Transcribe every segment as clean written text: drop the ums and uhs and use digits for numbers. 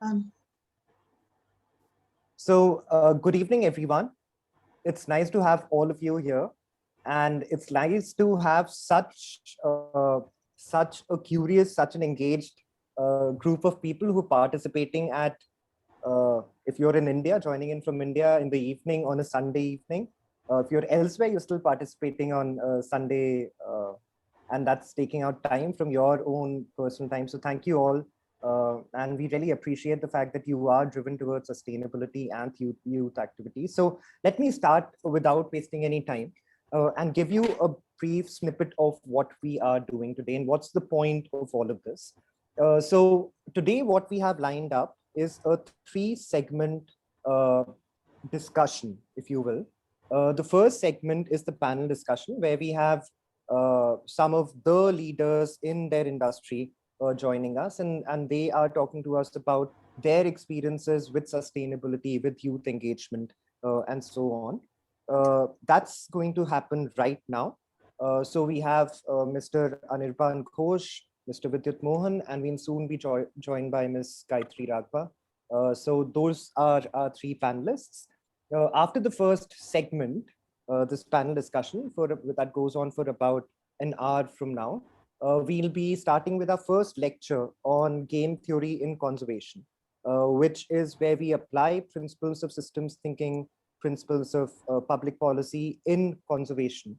Good evening, everyone. It's nice to have all of you here, and it's nice to have such a curious, such an engaged group of people who are participating at. If you're in India, joining in from India in the evening on a Sunday evening. If you're elsewhere, you're still participating on Sunday, and that's taking out time from your own personal time. So thank you all. And we really appreciate the fact that you are driven towards sustainability and youth activities. So let me start without wasting any time and give you a brief snippet of what we are doing today and what's the point of all of this. So today what we have lined up is a 3-segment discussion, if you will. The first segment is the panel discussion where we have some of the leaders in their industry joining us, and they are talking to us about their experiences with sustainability, with youth engagement, and so on. That's going to happen right now. So we have Mr. Anirban Ghosh, Mr. Vidyut Mohan, and we'll soon be joined by Ms. Gayatri Raghva. So those are our 3 panelists. After the first segment, this panel discussion that goes on for about an hour from now, we'll be starting with our first lecture on game theory in conservation, which is where we apply principles of systems thinking, principles of public policy in conservation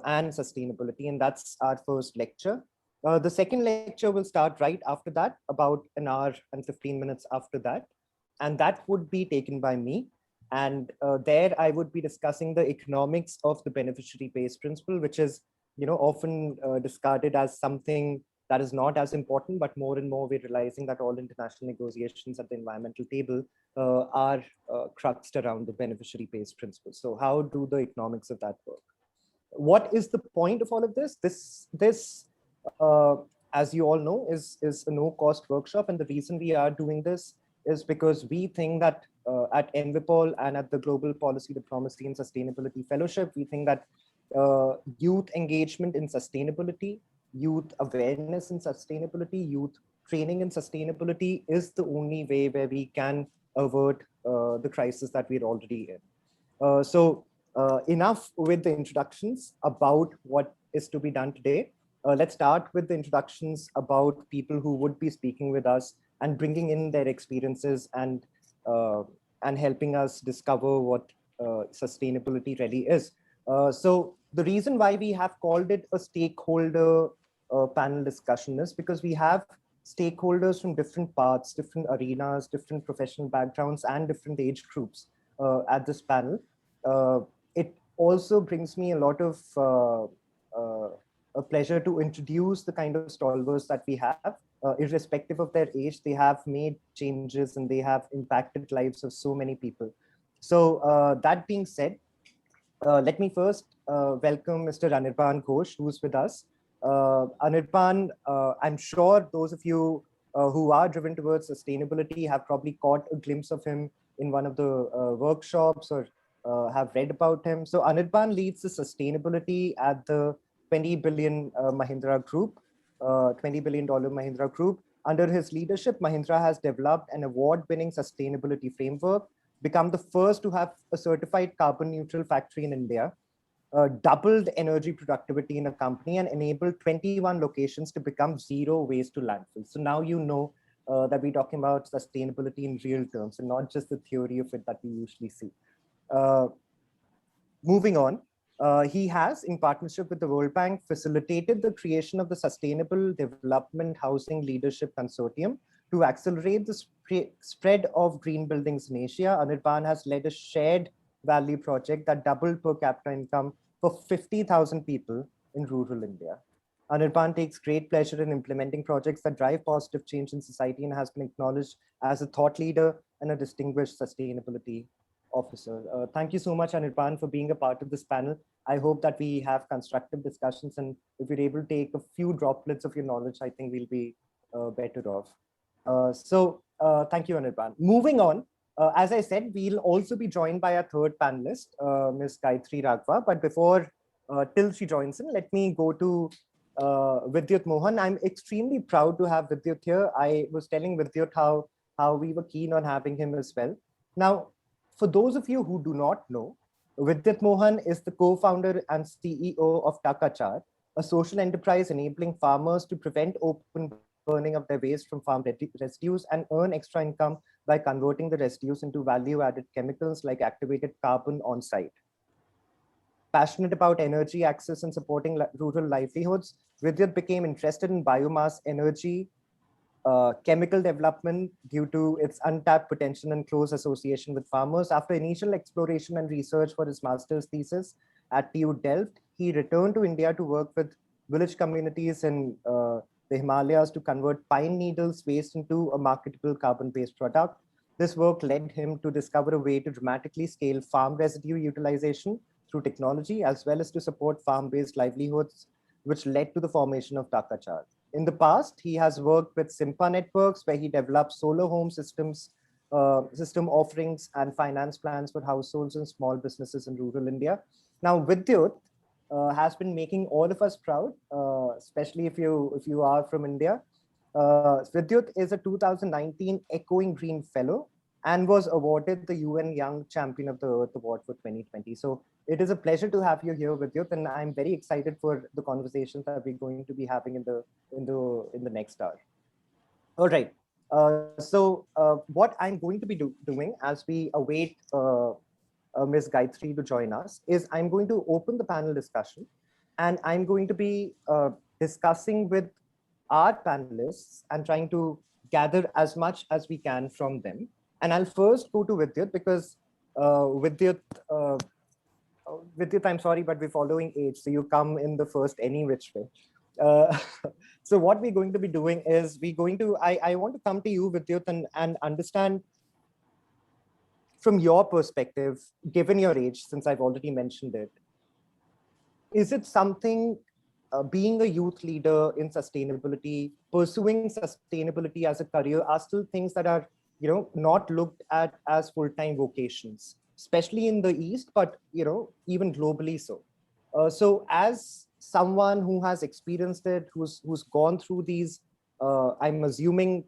and sustainability. And that's our first lecture. The second lecture will start right after that, about an hour and 15 minutes after that. And that would be taken by me. And there I would be discussing the economics of the beneficiary based principle, which is often discarded as something that is not as important, but more and more we're realizing that all international negotiations at the environmental table are cruxed around the beneficiary based principle. So how do the economics of that work? What is the point of all of this? This as you all know, is a no-cost workshop. And the reason we are doing this is because we think that at EnviPol and at the Global Policy Diplomacy and Sustainability Fellowship, we think that youth engagement in sustainability, youth awareness in sustainability, youth training in sustainability is the only way where we can avert the crisis that we're already in. So enough with the introductions about what is to be done today. Let's start with the introductions about people who would be speaking with us and bringing in their experiences and helping us discover what sustainability really is. So the reason why we have called it a stakeholder panel discussion is because we have stakeholders from different parts, different arenas, different professional backgrounds, and different age groups at this panel. It also brings me a lot of a pleasure to introduce the kind of stalwarts that we have. Irrespective of their age, they have made changes and they have impacted lives of so many people. So that being said, let me first welcome Mr. Anirban Ghosh, who's with us. Anirban, I'm sure those of you who are driven towards sustainability have probably caught a glimpse of him in one of the workshops or have read about him. So Anirban leads the sustainability at the 20 billion Mahindra Group, $20 billion Mahindra Group. Under his leadership, Mahindra has developed an award-winning sustainability framework, become the first to have a certified carbon neutral factory in India, doubled energy productivity in a company, and enabled 21 locations to become zero waste to landfill. So now you know that we're talking about sustainability in real terms and not just the theory of it that we usually see. Moving on, he has, in partnership with the World Bank, facilitated the creation of the Sustainable Development Housing Leadership Consortium to accelerate the spread of green buildings in Asia. Anirban has led a shared value project that doubled per capita income for 50,000 people in rural India. Anirban takes great pleasure in implementing projects that drive positive change in society and has been acknowledged as a thought leader and a distinguished sustainability officer. Thank you so much, Anirban, for being a part of this panel. I hope that we have constructive discussions, and if you're able to take a few droplets of your knowledge, I think we'll be better off. So thank you, Anirban. Moving on, as I said, we'll also be joined by our third panelist, Ms. Gayatri Raghva. But before, till she joins in, let me go to Vidyut Mohan. I'm extremely proud to have Vidyut here. I was telling Vidyut how how we were keen on having him as well. Now, for those of you who do not know, Vidyut Mohan is the co-founder and CEO of Takachar, a social enterprise enabling farmers to prevent open burning of their waste from farm residues and earn extra income by converting the residues into value-added chemicals like activated carbon on site. Passionate about energy access and supporting rural livelihoods, Vidyut became interested in biomass energy chemical development due to its untapped potential and close association with farmers. After initial exploration and research for his master's thesis at TU Delft, he returned to India to work with village communities in the Himalayas to convert pine needles waste into a marketable carbon-based product. This work led him to discover a way to dramatically scale farm residue utilization through technology, as well as to support farm-based livelihoods, which led to the formation of Takachar. In the past, he has worked with Simpa Networks, where he developed solar home systems, system offerings, and finance plans for households and small businesses in rural India. Now, Vidyut has been making all of us proud, especially if you are from India. Vidyut is a 2019 Echoing Green Fellow and was awarded the UN Young Champion of the Earth Award for 2020. So it is a pleasure to have you here, Vidyut, and I'm very excited for the conversations that we're going to be having in the next hour. All right. What I'm going to be doing as we await Ms. Gayatri to join us is I'm going to open the panel discussion, and I'm going to be discussing with our panelists and trying to gather as much as we can from them. And I'll first go to Vidyut because Vidyut, I'm sorry, but we're following age, so you come in the first any which way. So what we're going to be doing is I want to come to you, Vidyut, and understand from your perspective, given your age, since I've already mentioned it, is it something, being a youth leader in sustainability, pursuing sustainability as a career, are still things that are, not looked at as full-time vocations, especially in the East, but, even globally so. So as someone who has experienced it, who's gone through these, I'm assuming,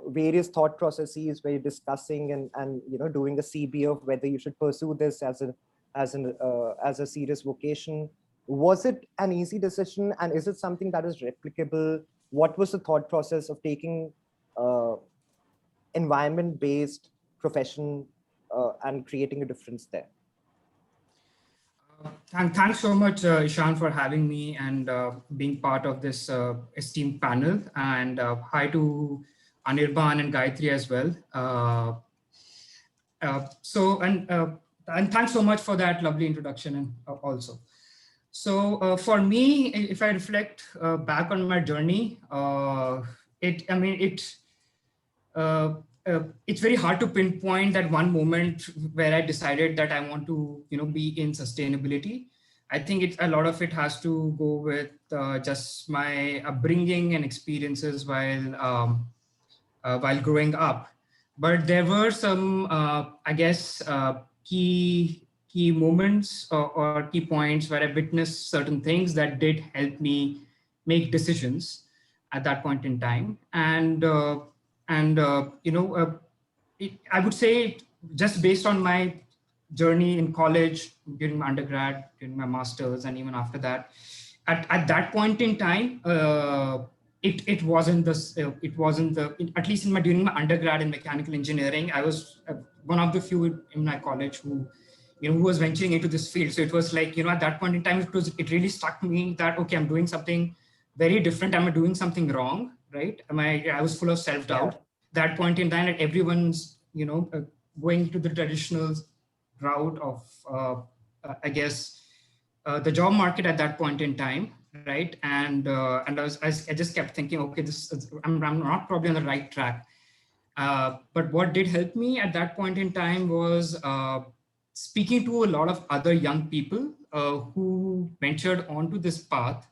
various thought processes where you're discussing and doing a CB of whether you should pursue this as a serious vocation. Was it an easy decision, and is it something that is replicable? What was the thought process of taking environment-based profession and creating a difference there? Thanks so much, Ishan, for having me and being part of this esteemed panel. And hi to Anirban and Gayatri as well. And thanks so much for that lovely introduction also. So for me, if I reflect back on my journey, it's very hard to pinpoint that one moment where I decided that I want to, be in sustainability. I think a lot of it has to go with just my upbringing and experiences while growing up. But there were some, key moments or key points where I witnessed certain things that did help me make decisions at that point in time. I would say, just based on my journey in college, during my undergrad, during my master's, and even after that, at that point in time, it wasn't at least during my undergrad in mechanical engineering, I was one of the few in my college who was venturing into this field. So it was like, at that point in time, it really struck me that, okay, I'm doing something very different. Am I doing something wrong? Right? I was full of self-doubt. Yeah. That point in time, that everyone's, going to the traditional route of, the job market at that point in time, right? And I just kept thinking, okay, I'm not probably on the right track. But what did help me at that point in time was speaking to a lot of other young people who ventured onto this path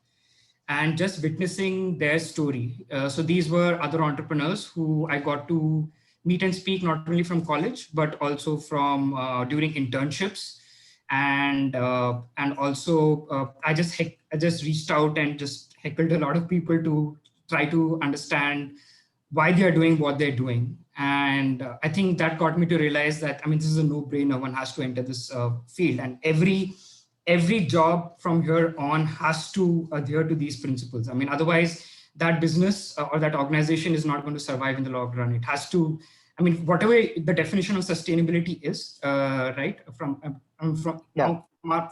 and just witnessing their story. So these were other entrepreneurs who I got to meet and speak, not only from college, but also from during internships. And also I just reached out and just heckled a lot of people to try to understand why they are doing what they're doing. And I think that got me to realize that, I mean, this is a no-brainer. One has to enter this field, and every job from here on has to adhere to these principles. I mean, otherwise that business or that organization is not going to survive in the long run. It has to, I mean, whatever the definition of sustainability is, right? Yeah.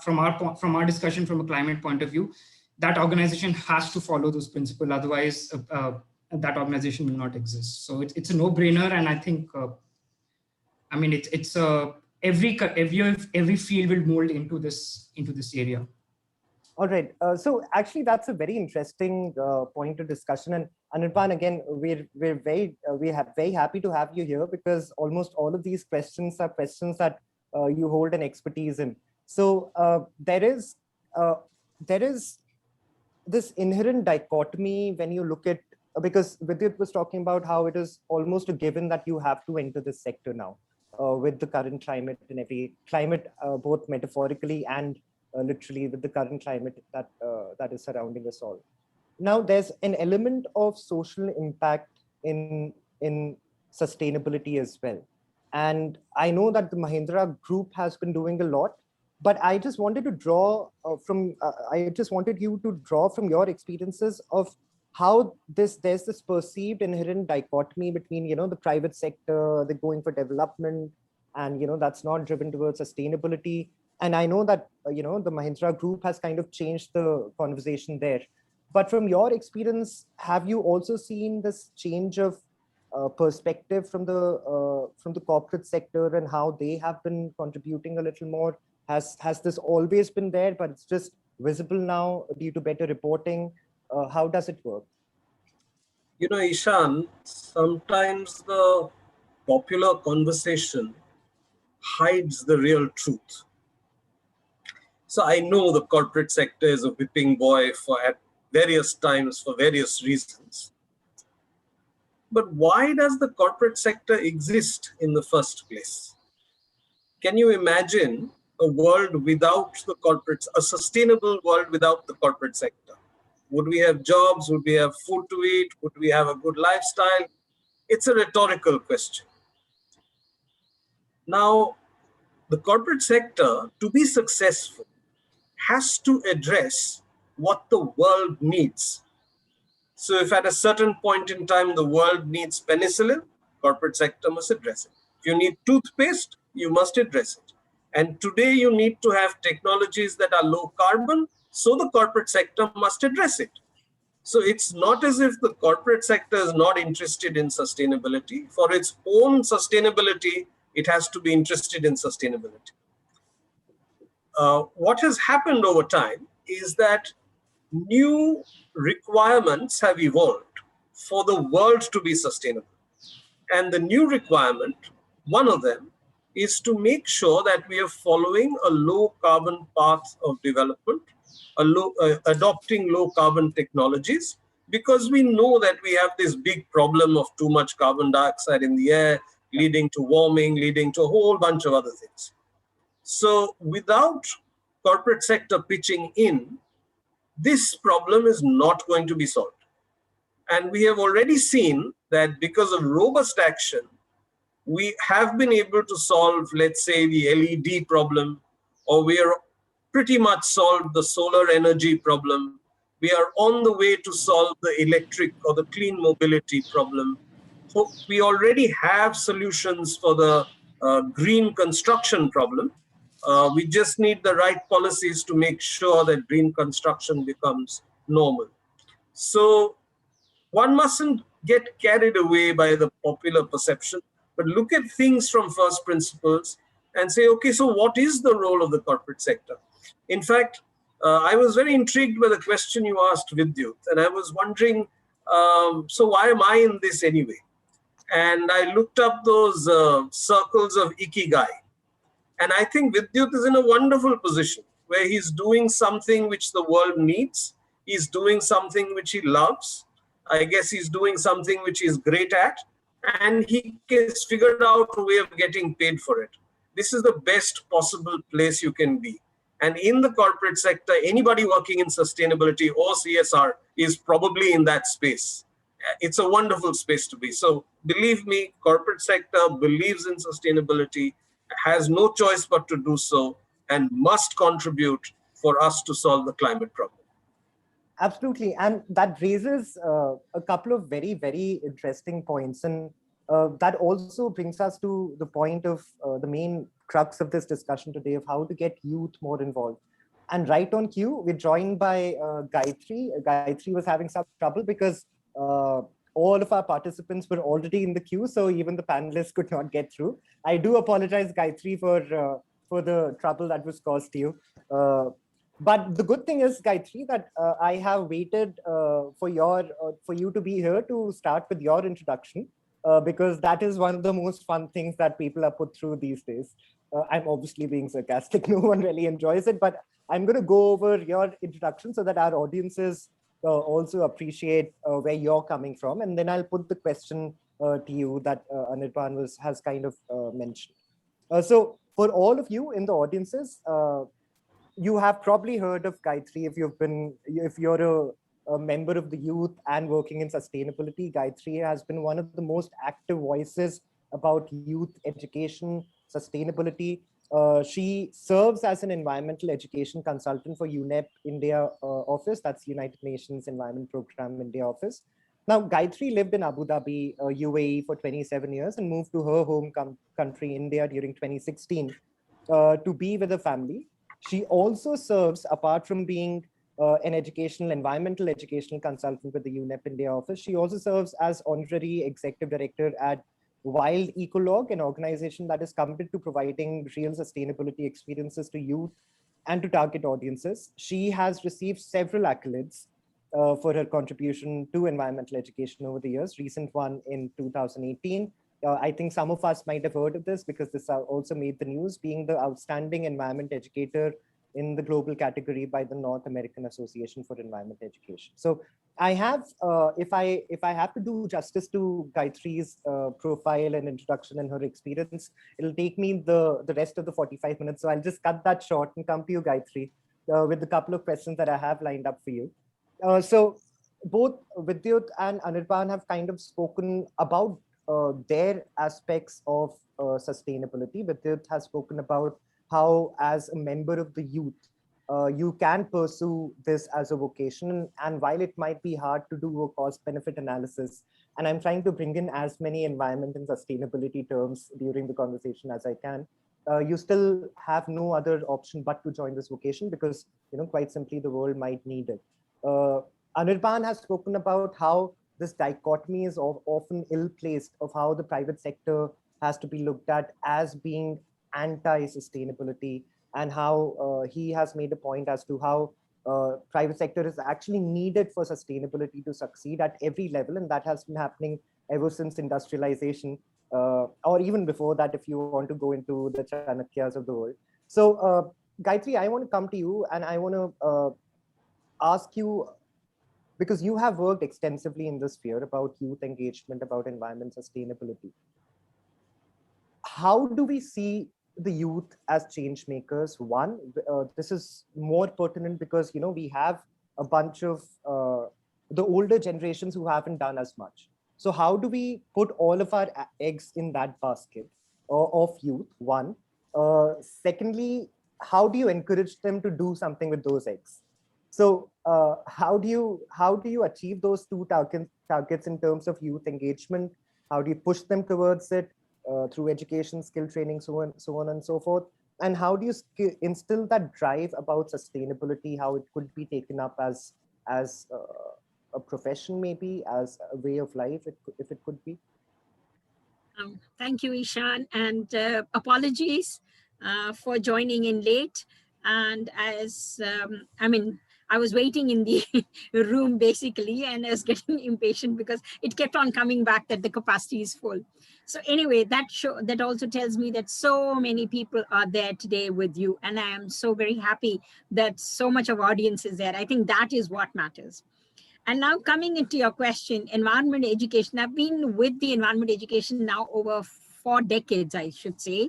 From our discussion from a climate point of view, that organization has to follow those principles. Otherwise, that organization will not exist. So it's a no-brainer, and I think, I mean, it's every field will mold into this area. All right. So actually, that's a very interesting point of discussion. And Anirban, again, we're very happy to have you here, because almost all of these questions are questions that you hold an expertise in. So there is this inherent dichotomy when you look at, because Vidyut was talking about how it is almost a given that you have to enter this sector now with the current climate and every climate, both metaphorically and literally, with the current climate that is surrounding us all. Now, there's an element of social impact in sustainability as well. And I know that the Mahindra Group has been doing a lot, but I just wanted to draw I just wanted you to draw from your experiences of how there's this perceived inherent dichotomy between, the private sector, they're going for development, and, that's not driven towards sustainability. And I know that, the Mahindra Group has kind of changed the conversation there. But from your experience, have you also seen this change of perspective from the corporate sector, and how they have been contributing a little more? Has this always been there, but it's just visible now due to better reporting? How does it work? Ishan, sometimes the popular conversation hides the real truth. So I know the corporate sector is a whipping boy at various times for various reasons. But why does the corporate sector exist in the first place? Can you imagine a world without the corporates, a sustainable world without the corporate sector? Would we have jobs? Would we have food to eat? Would we have a good lifestyle? It's a rhetorical question. Now, the corporate sector, to be successful, has to address what the world needs. So if at a certain point in time the world needs penicillin, corporate sector must address it. If you need toothpaste, you must address it. And today you need to have technologies that are low carbon, so the corporate sector must address it. So it's not as if the corporate sector is not interested in sustainability. For its own sustainability, it has to be interested in sustainability. What has happened over time is that new requirements have evolved for the world to be sustainable. And the new requirement, one of them, is to make sure that we are following a low carbon path of development, adopting low carbon technologies, because we know that we have this big problem of too much carbon dioxide in the air, leading to warming, leading to a whole bunch of other things. So without corporate sector pitching in, this problem is not going to be solved. And we have already seen that because of robust action, we have been able to solve, let's say, the LED problem, or we are pretty much solved the solar energy problem. We are on the way to solve the electric or the clean mobility problem. So we already have solutions for the green construction problem. We just need the right policies to make sure that green construction becomes normal. So one mustn't get carried away by the popular perception, but look at things from first principles and say, okay, so what is the role of the corporate sector? In fact, I was very intrigued by the question you asked, Vidyut, and I was wondering, so why am I in this anyway? And I looked up those circles of Ikigai. And I think Vidyut is in a wonderful position where he's doing something which the world needs. He's doing something which he loves. I guess he's doing something which he's great at. And he has figured out a way of getting paid for it. This is the best possible place you can be. And in the corporate sector, anybody working in sustainability or CSR is probably in that space. it's a wonderful space to be. So believe me, corporate sector believes in sustainability, has no choice but to do so, and must contribute for us to solve the climate problem. Absolutely. And that raises a couple of very, very interesting points. And that also brings us to the point of the main crux of this discussion today of how to get youth more involved. And right on cue, we're joined by Gayatri. Gayatri was having some trouble because all of our participants were already in the queue, so even the panelists could not get through. I do apologize, Gayatri, for the trouble that was caused to you. But the good thing is, Gayatri, that I have waited for you to be here to start with your introduction, because that is one of the most fun things that people are put through these days. I'm obviously being sarcastic. No one really enjoys it, but I'm going to go over your introduction so that our audiences also appreciate where you're coming from, and then I'll put the question to you that Anirban has kind of mentioned. So for all of you in the audiences, you have probably heard of Gayatri if you're a member of the youth and working in sustainability. Gayatri has been one of the most active voices about youth education, sustainability. She serves as an environmental education consultant for UNEP India office, that's United Nations Environment Program India office. Now, Gayatri lived in Abu Dhabi, UAE for 27 years and moved to her home country, India, during 2016 to be with her family. She also serves, apart from being an environmental educational consultant with the UNEP India office, she also serves as honorary executive director at Wild Ecolog, an organization that is committed to providing real sustainability experiences to youth and to target audiences. She has received several accolades for her contribution to environmental education over the years. Recent one in 2018. I think some of us might have heard of this because this also made the news, being the outstanding environment educator in the global category by the North American Association for Environment Education. So I have, if I have to do justice to Gayatri's profile and introduction and her experience, it'll take me the rest of the 45 minutes. So I'll just cut that short and come to you, Gayatri, with a couple of questions that I have lined up for you. So both Vidyut and Anirban have kind of spoken about their aspects of sustainability. Vidyut has spoken about how, as a member of the youth, you can pursue this as a vocation. And while it might be hard to do a cost-benefit analysis, and I'm trying to bring in as many environment and sustainability terms during the conversation as I can, you still have no other option but to join this vocation because, quite simply, the world might need it. Anirban has spoken about how this dichotomy is often ill-placed of how the private sector has to be looked at as being anti-sustainability, and how he has made a point as to how private sector is actually needed for sustainability to succeed at every level, and that has been happening ever since industrialization, or even before that, if you want to go into the Chanakyas of the world. So, Gayatri, I want to come to you, and I want to ask you, because you have worked extensively in this sphere about youth engagement, about environment sustainability. How do we see the youth as change makers? One, this is more pertinent because we have a bunch of the older generations who haven't done as much. So how do we put all of our eggs in that basket of youth? One. Secondly, how do you encourage them to do something with those eggs? So how do you achieve those two targets in terms of youth engagement? How do you push them towards it through education, skill training, so on and so forth? And how do you instill that drive about sustainability? How it could be taken up as a profession, maybe as a way of life, if it could be. Thank you, Ishan, and apologies for joining in late. And as I was waiting in the room basically, and I was getting impatient because it kept on coming back that the capacity is full. So anyway, that also tells me that so many people are there today with you, and I am so very happy that so much of audience is there. I think that is what matters. And now coming into your question, environment education. I've been with the environment education now over 4 decades, I should say.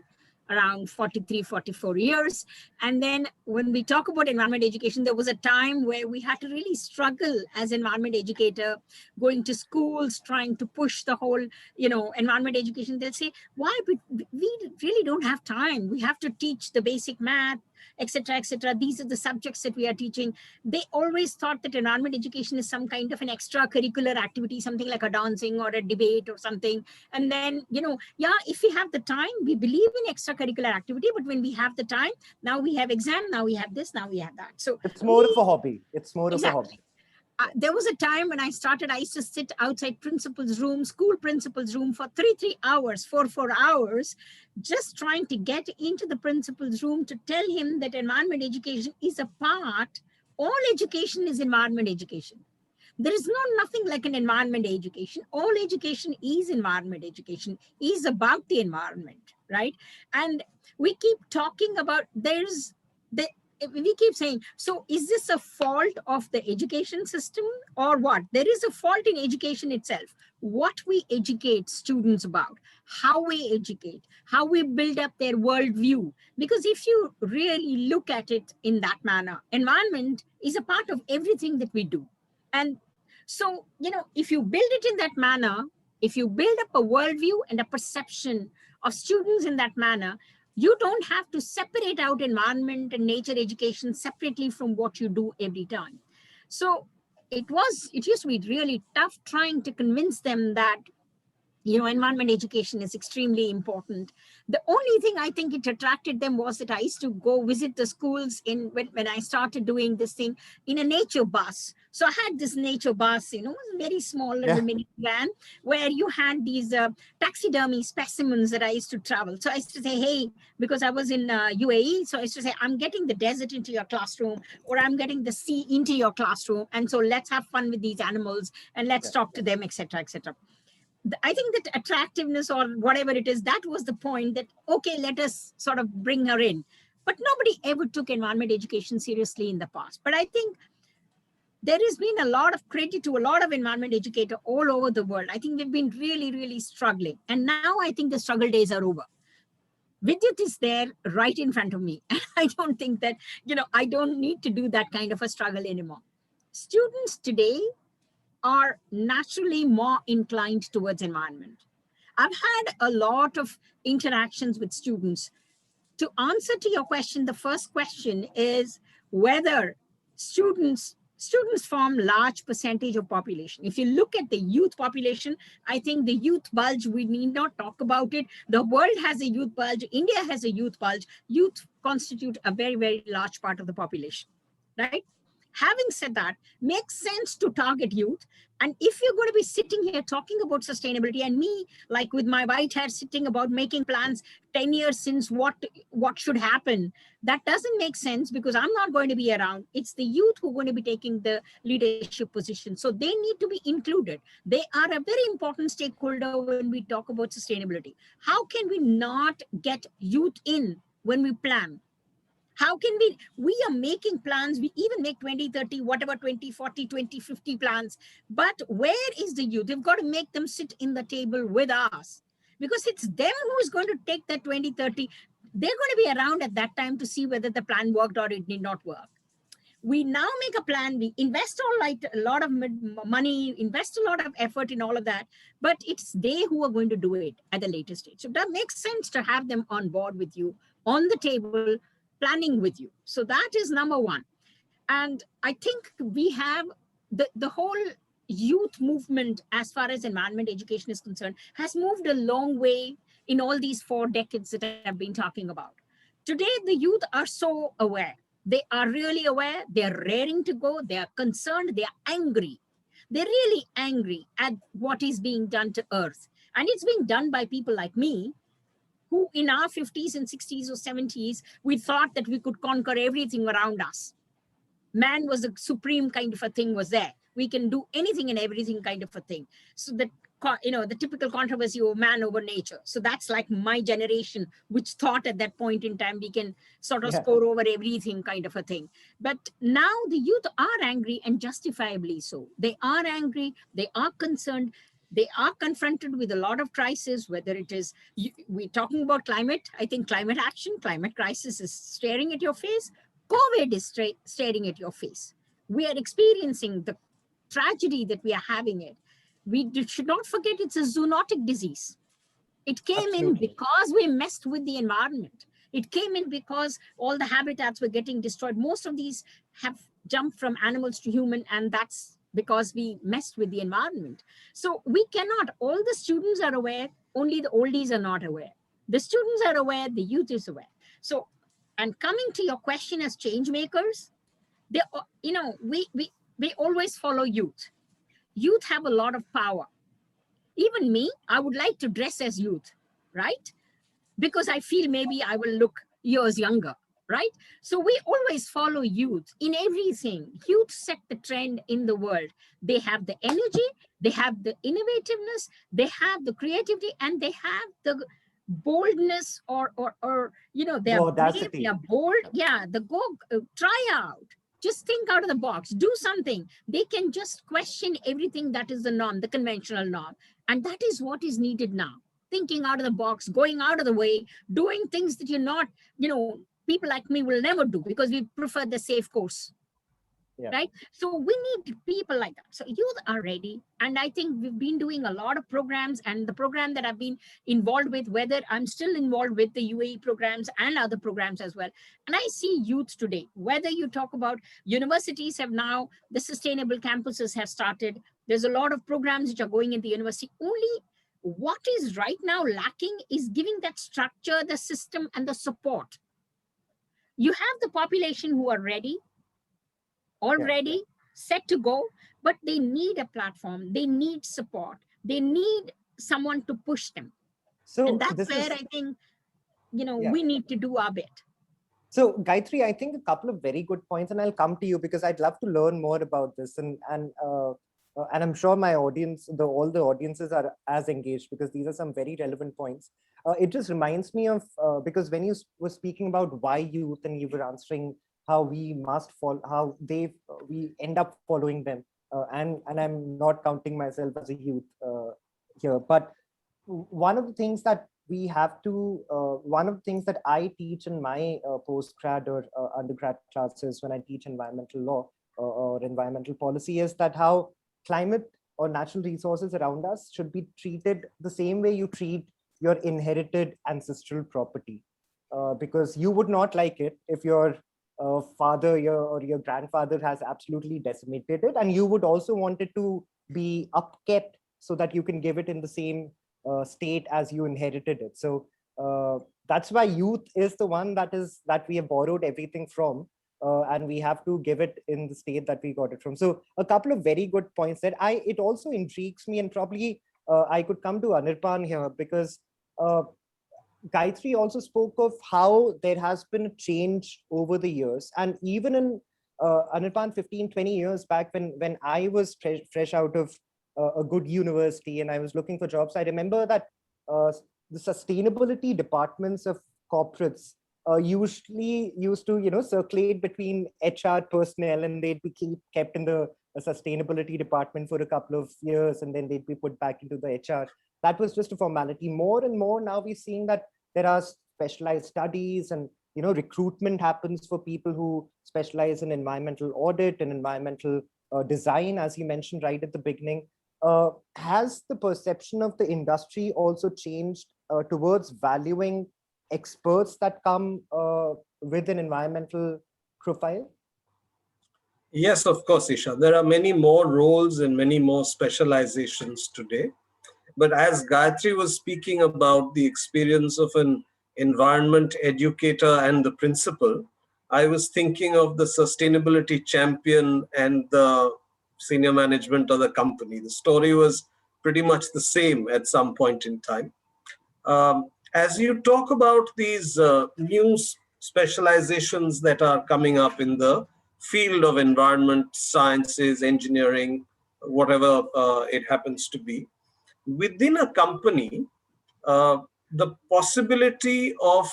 around 43, 44 years. And then when we talk about environment education, there was a time where we had to really struggle as environment educator, going to schools, trying to push the whole, environment education. They'll say, why? But we really don't have time. We have to teach the basic math, etc., etc. These are the subjects that we are teaching. They always thought that environment education is some kind of an extracurricular activity, something like a dancing or a debate or something. And then, yeah, if we have the time, we believe in extracurricular activity, but when we have the time, now we have exam, now we have this, now we have that. So it's more of a hobby. It's more of a hobby. There was a time when I started, I used to sit outside principal's room, school principal's room for 3 hours, 4 hours, just trying to get into the principal's room to tell him that environment education is a part. All education is environment education. There is nothing like an environment education. All education is environment education, is about the environment, right? And we keep talking about, we keep saying, so is this a fault of the education system or what? There is a fault in education itself. What we educate students about, how we educate, how we build up their worldview. Because if you really look at it in that manner, environment is a part of everything that we do. And so, if you build it in that manner, if you build up a worldview and a perception of students in that manner, you don't have to separate out environment and nature education separately from what you do every time. So it used to be really tough trying to convince them that, environment education is extremely important. The only thing I think it attracted them was that I used to go visit the schools when I started doing this thing in a nature bus. So I had this nature bus, it was a very small little mini van where you had these taxidermy specimens that I used to travel. So I used to say, hey, because I was in UAE, so I used to say, I'm getting the desert into your classroom, or I'm getting the sea into your classroom. And so let's have fun with these animals and let's talk to them, etc., etc. I think that attractiveness or whatever it is, that was the point that, okay, let us sort of bring her in. But nobody ever took environment education seriously in the past. But I think there has been a lot of credit to a lot of environment educators all over the world. I think we've been really, really struggling. And now I think the struggle days are over. Vidyut is there right in front of me. I don't think that, I don't need to do that kind of a struggle anymore. Students today are naturally more inclined towards environment. I've had a lot of interactions with students. To answer to your question, the first question is whether students form large percentage of population. If you look at the youth population, I think the youth bulge, we need not talk about it. The world has a youth bulge. India has a youth bulge. Youth constitute a very, very large part of the population, right? Having said that, makes sense to target youth. And if you're going to be sitting here talking about sustainability, and me, like with my white hair, sitting about making plans 10 years since what should happen, that doesn't make sense because I'm not going to be around. It's the youth who are going to be taking the leadership position. So they need to be included. They are a very important stakeholder when we talk about sustainability. How can we not get youth in when we plan? How can we are making plans, we even make 2030, whatever 2040, 2050 plans, but where is the youth? We've got to make them sit in the table with us because it's them who is going to take that 2030. They're going to be around at that time to see whether the plan worked or it did not work. We now make a plan, we invest a lot of money, invest a lot of effort in all of that, but it's they who are going to do it at the later stage. So that makes sense to have them on board with you, on the table, planning with you. So that is number one. And I think we have the whole youth movement as far as environment education is concerned has moved a long way in all these 4 decades that I've been talking about. Today, the youth are so aware. They are really aware. They're raring to go. They are concerned. They are angry. They're really angry at what is being done to Earth. And it's being done by people like me, who in our 50s and 60s or 70s, we thought that we could conquer everything around us. Man was a supreme kind of a thing was there. We can do anything and everything kind of a thing. So that, the typical controversy of man over nature. So that's like my generation, which thought at that point in time, we can sort of score over everything kind of a thing. But now the youth are angry and justifiably so. They are angry. They are concerned. They are confronted with a lot of crises, whether it is, we're talking about climate. I think climate action, climate crisis is staring at your face. COVID is staring at your face. We are experiencing the tragedy that we are having it. We should not forget it's a zoonotic disease. It came in because we messed with the environment. It came in because all the habitats were getting destroyed. Most of these have jumped from animals to human, and that's because we messed with the environment. So we cannot, all the students are aware, only the oldies are not aware. The students are aware, the youth is aware. So, and coming to your question as change makers, they, you know, we always follow youth. Youth have a lot of power. Even me, I would like to dress as youth, right? Because I feel maybe I will look years younger, right? So we always follow youth in everything. Youth set the trend in the world. They have the energy, they have the innovativeness, they have the creativity, and they have the boldness or you know, they're brave, they're bold. Yeah, try out. Just think out of the box, do something. They can just question everything that is the norm, the conventional norm. And that is what is needed now. Thinking out of the box, going out of the way, doing things that you're not, you know, people like me will never do because we prefer the safe course. Yeah. Right? So we need people like that. So youth are ready. And I think we've been doing a lot of programs, and the program that I've been involved with, whether I'm still involved with the UAE programs and other programs as well. And I see youth today, whether you talk about universities have now, the sustainable campuses have started. There's a lot of programs which are going in the university. Only what is right now lacking is giving that structure, the system, and the support. You have the population who are ready, already set to go, but they need a platform, they need support, they need someone to push them. So and that's where I think, you know, we need to do our bit. So Gayatri, I think a couple of very good points, and I'll come to you because I'd love to learn more about this, and I'm sure my audience, all the audiences are as engaged because these are some very relevant points. It just reminds me of, because when you were speaking about why youth and you were answering how we must follow, how we end up following them. And I'm not counting myself as a youth here, but one of the things that we have to, one of the things that I teach in my postgrad or undergrad classes when I teach environmental law or environmental policy is that how climate or natural resources around us should be treated the same way you treat your inherited ancestral property. Because you would not like it if your father or your grandfather has absolutely decimated it, and you would also want it to be upkept so that you can give it in the same state as you inherited it. So that's why youth is the one that we have borrowed everything from, and we have to give it in the state that we got it from. So a couple of very good points that it also intrigues me, and probably I could come to Anirban here because Gayatri also spoke of how there has been a change over the years. And even in Anirban 15, 20 years back when I was fresh out of a good university and I was looking for jobs, I remember that the sustainability departments of corporates usually used to, circulate between HR personnel, and they'd be kept in the sustainability department for a couple of years, and then they'd be put back into the HR. That was just a formality. More and more now we're seeing that there are specialized studies, and recruitment happens for people who specialize in environmental audit and environmental design, as you mentioned right at the beginning. Has the perception of the industry also changed towards valuing experts that come with an environmental profile? Yes, of course, Isha. There are many more roles and many more specializations today. But as Gayatri was speaking about the experience of an environment educator and the principal, I was thinking of the sustainability champion and the senior management of the company. The story was pretty much the same at some point in time. As you talk about these new specializations that are coming up in the field of environment, sciences, engineering, whatever it happens to be, within a company, the possibility of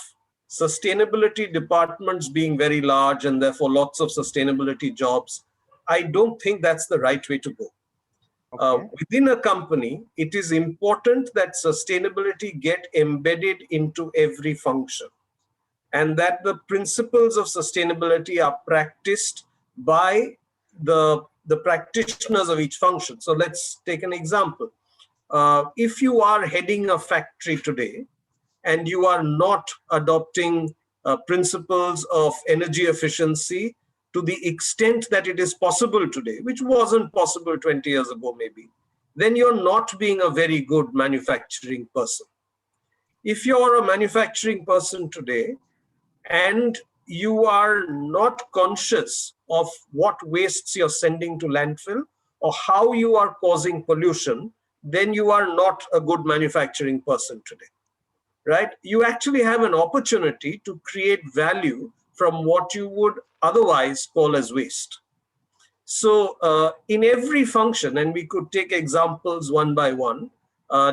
sustainability departments being very large and therefore lots of sustainability jobs, I don't think that's the right way to go. Within a company, it is important that sustainability get embedded into every function, and that the principles of sustainability are practiced by the practitioners of each function. So let's take an example. If you are heading a factory today and you are not adopting principles of energy efficiency to the extent that it is possible today, which wasn't possible 20 years ago maybe, then you're not being a very good manufacturing person. If you're a manufacturing person today and you are not conscious of what wastes you're sending to landfill or how you are causing pollution, then you are not a good manufacturing person today, right? You actually have an opportunity to create value from what you would otherwise call as waste. So in every function, and we could take examples one by one,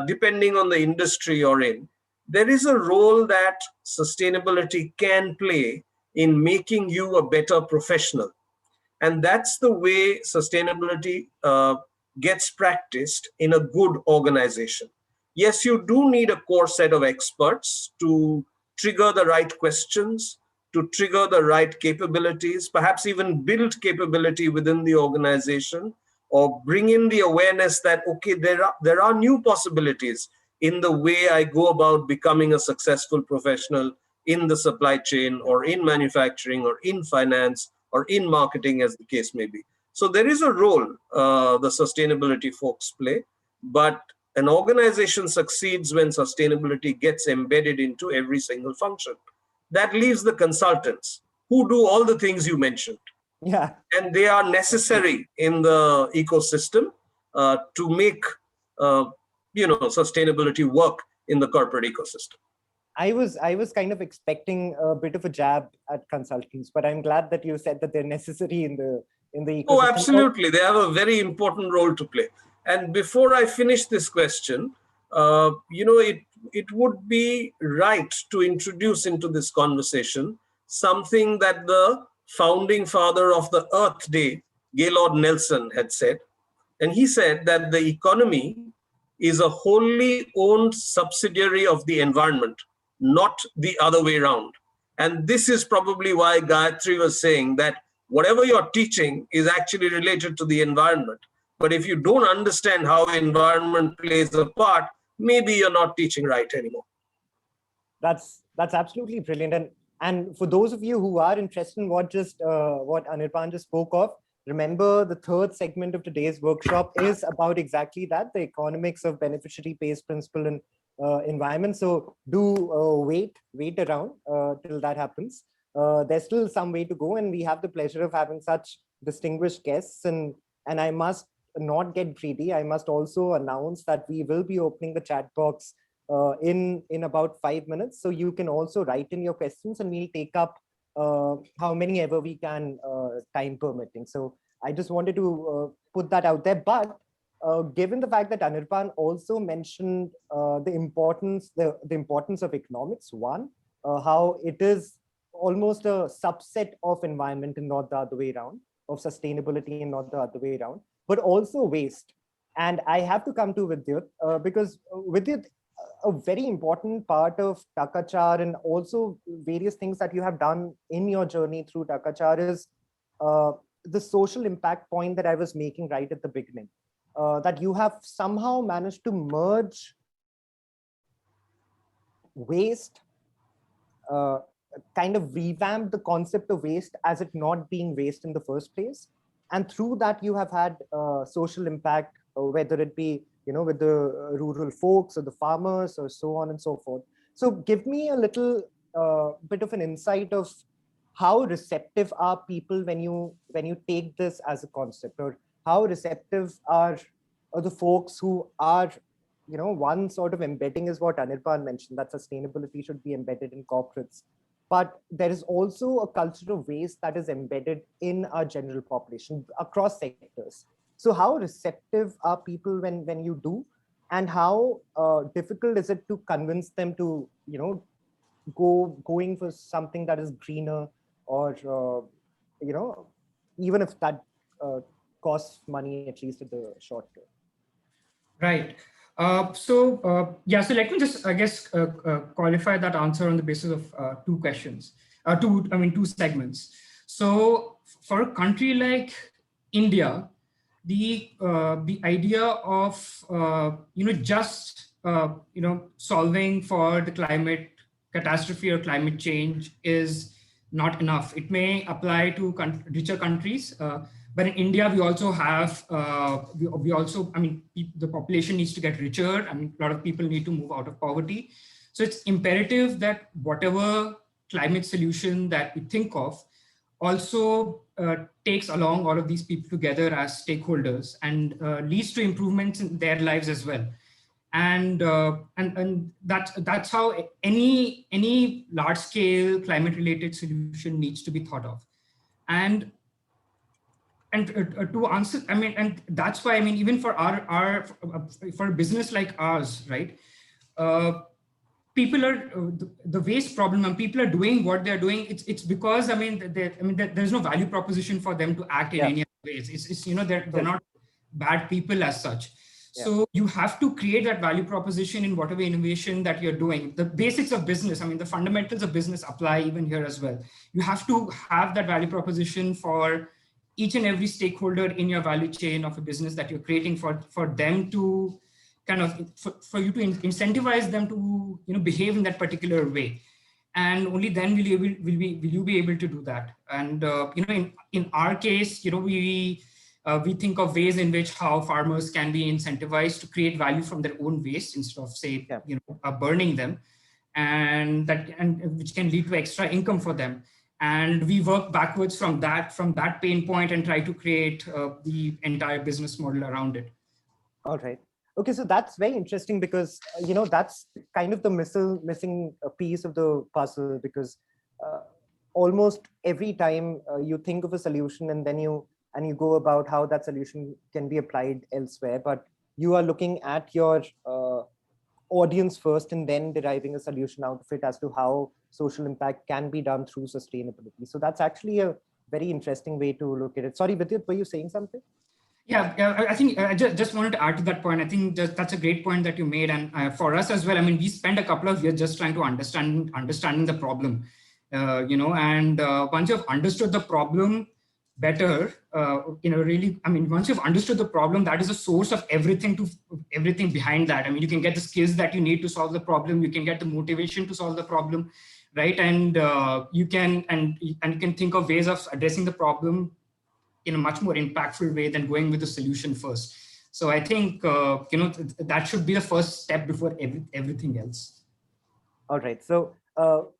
depending on the industry you're in, there is a role that sustainability can play in making you a better professional. And that's the way sustainability gets practiced in a good organization. Yes, you do need a core set of experts to trigger the right questions, to trigger the right capabilities, perhaps even build capability within the organization, or bring in the awareness that, okay, there are new possibilities in the way I go about becoming a successful professional in the supply chain or in manufacturing or in finance or in marketing, as the case may be. So there is a role the sustainability folks play, but an organization succeeds when sustainability gets embedded into every single function. That leaves the consultants who do all the things you mentioned. Yeah. And they are necessary in the ecosystem to make sustainability work in the corporate ecosystem. I was kind of expecting a bit of a jab at consultants, but I'm glad that you said that they're necessary in the ecosystem. Oh, absolutely. They have a very important role to play. And before I finish this question, it would be right to introduce into this conversation something that the founding father of the Earth Day, Gaylord Nelson, had said. And he said that the economy is a wholly owned subsidiary of the environment, not the other way around. And this is probably why Gayatri was saying that whatever you're teaching is actually related to the environment. But if you don't understand how environment plays a part, maybe you're not teaching right anymore. That's absolutely brilliant. And for those of you who are interested in what Anirban just spoke of, remember the third segment of today's workshop is about exactly that, the economics of beneficiary pays principle and environment. So do wait around till that happens. There's still some way to go, and we have the pleasure of having such distinguished guests. And I must not get greedy. I must also announce that we will be opening the chat box in about 5 minutes. So you can also write in your questions, and we'll take up how many ever we can, time permitting. So I just wanted to put that out there. But given the fact that Anirban also mentioned the importance of economics, one, how it is almost a subset of environment and not the other way around, of sustainability and not the other way around, but also waste. And I have to come to Vidyut because Vidyut, a very important part of Takachar and also various things that you have done in your journey through Takachar is the social impact point that I was making right at the beginning, that you have somehow managed to merge waste, kind of revamp the concept of waste as it not being waste in the first place. And through that, you have had social impact, whether it be with the rural folks or the farmers or so on and so forth. So give me a little bit of an insight of how receptive are people when you take this as a concept, or how receptive are the folks who are, one sort of embedding is what Anirban mentioned, that sustainability should be embedded in corporates. But there is also a culture of waste that is embedded in our general population across sectors. So how receptive are people when you do, and how difficult is it to convince them to, going for something that is greener, or, even if that costs money, at least at the short term? Right. Yeah, so let me just, I guess, qualify that answer on the basis of two questions, two segments. So for a country like India, the idea of, just, solving for the climate catastrophe or climate change is not enough. It may apply to richer countries, but in India, we also have, we also, the population needs to get richer. A lot of people need to move out of poverty. So it's imperative that whatever climate solution that we think of also takes along all of these people together as stakeholders and leads to improvements in their lives as well. And that's how any large scale climate related solution needs to be thought of. And to answer, and that's why, even for for a business like ours, right? People are the waste problem, and people are doing what they're doing. It's because there's no value proposition for them to act in any other ways. It's they're not bad people as such. So you have to create that value proposition in whatever innovation that you're doing. The basics of business, the fundamentals of business apply even here as well. You have to have that value proposition for each and every stakeholder in your value chain of a business that you're creating, for them to kind of, for you to incentivize them to behave in that particular way. And only then will you be able to do that. And in our case, we think of ways in which how farmers can be incentivized to create value from their own waste instead of, say, burning them, and which can lead to extra income for them. And we work backwards from that pain point and try to create the entire business model around it. All right. Okay, so that's very interesting because, that's kind of the missing piece of the puzzle, because almost every time you think of a solution and then you go about how that solution can be applied elsewhere, but you are looking at your audience first and then deriving a solution out of it as to how social impact can be done through sustainability. So that's actually a very interesting way to look at it. Sorry, Vidit, were you saying something? Yeah, I think I just wanted to add to that point. I think that's a great point that you made. And for us as well, we spent a couple of years just trying to understanding the problem, and once you've understood the problem better, really, once you've understood the problem, that is the source of everything behind that. You can get the skills that you need to solve the problem. You can get the motivation to solve the problem, right? And you can think of ways of addressing the problem in a much more impactful way than going with the solution first. So I think that should be the first step before everything else. All right. So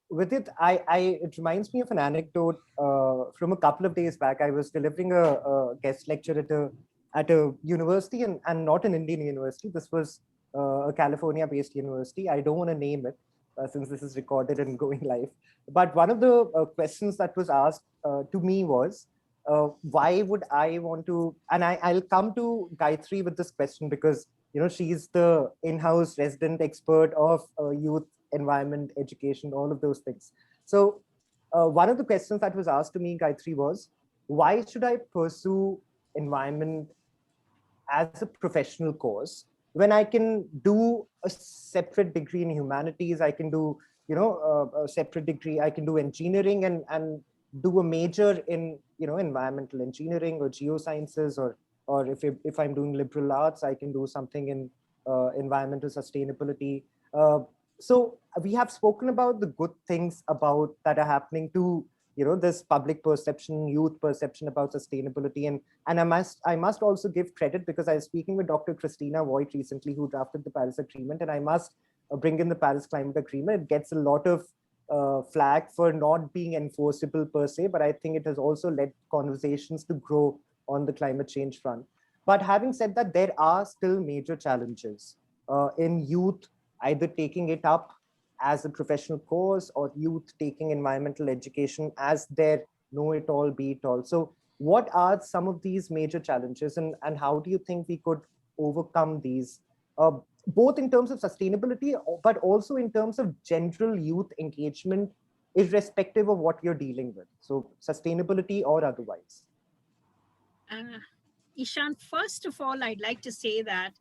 with it, it reminds me of an anecdote from a couple of days back. I was delivering a guest lecture at a university, and not an Indian university. This was a California-based university. I don't want to name it since this is recorded and going live. But one of the questions that was asked to me was, why would I want to, and I'll come to Gayatri with this question because, she's the in-house resident expert of youth, environment, education, all of those things. So one of the questions that was asked to me, Gayatri, was, why should I pursue environment as a professional course when I can do a separate degree in humanities? I can do, a separate degree, I can do engineering and do a major in environmental engineering or geosciences, or if I'm doing liberal arts, I can do something in environmental sustainability. So we have spoken about the good things about that are happening to this public perception, youth perception about sustainability, and I must also give credit because I was speaking with Dr. Christina Voigt recently, who drafted the Paris Agreement, and I must bring in the Paris Climate Agreement. It gets a lot of flag for not being enforceable per se, but I think it has also led conversations to grow on the climate change front. But having said that, there are still major challenges in youth either taking it up as a professional course or youth taking environmental education as their know-it-all, be-it-all. So what are some of these major challenges, and how do you think we could overcome these? Both in terms of sustainability, but also in terms of general youth engagement, irrespective of what you're dealing with. So sustainability or otherwise. Ishan, first of all, I'd like to say that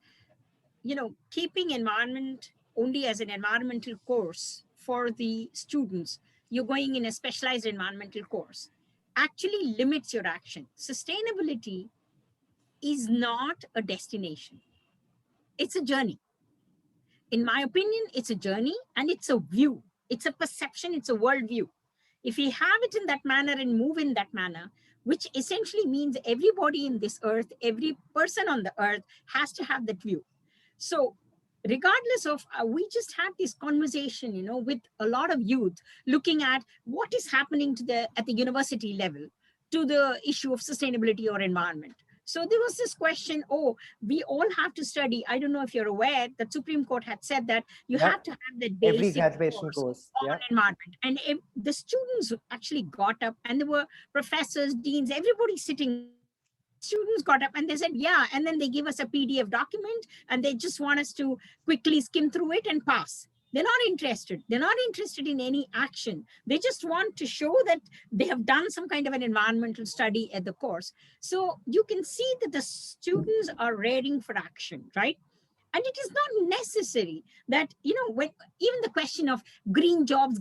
keeping environment only as an environmental course for the students, you're going in a specialized environmental course, actually limits your action. Sustainability is not a destination. It's a journey. In my opinion, it's a journey and it's a view. It's a perception. It's a worldview. If we have it in that manner and move in that manner, which essentially means everybody in this earth, every person on the earth has to have that view. So regardless of, we just had this conversation, with a lot of youth looking at what is happening at the university level to the issue of sustainability or environment. So there was this question, oh, we all have to study. I don't know if you're aware that Supreme Court had said that you have to have that basic every graduation course on environment. And if the students actually got up, and there were professors, deans, everybody sitting. Students got up and they said, yeah, and then they give us a PDF document and they just want us to quickly skim through it and pass. They're not interested. They're not interested in any action. They just want to show that they have done some kind of an environmental study at the course. So you can see that the students are ready for action, right? And it is not necessary that, when even the question of green jobs,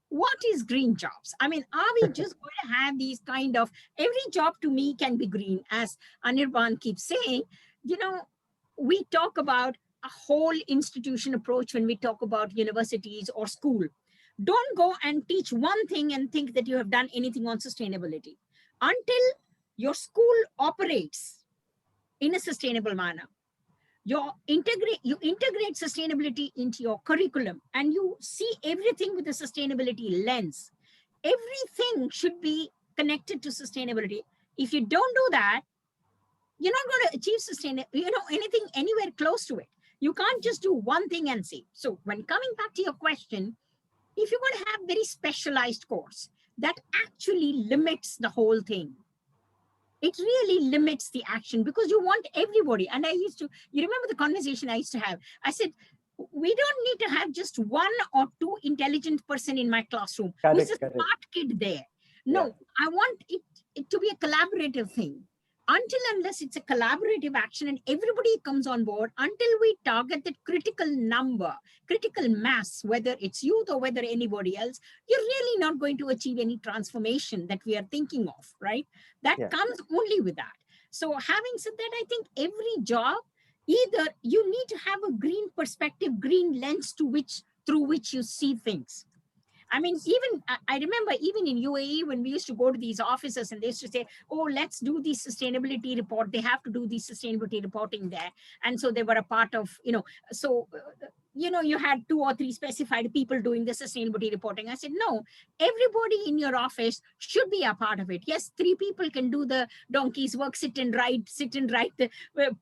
what is green jobs? I mean, are we just going to have these kind of, every job to me can be green, as Anirban keeps saying. We talk about a whole institution approach when we talk about universities or school. Don't go and teach one thing and think that you have done anything on sustainability until your school operates in a sustainable manner. You integrate sustainability into your curriculum and you see everything with a sustainability lens. Everything should be connected to sustainability. If you don't do that, you're not going to achieve anything anywhere close to it. You can't just do one thing and see. So when coming back to your question, if you're going to have very specialized course, that actually limits the whole thing. It really limits the action because you want everybody. And you remember the conversation I used to have? I said, we don't need to have just one or two intelligent person in my classroom who's a smart kid there. No, I want it to be a collaborative thing. Until unless it's a collaborative action and everybody comes on board, until we target that critical number, critical mass, whether it's youth or whether anybody else, you're really not going to achieve any transformation that we are thinking of, right? That comes only with that. So having said that, I think every job, either you need to have a green perspective, green lens through which you see things. I mean, I remember even in UAE, when we used to go to these offices and they used to say, oh, let's do the sustainability report. They have to do the sustainability reporting there. And so they were a part of, you had 2 or 3 specified people doing the sustainability reporting. I said, no, everybody in your office should be a part of it. Yes, 3 people can do the donkey's work, sit and write,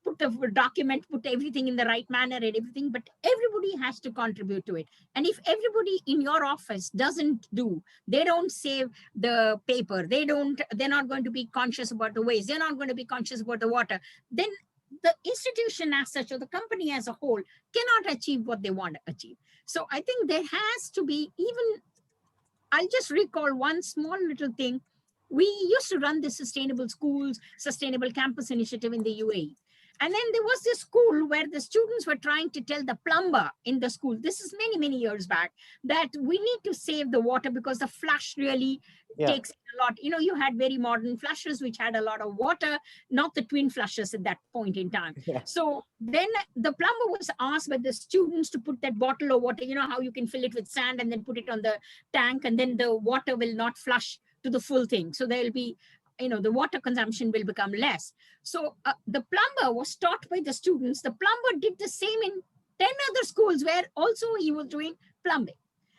put the document, put everything in the right manner and everything, but everybody has to contribute to it. And if everybody in your office they don't save the paper, they're not going to be conscious about the waste, they're not going to be conscious about the water, then the institution as such or the company as a whole cannot achieve what they want to achieve. So I think there has to be, I'll just recall one small little thing. We used to run the Sustainable Schools, Sustainable Campus Initiative in the UAE. And then there was this school where the students were trying to tell the plumber in the school, this is many, many years back, that we need to save the water because the flush really takes a lot. You had very modern flushes, which had a lot of water, not the twin flushes at that point in time. So then the plumber was asked by the students to put that bottle of water, how you can fill it with sand and then put it on the tank and then the water will not flush to the full thing. So there'll be, the water consumption will become less. So the plumber was taught by the students. The plumber did the same in 10 other schools where also he was doing plumbing.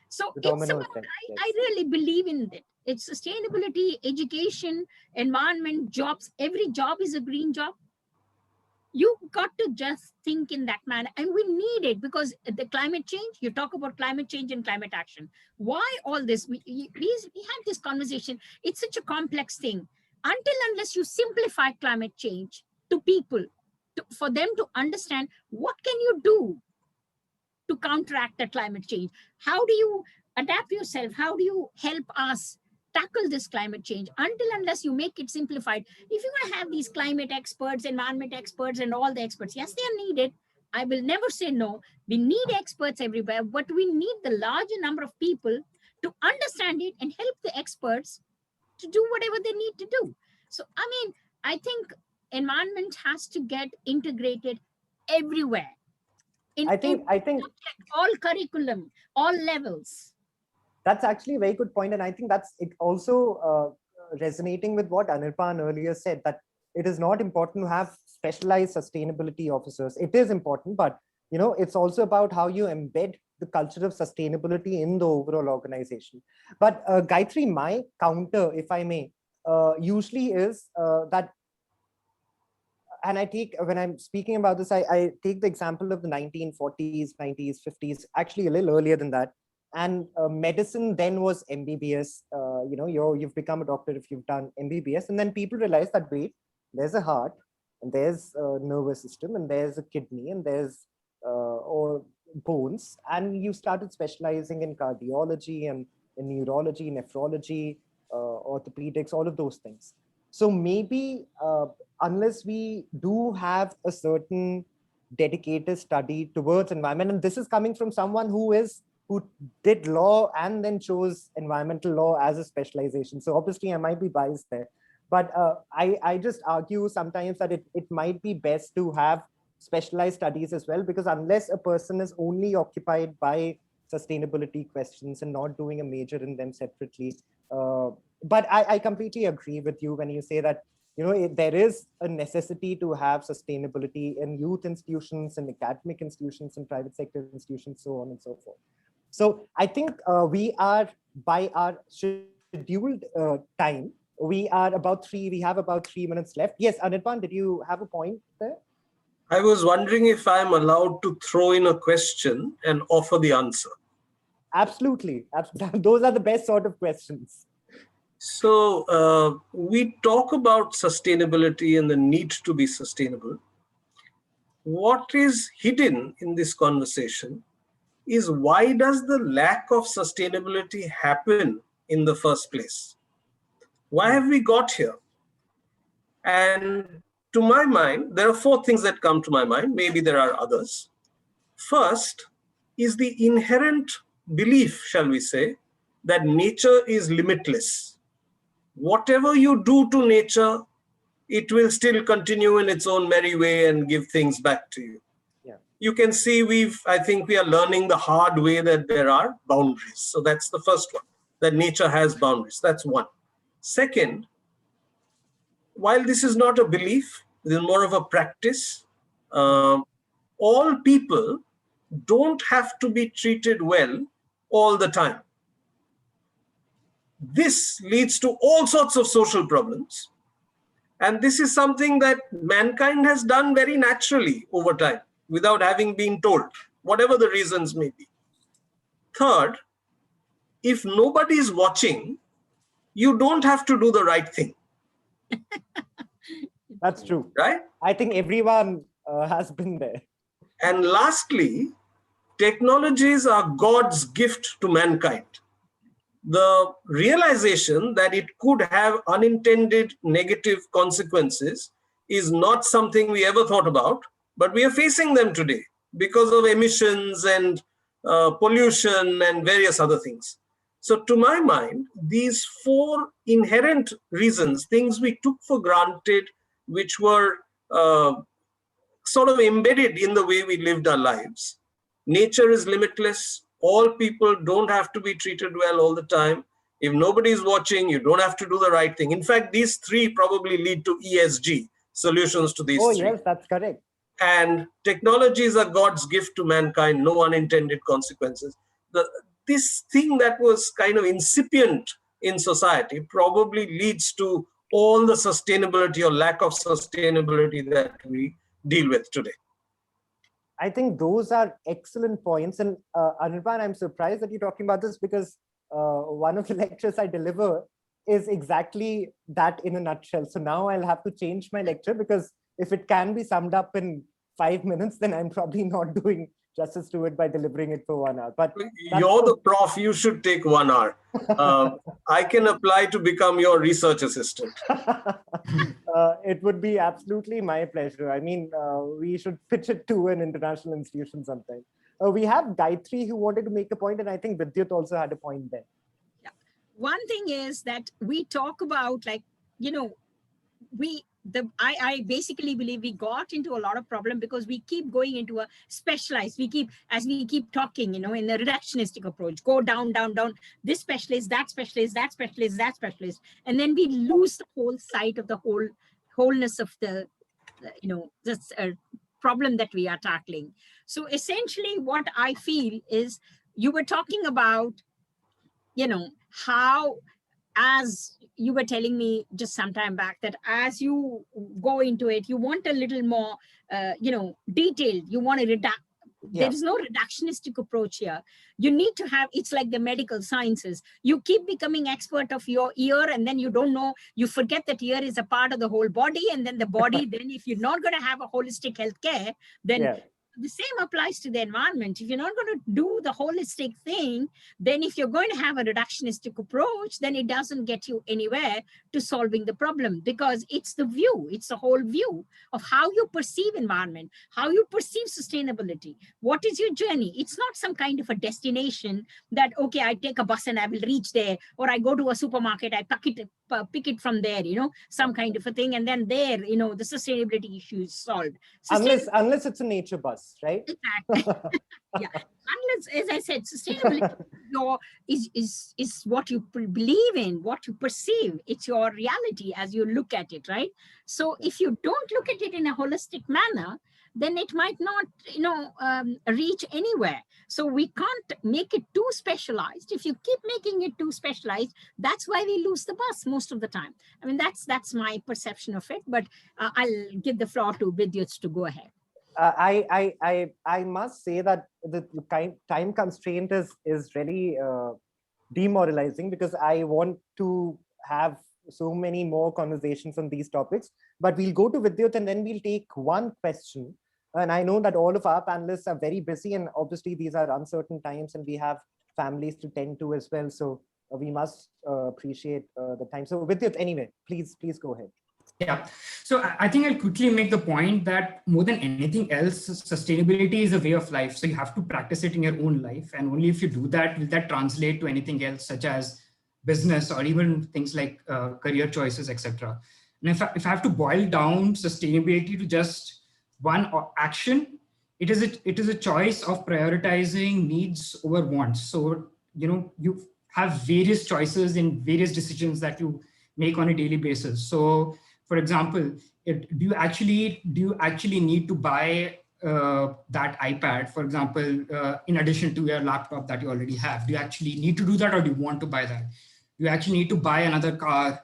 So it's about, I really believe in it. It's sustainability, education, environment, jobs. Every job is a green job. You got to just think in that manner. And we need it because the climate change, you talk about climate change and climate action. Why all this? We had this conversation. It's such a complex thing. Until unless you simplify climate change to people, for them to understand what can you do to counteract the climate change? How do you adapt yourself? How do you help us tackle this climate change? Until unless you make it simplified, if you're going to have these climate experts, environment experts, and all the experts, yes, they are needed, I will never say no. We need experts everywhere, but we need the larger number of people to understand it and help the experts to do whatever they need to do. So, I mean, I think environment has to get integrated everywhere in I think all curriculum, all levels. that's actually a very good point, and I think that's it also resonating with what Anirban earlier said, that it is not important to have specialized sustainability officers. It is important, but it's also about how you embed the culture of sustainability in the overall organization. But Gayatri, my counter, if I may, usually is that, and I take, when I'm speaking about this, I take the example of the 1940s, 90s, 50s, actually a little earlier than that. And medicine then was MBBS. You've become a doctor if you've done MBBS. And then people realize that, wait, there's a heart, and there's a nervous system, and there's a kidney, and there's or bones. And you started specializing in cardiology and in neurology, nephrology, orthopedics, all of those things. So maybe unless we do have a certain dedicated study towards environment, and this is coming from someone who did law and then chose environmental law as a specialization. So obviously I might be biased there, but I just argue sometimes that it might be best to have specialized studies as well, because unless a person is only occupied by sustainability questions and not doing a major in them separately, but I completely agree with you when you say that there is a necessity to have sustainability in youth institutions and academic institutions and private sector institutions, so on and so forth. So I think we are, by our scheduled time, we have about 3 minutes left. Yes, Anirban, did you have a point there? I was wondering if I'm allowed to throw in a question and offer the answer. Absolutely. Those are the best sort of questions. So we talk about sustainability and the need to be sustainable. What is hidden in this conversation is, why does the lack of sustainability happen in the first place? Why have we got here? And to my mind, there are 4 things that come to my mind. Maybe there are others. First is the inherent belief, shall we say, that nature is limitless. Whatever you do to nature, it will still continue in its own merry way and give things back to you. Yeah. You can see I think we are learning the hard way that there are boundaries. So that's the first one, that nature has boundaries. That's one. Second, while this is not a belief, it is more of a practice. All people don't have to be treated well all the time. This leads to all sorts of social problems. And this is something that mankind has done very naturally over time, without having been told, whatever the reasons may be. Third, if nobody is watching, you don't have to do the right thing. That's true. Right? I think everyone has been there. And lastly, technologies are God's gift to mankind. The realization that it could have unintended negative consequences is not something we ever thought about, but we are facing them today because of emissions and pollution and various other things. So to my mind, these 4 inherent reasons, things we took for granted, which were sort of embedded in the way we lived our lives. Nature is limitless. All people don't have to be treated well all the time. If nobody is watching, you don't have to do the right thing. In fact, these 3 probably lead to ESG, solutions to these 3. Oh, yes, that's correct. And technologies are God's gift to mankind, no unintended consequences. This thing that was kind of incipient in society probably leads to all the sustainability or lack of sustainability that we deal with today. I think those are excellent points. And Anirban, I'm surprised that you're talking about this, because one of the lectures I deliver is exactly that in a nutshell. So now I'll have to change my lecture, because if it can be summed up in 5 minutes, then I'm probably not doing justice to it by delivering it for 1 hour. But you're the prof, you should take 1 hour. I can apply to become your research assistant. It would be absolutely my pleasure. I mean, we should pitch it to an international institution sometime. We have Gayatri who wanted to make a point, and I think Vidyut also had a point there. Yeah. One thing is that we talk about, like, you know, I basically believe we got into a lot of problem because we keep going into a specialized, as we keep talking, you know, in a reductionistic approach, go down, down, down, this specialist, that specialist, that specialist, that specialist. And then we lose the whole sight of the wholeness of the, you know, this problem that we are tackling. So essentially what I feel is, you were talking about, you know, how, as you were telling me just some time back, that as you go into it, you want a little more, you know, detailed. You want to there is no reductionistic approach here. You need to have, it's like the medical sciences. You keep becoming expert of your ear, and then you don't know, you forget that ear is a part of the whole body. And then the body, then if you're not going to have a holistic healthcare, then the same applies to the environment. If you're not going to do the holistic thing, then if you're going to have a reductionistic approach, then it doesn't get you anywhere to solving the problem, because it's the view, it's the whole view of how you perceive environment, how you perceive sustainability. What is your journey? It's not some kind of a destination that, okay, I take a bus and I will reach there, or I go to a supermarket, I pick it from there, you know, some kind of a thing. And then there, you know, the sustainability issue is solved. Unless it's a nature bus, right? Exactly. Yeah. Unless, as I said, sustainability is what you believe in, what you perceive. It's your reality as you look at it, right? So if you don't look at it in a holistic manner, then it might not, you know, reach anywhere. So we can't make it too specialized. If you keep making it too specialized, that's why we lose the bus most of the time. I mean, that's my perception of it. But I'll give the floor to Vidyut to go ahead. I must say that the time constraint is really demoralizing, because I want to have so many more conversations on these topics. But we'll go to Vidyut and then we'll take one question. And I know that all of our panelists are very busy, and obviously these are uncertain times, and we have families to tend to as well. So we must appreciate the time. So Vidyut, anyway, please go ahead. Yeah, so I think I'll quickly make the point that more than anything else, sustainability is a way of life. So you have to practice it in your own life. And only if you do that, will that translate to anything else, such as business or even things like career choices, etc. And if I have to boil down sustainability to just one action, it is a choice of prioritizing needs over wants. So, you know, you have various choices in various decisions that you make on a daily basis. So, for example, do you actually need to buy that iPad, for example, in addition to your laptop that you already have? Do you actually need to do that, or do you want to buy that? Do you actually need to buy another car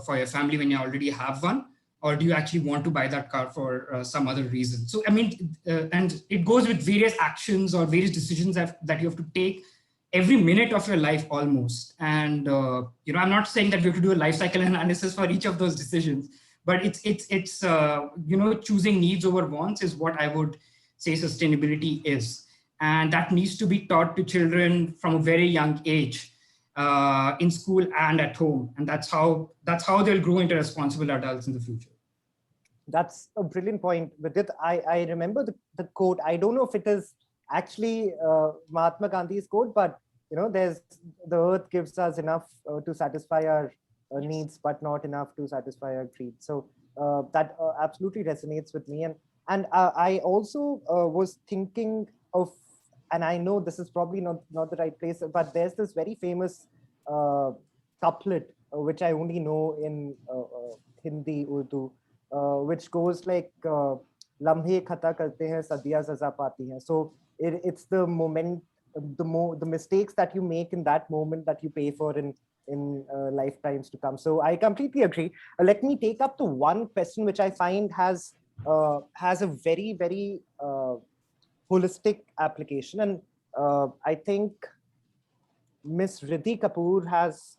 for your family when you already have one? Or do you actually want to buy that car for some other reason? So, I mean, and it goes with various actions or various decisions that you have to take every minute of your life almost. And, you know, I'm not saying that we have to do a life cycle analysis for each of those decisions, but it's you know, choosing needs over wants is what I would say sustainability is. And that needs to be taught to children from a very young age, in school and at home. And that's how they'll grow into responsible adults in the future. That's a brilliant point, Vidit. I remember the quote. I don't know if it is actually Mahatma Gandhi's quote, but you know, there's the earth gives us enough to satisfy our needs, but not enough to satisfy our greed. So that absolutely resonates with me. And I also was thinking of, and I know this is probably not the right place, but there's this very famous couplet which I only know in Hindi, Urdu, which goes like lamhe khata karte hain sadiyan saza pati hain. So it's the moment, the mistakes that you make in that moment that you pay for in lifetimes to come. So I completely agree. Let me take up the one question which I find has a very, very holistic application, and I think Miss Riddhi Kapoor has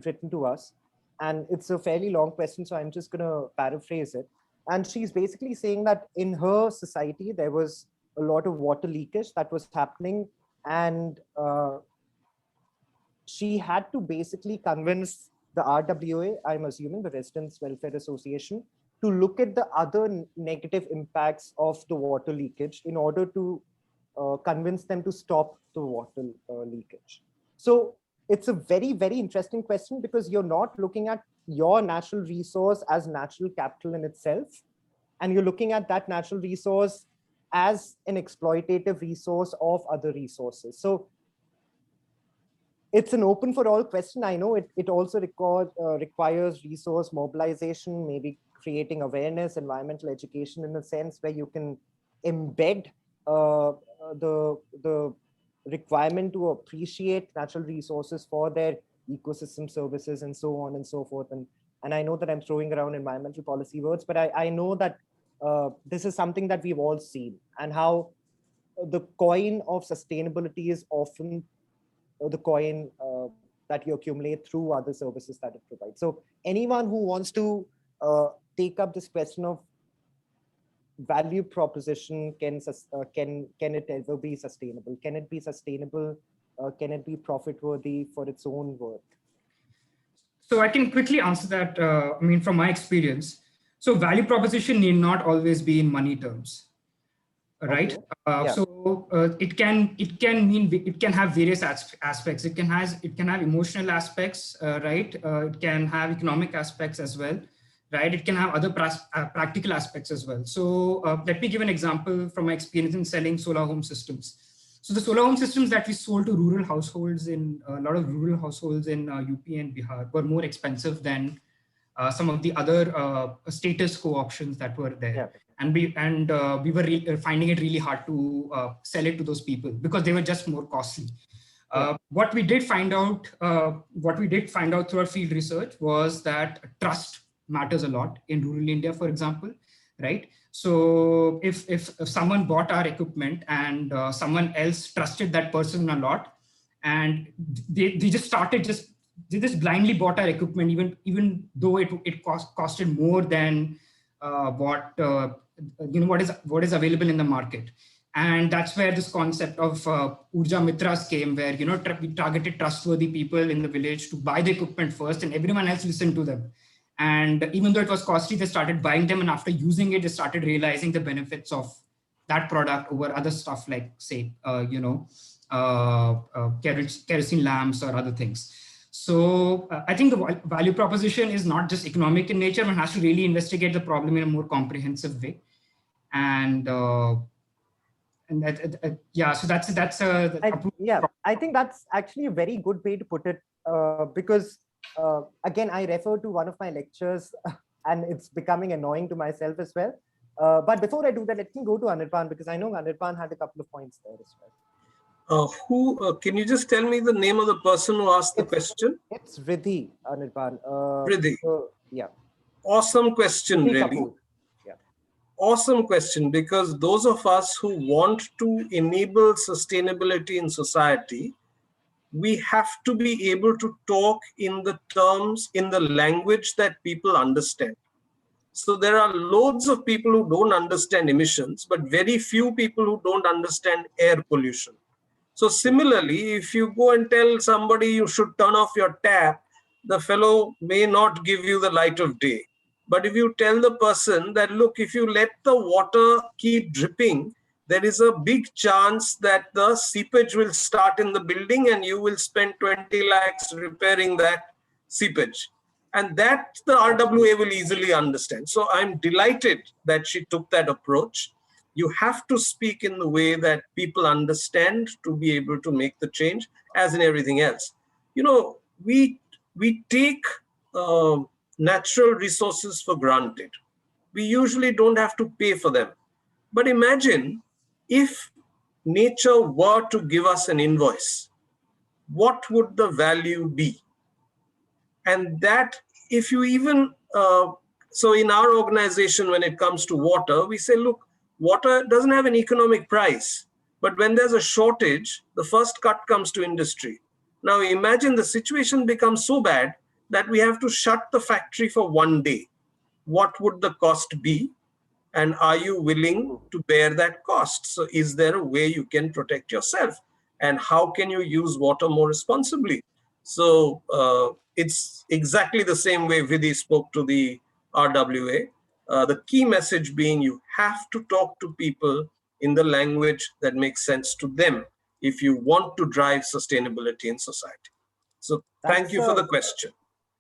written to us, and it's a fairly long question, so I'm just going to paraphrase it. And she's basically saying that in her society there was a lot of water leakage that was happening, and she had to basically convince the RWA, I'm assuming the Residents Welfare Association, to look at the other negative impacts of the water leakage in order to convince them to stop the water leakage. So it's a very, very interesting question, because you're not looking at your natural resource as natural capital in itself, and you're looking at that natural resource as an exploitative resource of other resources. So it's an open for all question. I know it also requires resource mobilization, maybe creating awareness, environmental education, in a sense where you can embed the requirement to appreciate natural resources for their ecosystem services and so on and so forth. And I know that I'm throwing around environmental policy words, but I know that this is something that we've all seen, and how the coin of sustainability is often the coin that you accumulate through other services that it provides. So anyone who wants to take up this question of value proposition, can it ever be sustainable? Can it be sustainable? Can it be profit worthy for its own worth? So I can quickly answer that. I mean, from my experience, so value proposition need not always be in money terms, right? Okay. Yeah. So it can have various aspects. It can have emotional aspects, right? It can have economic aspects as well, right? It can have other practical aspects as well. So let me give an example from my experience in selling solar home systems. So the solar home systems that we sold to rural households in a lot of rural households in UP and Bihar were more expensive than some of the other status quo options that were there. Yeah. And we were finding it really hard to sell it to those people because they were just more costly. What we did find out through our field research was that trust matters a lot in rural India, for example, right? So if someone bought our equipment and someone else trusted that person a lot, and they just blindly bought our equipment, even though it costed more than what is available in the market. And that's where this concept of Urja Mitras came, where we targeted trustworthy people in the village to buy the equipment first, and everyone else listened to them. And even though it was costly, they started buying them, and after using it, they started realizing the benefits of that product over other stuff like, say, kerosene lamps or other things. So I think the value proposition is not just economic in nature. One has to really investigate the problem in a more comprehensive way. And so I think that's actually a very good way to put it, because again, I refer to one of my lectures and it's becoming annoying to myself as well. But before I do that, let me go to Anirban, because I know Anirban had a couple of points there as well. Can you just tell me the name of the person who asked the question? It's Riddhi, Anirban. Riddhi. Yeah. Awesome question, Riddhi really. Kapoor. Yeah. Awesome question, because those of us who want to enable sustainability in society, we have to be able to talk in the terms, in the language that people understand. So there are loads of people who don't understand emissions, but very few people who don't understand air pollution. So similarly, if you go and tell somebody you should turn off your tap, the fellow may not give you the light of day. But if you tell the person that, look, if you let the water keep dripping, there is a big chance that the seepage will start in the building and you will spend 20 lakhs repairing that seepage. And that the RWA will easily understand. So I'm delighted that she took that approach. You have to speak in the way that people understand to be able to make the change, as in everything else. We take natural resources for granted. We usually don't have to pay for them. But imagine if nature were to give us an invoice, what would the value be? And that, if you even, so in our organization, when it comes to water, we say, look, water doesn't have an economic price, but when there's a shortage, the first cut comes to industry. Now imagine the situation becomes so bad that we have to shut the factory for one day. What would the cost be? And are you willing to bear that cost? So is there a way you can protect yourself? And how can you use water more responsibly? So it's exactly the same way Vidhi spoke to the RWA. The key message being you have to talk to people in the language that makes sense to them if you want to drive sustainability in society. So thank That's you for a the question.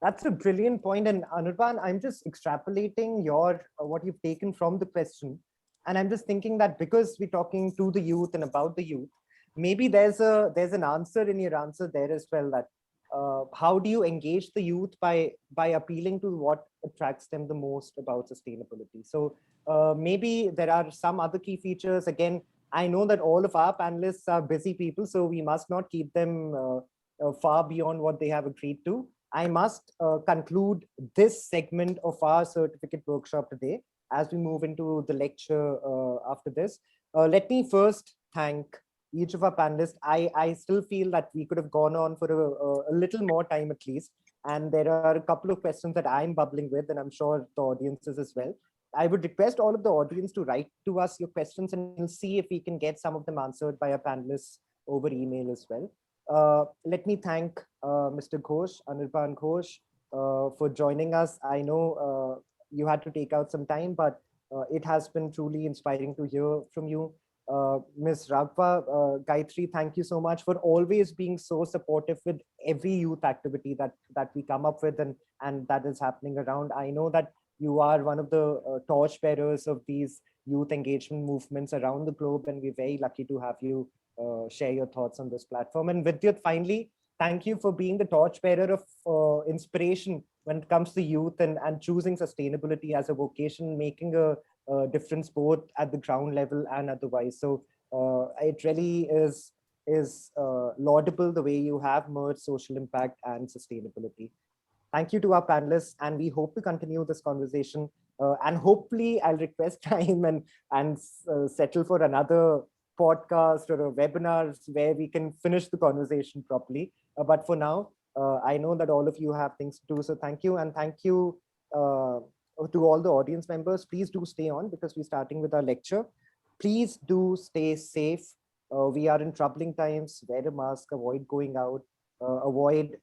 That's a brilliant point. And Anirban, I'm just extrapolating your what you've taken from the question. And I'm just thinking that because we're talking to the youth and about the youth, maybe there's an answer in your answer there as well, that how do you engage the youth by appealing to what attracts them the most about sustainability? So maybe there are some other key features. Again, I know that all of our panelists are busy people, so we must not keep them far beyond what they have agreed to. I must conclude this segment of our certificate workshop today as we move into the lecture after this. Let me first thank each of our panelists. I still feel that we could have gone on for a little more time at least. And there are a couple of questions that I'm bubbling with, and I'm sure the audiences as well. I would request all of the audience to write to us your questions, and we'll see if we can get some of them answered by our panelists over email as well. Let me thank Mr. Ghosh, Anirban Ghosh, for joining us. I know you had to take out some time, but it has been truly inspiring to hear from you. Ms. Ragva, Gayatri, thank you so much for always being so supportive with every youth activity that we come up with and that is happening around. I know that you are one of the torch bearers of these youth engagement movements around the globe, and we're very lucky to have you share your thoughts on this platform. And Vidyut, finally, thank you for being the torchbearer of inspiration when it comes to youth and choosing sustainability as a vocation, making a difference both at the ground level and otherwise. So it really is laudable the way you have merged social impact and sustainability. Thank you to our panelists, and we hope to continue this conversation. And hopefully, I'll request time and settle for another podcast or a webinar where we can finish the conversation properly. But for now, I know that all of you have things to do. So thank you, and thank you to all the audience members. Please do stay on because we're starting with our lecture. Please do stay safe. We are in troubling times. Wear a mask, avoid going out, avoid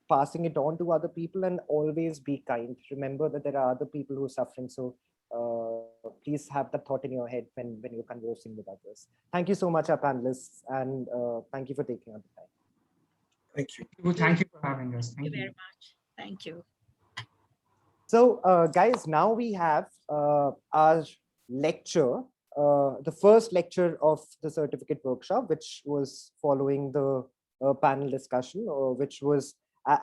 passing it on to other people, and always be kind. Remember that there are other people who are suffering. So please have that thought in your head when you're conversing with others. Thank you so much, our panelists, and thank you for taking out the time. Thank you. Thank you for having us. Thank you very much. Thank you. So guys, now we have our lecture, the first lecture of the certificate workshop, which was following the panel discussion, which was,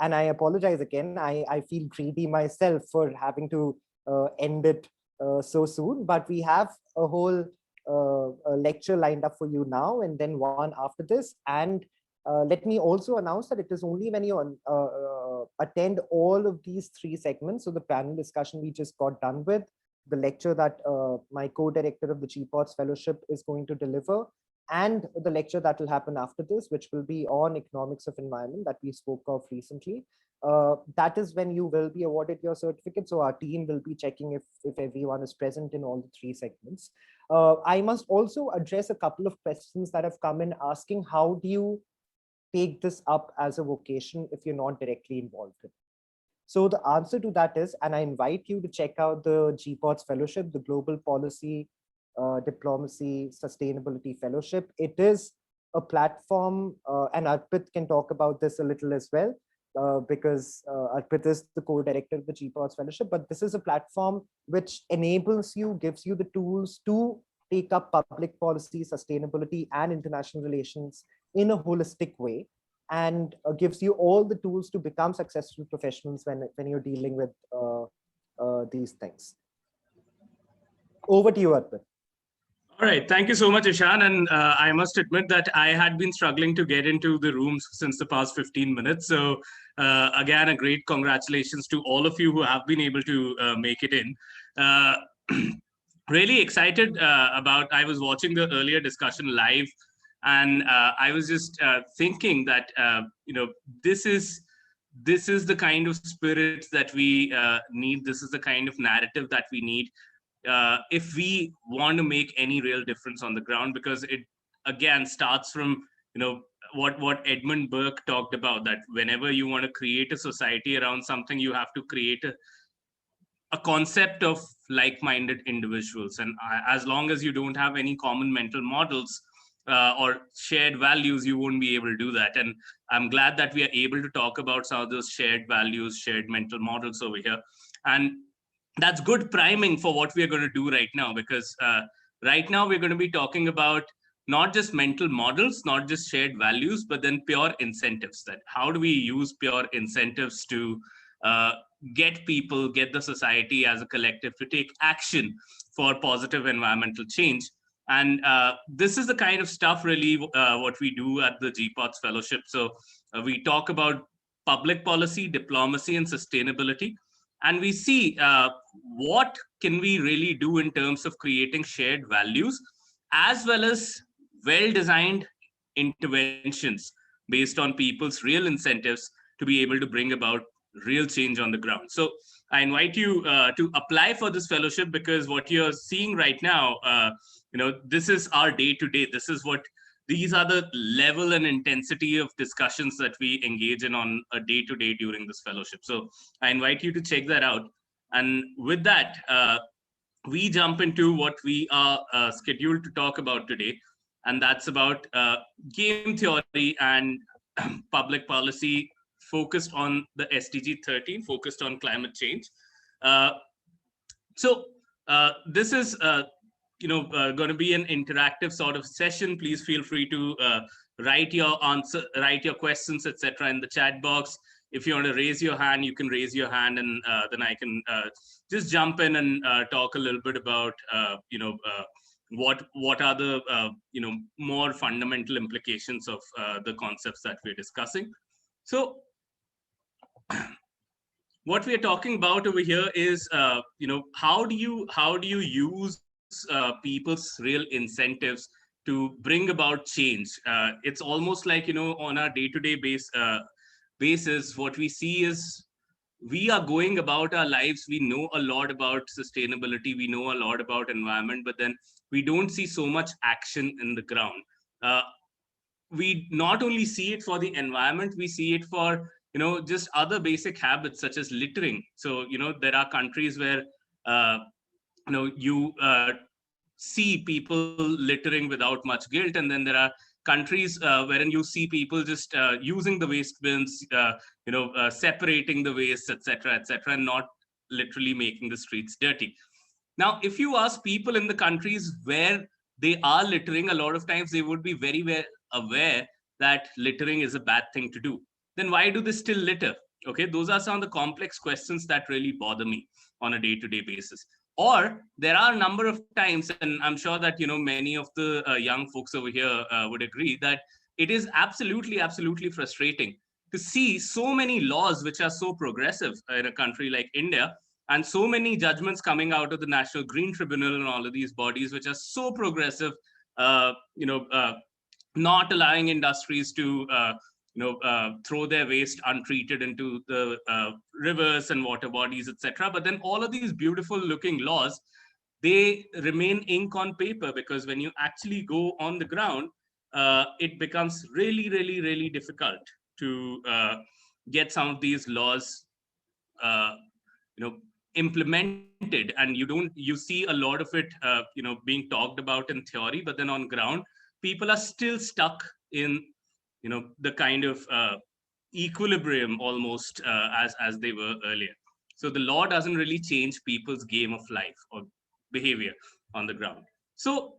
and I apologize again, I feel greedy myself for having to end it so soon, but we have a whole lecture lined up for you now, and then one after this. And let me also announce that it is only when you attend all of these three segments. So the panel discussion we just got done with, the lecture that my co-director of the GPOTS Fellowship is going to deliver, and the lecture that will happen after this, which will be on economics of environment that we spoke of recently. That is when you will be awarded your certificate. So our team will be checking if everyone is present in all the three segments. I must also address a couple of questions that have come in asking, how do you take this up as a vocation if you're not directly involved in it? So the answer to that is, and I invite you to check out the GPOTS Fellowship, the Global Policy, Diplomacy, Sustainability Fellowship. It is a platform, and Arpit can talk about this a little as well, because Arpit is the co-director of the GPOTS Fellowship, but this is a platform which enables you, gives you the tools to take up public policy, sustainability, and international relations in a holistic way, and gives you all the tools to become successful professionals when you're dealing with these things. Over to you, Arpit. All right, thank you so much, Ishan. And I must admit that I had been struggling to get into the rooms since the past 15 minutes. So again, a great congratulations to all of you who have been able to make it in. Really excited about, I was watching the earlier discussion live, and I was just thinking that, this is the kind of spirit that we need. This is the kind of narrative that we need if we want to make any real difference on the ground, because it again starts from what Edmund Burke talked about, that whenever you want to create a society around something, you have to create a concept of like-minded individuals. And as long as you don't have any common mental models or shared values, you won't be able to do that. And I'm glad that we are able to talk about some of those shared values, shared mental models over here. And that's good priming for what we are going to do right now, because right now we're going to be talking about not just mental models, not just shared values, but then pure incentives. That how do we use pure incentives to uh, get people, get the society as a collective to take action for positive environmental change. And this is the kind of stuff really what we do at the GPOTS Fellowship. So we talk about public policy, diplomacy, and sustainability. And we see what can we really do in terms of creating shared values, as well as well-designed interventions based on people's real incentives to be able to bring about real change on the ground. So I invite you to apply for this fellowship, because what you're seeing right now, this is our day-to-day. This is what, these are the level and intensity of discussions that we engage in on a day-to-day during this fellowship. So I invite you to check that out. And with that, we jump into what we are scheduled to talk about today. And that's about game theory and public policy focused on the SDG 13, focused on climate change. Uh, this is going to be an interactive sort of session. Please feel free to write your questions, etc., in the chat box. If you want to raise your hand, you can raise your hand, and then I can just jump in and talk a little bit about what are the more fundamental implications of the concepts that we're discussing. So what we are talking about over here is how do you use people's real incentives to bring about change. It's almost like, on our day-to-day basis, what we see is we are going about our lives. We know a lot about sustainability, we know a lot about environment, but then we don't see so much action in the ground. We not only see it for the environment, we see it for just other basic habits such as littering. So there are countries where you see people littering without much guilt, and then there are countries wherein you see people just using the waste bins, separating the waste, etc., and not literally making the streets dirty. Now, if you ask people in the countries where they are littering, a lot of times they would be very well aware that littering is a bad thing to do. Then why do they still litter? Okay, those are some of the complex questions that really bother me on a day-to-day basis. Or there are a number of times, and I'm sure that many of the young folks over here would agree, that it is absolutely frustrating to see so many laws which are so progressive in a country like India, and so many judgments coming out of the National Green Tribunal and all of these bodies which are so progressive, not allowing industries to throw their waste untreated into the rivers and water bodies, etc. But then all of these beautiful looking laws, they remain ink on paper, because when you actually go on the ground, it becomes really difficult to get some of these laws implemented. And you see a lot of it being talked about in theory, but then on ground people are still stuck in the kind of equilibrium almost as they were earlier. So the law doesn't really change people's game of life or behavior on the ground. So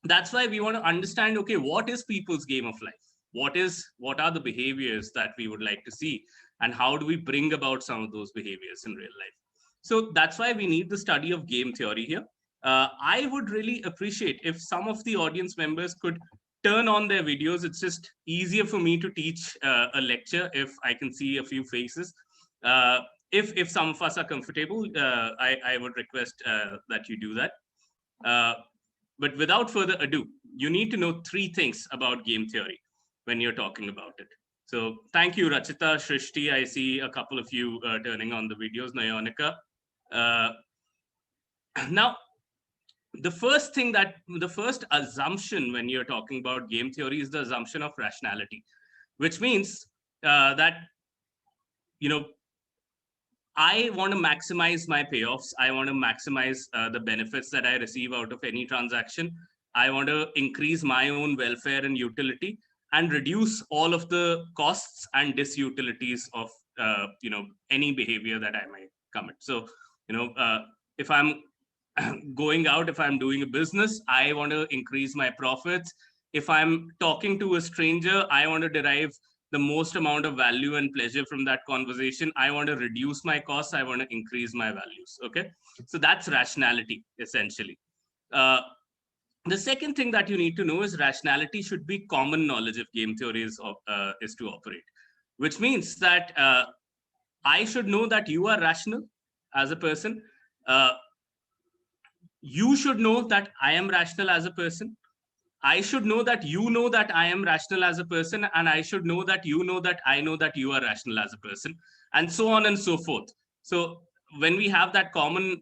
that's why we want to understand, okay, what is people's game of life? What are the behaviors that we would like to see, and how do we bring about some of those behaviors in real life? So that's why we need the study of game theory here. I would really appreciate if some of the audience members could turn on their videos. It's just easier for me to teach a lecture if I can see a few faces. If some of us are comfortable, I would request that you do that. But without further ado, you need to know 3 things about game theory when you're talking about it. So thank you, Rachita, Shrishti. I see a couple of you turning on the videos, Nayonika. Now, the first assumption when you're talking about game theory is the assumption of rationality, which means that, you know, I want to maximize my payoffs. I want to maximize the benefits that I receive out of any transaction. I want to increase my own welfare and utility and reduce all of the costs and disutilities of, any behavior that I might commit. So, if I'm going out, if I'm doing a business, I want to increase my profits. If I'm talking to a stranger, I want to derive the most amount of value and pleasure from that conversation. I want to reduce my costs. I want to increase my values. Okay. So that's rationality, essentially. The second thing that you need to know is rationality should be common knowledge if game theory is to operate, which means that I should know that you are rational as a person. You should know that I am rational as a person. I should know that you know that I am rational as a person, and I should know that you know that I know that you are rational as a person, and so on and so forth. So when we have that common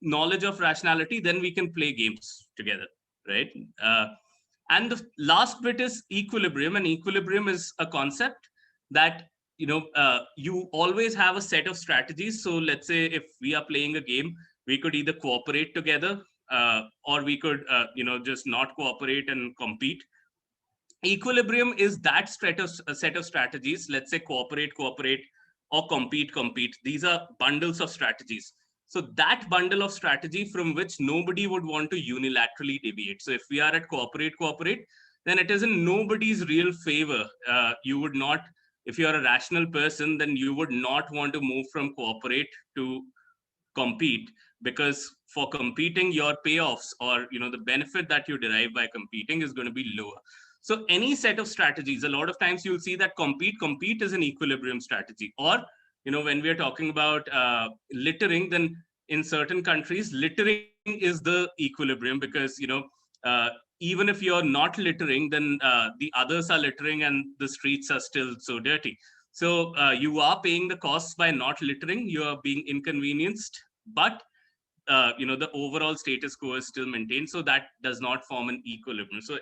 knowledge of rationality, then we can play games together, right? And the last bit is equilibrium, and equilibrium is a concept that you always have a set of strategies. So let's say if we are playing a game, we could either cooperate together, or we could just not cooperate and compete. Equilibrium is that set of strategies. Let's say cooperate, or compete. These are bundles of strategies. So that bundle of strategy from which nobody would want to unilaterally deviate. So if we are at cooperate, then it is in nobody's real favor. You would not, if you are a rational person, then you would not want to move from cooperate to compete, because for competing, your payoffs or the benefit that you derive by competing is going to be lower. So any set of strategies, a lot of times you'll see that compete is an equilibrium strategy. Or when we are talking about littering, then in certain countries littering is the equilibrium, because even if you're not littering, then the others are littering and the streets are still so dirty. So you are paying the costs by not littering, you are being inconvenienced, but the overall status quo is still maintained. So that does not form an equilibrium. So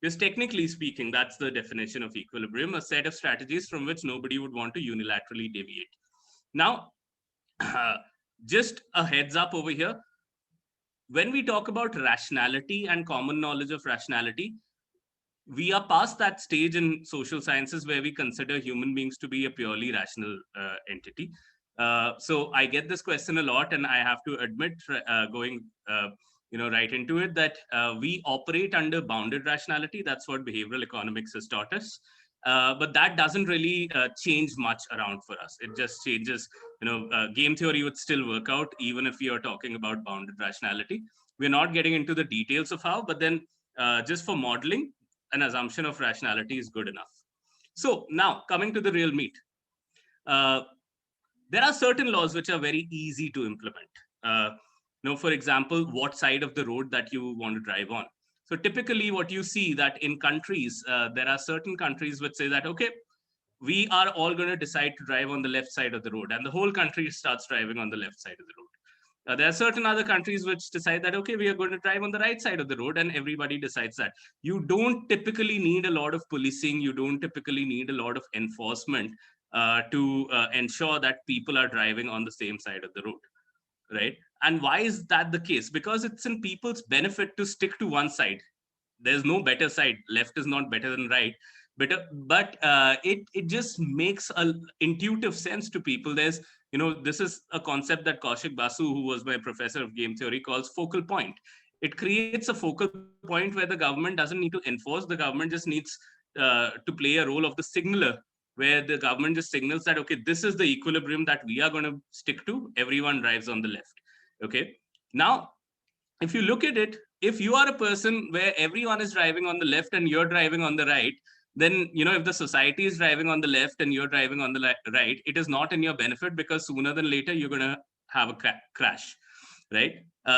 just technically speaking, that's the definition of equilibrium, a set of strategies from which nobody would want to unilaterally deviate. Now, just a heads up over here. When we talk about rationality and common knowledge of rationality, we are past that stage in social sciences where we consider human beings to be a purely rational entity. So I get this question a lot, and I have to admit, going right into it, that we operate under bounded rationality. That's what behavioral economics has taught us. But that doesn't really change much around for us. It just changes, game theory would still work out even if we are talking about bounded rationality. We're not getting into the details of how, but then just for modeling, an assumption of rationality is good enough. So now coming to the real meat. There are certain laws which are very easy to implement. For example, what side of the road that you want to drive on. So typically what you see that in countries, there are certain countries which say that, okay, we are all going to decide to drive on the left side of the road, and the whole country starts driving on the left side of the road. There are certain other countries which decide that, okay, we are going to drive on the right side of the road, and everybody decides that. You don't typically need a lot of policing. You don't typically need a lot of enforcement to ensure that people are driving on the same side of the road, right? And why is that the case? Because it's in people's benefit to stick to one side. There's no better side. Left is not better than right. But it just makes an intuitive sense to people. There's, this is a concept that Kaushik Basu, who was my professor of game theory, calls focal point. It creates a focal point where the government doesn't need to enforce. The government just needs to play a role of the signaler, where the government just signals that, okay, this is the equilibrium that we are going to stick to. Everyone drives on the left. Okay. Now, if you look at it, if you are a person where everyone is driving on the left and you're driving on the right, then, if the society is driving on the left and you're driving on the right, it is not in your benefit, because sooner than later, you're going to have a crash, right?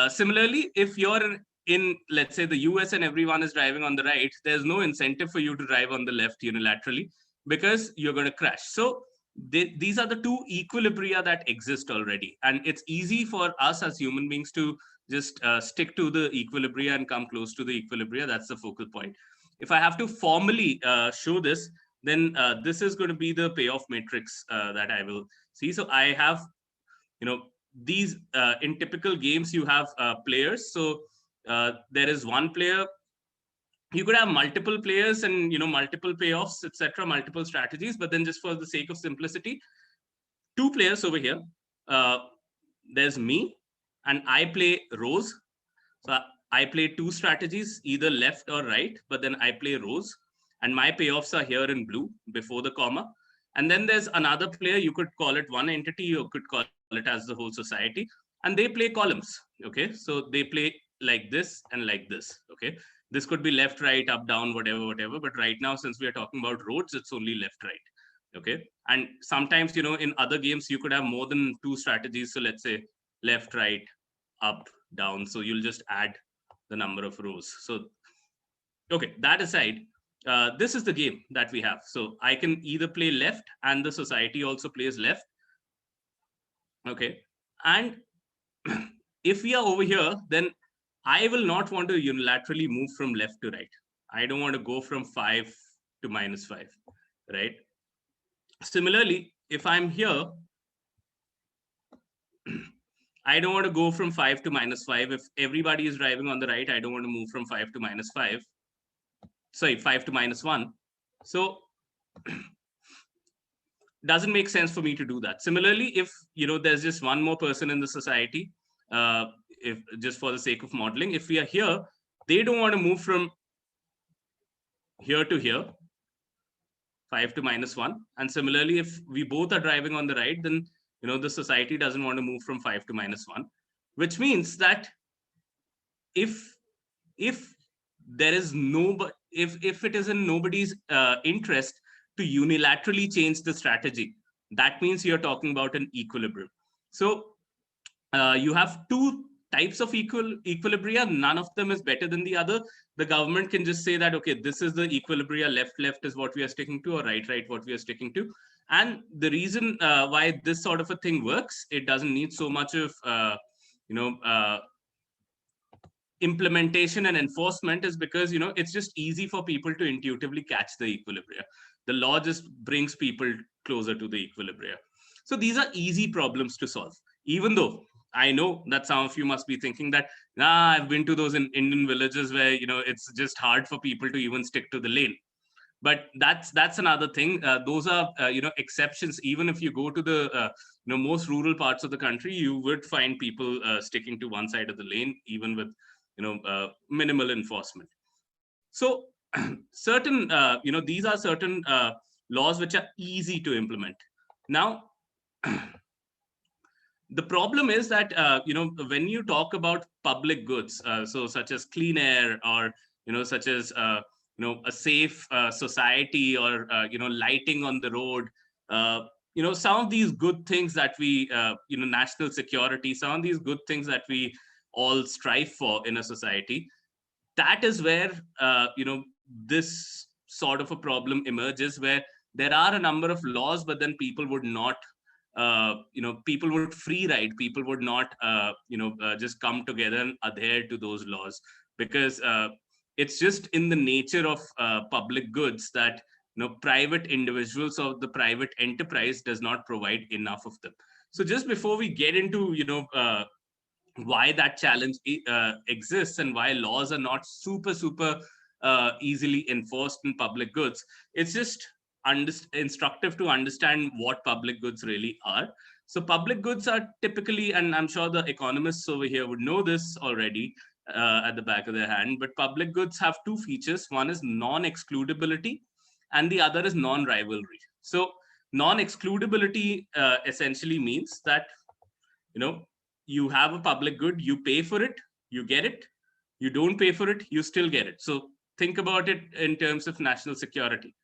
Similarly, if you're in, let's say, the US and everyone is driving on the right, there's no incentive for you to drive on the left unilaterally, because you're going to crash. So these are the two equilibria that exist already. And it's easy for us as human beings to just stick to the equilibria and come close to the equilibria. That's the focal point. If I have to formally show this, then this is going to be the payoff matrix that I will see. So I have, these in typical games, you have players. So there is one player. You could have multiple players and, multiple payoffs, etc., multiple strategies. But then just for the sake of simplicity, 2 players over here. There's me, and I play rows. So I play 2 strategies, either left or right, but then I play rows, and my payoffs are here in blue before the comma. And then there's another player, you could call it one entity, you could call it as the whole society, and they play columns. Okay, so they play like this and like this. Okay, this could be left, right, up, down, whatever. But right now, since we are talking about roads, it's only left, right. Okay, and sometimes, in other games, you could have more than 2 strategies. So let's say left, right, up, down. So you'll just add the number of rows. So, okay, that aside, this is the game that we have. So I can either play left, and the society also plays left. Okay, and if we are over here, then I will not want to unilaterally move from left to right. I don't want to go from 5 to -5, right? Similarly, if I'm here, I don't want to go from 5 to -5. If everybody is driving on the right, I don't want to move from 5 to -5. Sorry, 5 to -1. So doesn't make sense for me to do that. Similarly, if there's just one more person in the society, if just for the sake of modeling, if we are here, they don't want to move from here to here, 5 to -1. And similarly, if we both are driving on the right, then the society doesn't want to move from 5 to -1, which means that if there is if it is in nobody's interest to unilaterally change the strategy, that means you're talking about an equilibrium. So you have 2 types of equilibria. None of them is better than the other. The government can just say that, okay, this is the equilibria, left is what we are sticking to, or right what we are sticking to. And the reason why this sort of a thing works, it doesn't need so much of implementation and enforcement, is because it's just easy for people to intuitively catch the equilibria. The law just brings people closer to the equilibria. So these are easy problems to solve, even though I know that some of you must be thinking that, I've been to those in Indian villages where it's just hard for people to even stick to the lane. But that's another thing. Those are exceptions. Even if you go to the most rural parts of the country, you would find people sticking to one side of the lane, even with minimal enforcement. So certain these are certain laws which are easy to implement. Now the problem is that when you talk about public goods, so such as clean air, or such as a safe society, or lighting on the road, some of these good things that we national security, some of these good things that we all strive for in a society, that is where this sort of a problem emerges, where there are a number of laws, but then people would not people would free ride, people would not just come together and adhere to those laws, because it's just in the nature of public goods that private individuals or the private enterprise does not provide enough of them. So just before we get into why that challenge exists, and why laws are not super easily enforced in public goods, it's just instructive to understand what public goods really are. So public goods are typically, and I'm sure the economists over here would know this already at the back of their hand, but public goods have 2 features. One is non-excludability, and the other is non-rivalry. So non-excludability essentially means that you have a public good, you pay for it, you get it. You don't pay for it, you still get it. So think about it in terms of national security,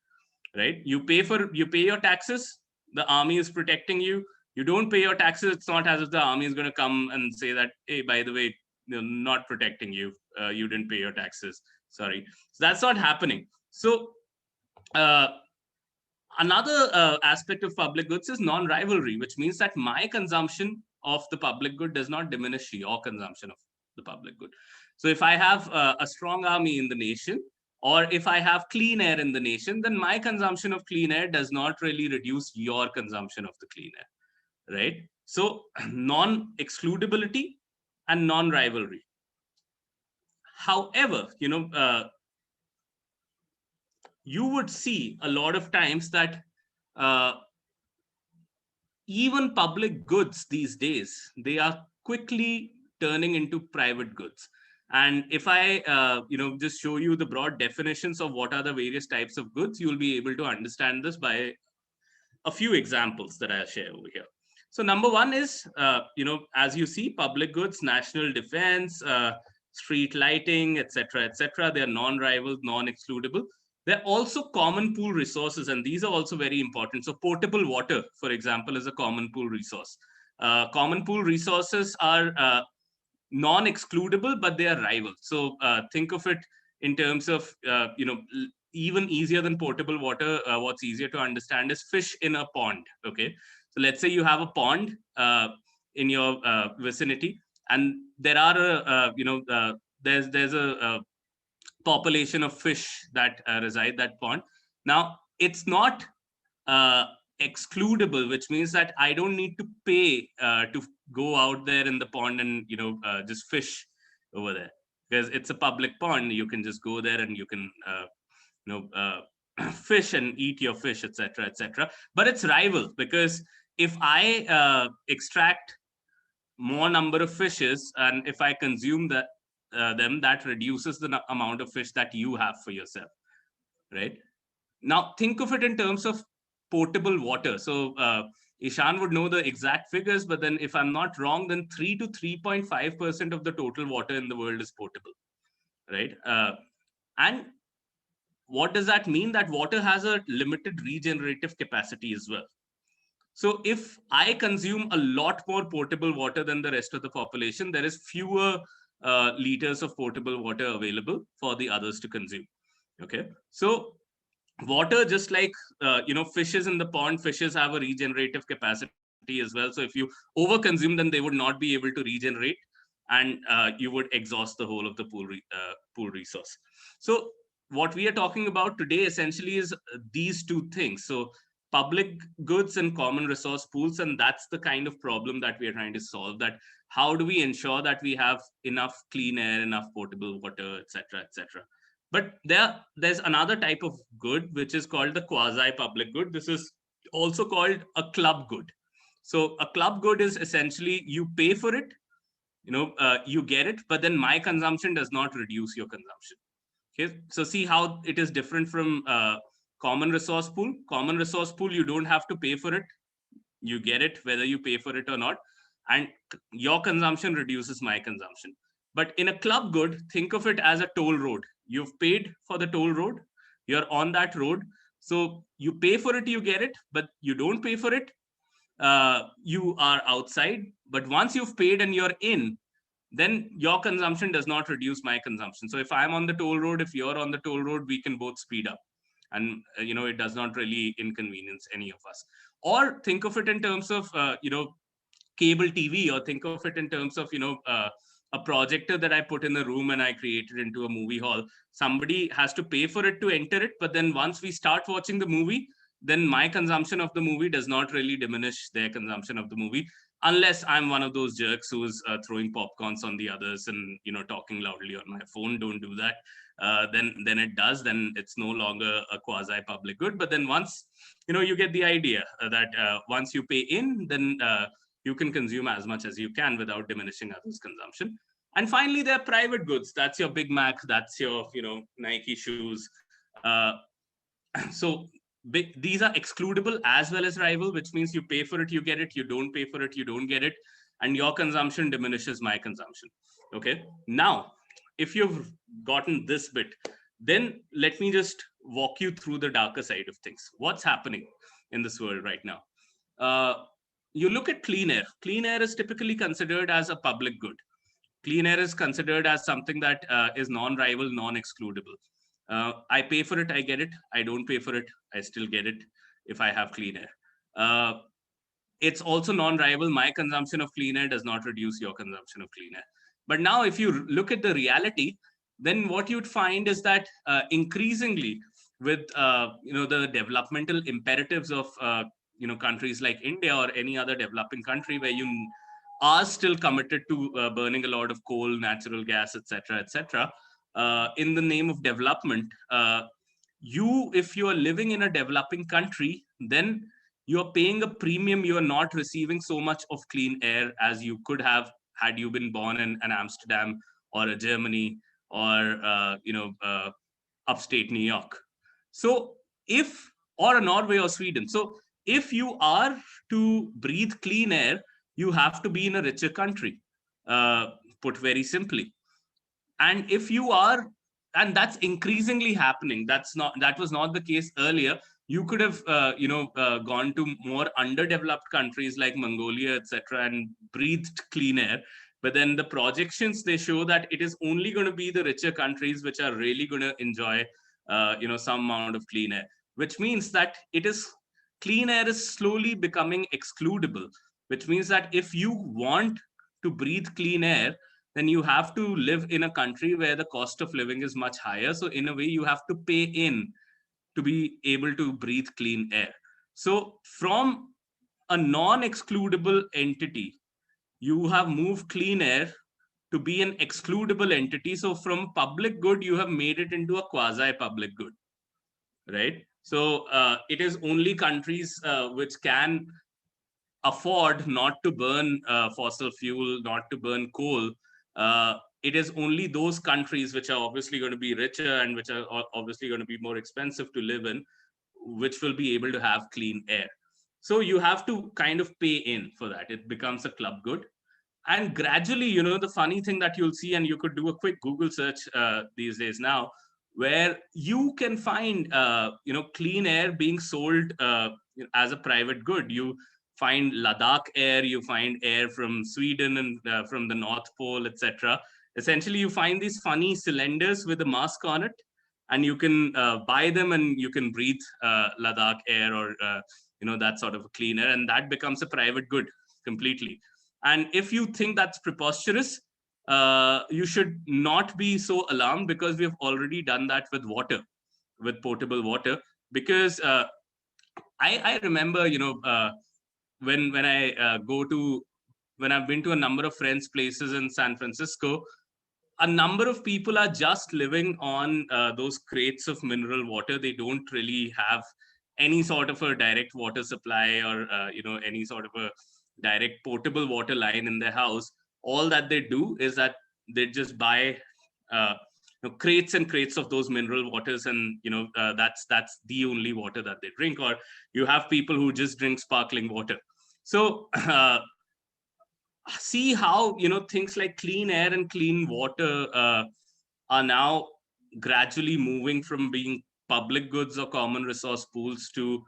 right? You pay your taxes, the army is protecting you. You don't pay your taxes, it's not as if the army is going to come and say that, hey, by the way, not protecting you, you didn't pay your taxes, sorry. So that's not happening. So another aspect of public goods is non-rivalry, which means that my consumption of the public good does not diminish your consumption of the public good. So if I have a strong army in the nation, or if I have clean air in the nation, then my consumption of clean air does not really reduce your consumption of the clean air, right? So non-excludability and non-rivalry. However, you would see a lot of times that even public goods these days, they are quickly turning into private goods. And if I, just show you the broad definitions of what are the various types of goods, you'll be able to understand this by a few examples that I'll share over here. So number one is, as you see, public goods, national defense, street lighting, etc., etc. They're non-rival, non-excludable. They're also common pool resources, and these are also very important. So potable water, for example, is a common pool resource. Common pool resources are non-excludable, but they are rival. So think of it in terms of, even easier than potable water. What's easier to understand is fish in a pond. Okay, so let's say you have a pond in your vicinity, and there are there's a population of fish that reside that pond. Now it's not excludable, which means that I don't need to pay to go out there in the pond and just fish over there, because it's a public pond. You can just go there and you can fish and eat your fish, etc., etc. But it's rival, because if I extract more number of fishes, and if I consume them, that reduces the amount of fish that you have for yourself, right? Now think of it in terms of potable water. So Ishan would know the exact figures, but then if I'm not wrong, then 3 to 3.5% of the total water in the world is potable, right? And what does that mean? That water has a limited regenerative capacity as well. So if I consume a lot more potable water than the rest of the population, there is fewer liters of potable water available for the others to consume. Okay, so water, just like fishes in the pond, fishes have a regenerative capacity as well. So if you overconsume them, they would not be able to regenerate, and you would exhaust the whole of the pool resource. So what we are talking about today essentially is these two things. So public goods and common resource pools, and that's the kind of problem that we are trying to solve. That how do we ensure that we have enough clean air, enough potable water, etc., etc. But there's another type of good, which is called the quasi-public good. This is also called a club good. So a club good is essentially you pay for it, you get it, but then my consumption does not reduce your consumption. Okay, so see how it is different from common resource pool. Common resource pool, you don't have to pay for it. You get it whether you pay for it or not, and your consumption reduces my consumption. But in a club good, think of it as a toll road. You've paid for the toll road, you're on that road, so you pay for it, you get it, but you don't pay for it, you are outside. But once you've paid and you're in, then your consumption does not reduce my consumption. So if I'm on the toll road, if you're on the toll road, we can both speed up, and it does not really inconvenience any of us. Or think of it in terms of cable TV, or think of it in terms of a projector that I put in the room and I created into a movie hall. Somebody has to pay for it to enter it, but then once we start watching the movie, then my consumption of the movie does not really diminish their consumption of the movie, unless I'm one of those jerks who's throwing popcorns on the others and talking loudly on my phone. Don't do that. Then it does. Then it's no longer a quasi-public good. But then once you get the idea that once you pay in, then you can consume as much as you can without diminishing others' consumption. And finally, there are private goods. That's your Big Mac. That's your Nike shoes. So these are excludable as well as rival, which means you pay for it, you get it. You don't pay for it, you don't get it. And your consumption diminishes my consumption. Okay. Now, if you've gotten this bit, then let me just walk you through the darker side of things. What's happening in this world right now? You look at clean air. Clean air is typically considered as a public good. Clean air is considered as something that is non-rival, non-excludable. I pay for it, I get it. I don't pay for it, I still get it if I have clean air. It's also non-rival. My consumption of clean air does not reduce your consumption of clean air. But now if you look at the reality, then what you'd find is that increasingly with the developmental imperatives of countries like India or any other developing country where you are still committed to burning a lot of coal, natural gas, etc., in the name of development, if you are living in a developing country, then you're paying a premium. You are not receiving so much of clean air as you could have had you been born in an Amsterdam or a Germany or upstate New York. So or Norway or Sweden. So if you are to breathe clean air, you have to be in a richer country, put very simply. And if you are, and that's increasingly happening, that was not the case earlier. You could have gone to more underdeveloped countries like Mongolia, etc., and breathed clean air. But then the projections, they show that it is only going to be the richer countries which are really going to enjoy some amount of clean air, which means that clean air is slowly becoming excludable, which means that if you want to breathe clean air, then you have to live in a country where the cost of living is much higher. So in a way, you have to pay in to be able to breathe clean air. So from a non-excludable entity, you have moved clean air to be an excludable entity. So from public good, you have made it into a quasi-public good, right? So it is only countries which can afford not to burn fossil fuel, not to burn coal. It is only those countries which are obviously going to be richer and which are obviously going to be more expensive to live in, which will be able to have clean air. So you have to kind of pay in for that. It becomes a club good. And gradually, the funny thing that you'll see, and you could do a quick Google search these days now, where you can find, clean air being sold as a private good. You find Ladakh air, you find air from Sweden and from the North Pole, etc. Essentially, you find these funny cylinders with a mask on it, and you can buy them and you can breathe Ladakh air or, that sort of a clean air, and that becomes a private good completely. And if you think that's preposterous, you should not be so alarmed, because we have already done that with water, with potable water. Because I remember, when I've been to a number of friends' places in San Francisco, a number of people are just living on those crates of mineral water. They don't really have any sort of a direct water supply or any sort of a direct potable water line in their house. All that they do is that they just buy crates and crates of those mineral waters, and that's the only water that they drink. Or you have people who just drink sparkling water. So see how things like clean air and clean water are now gradually moving from being public goods or common resource pools to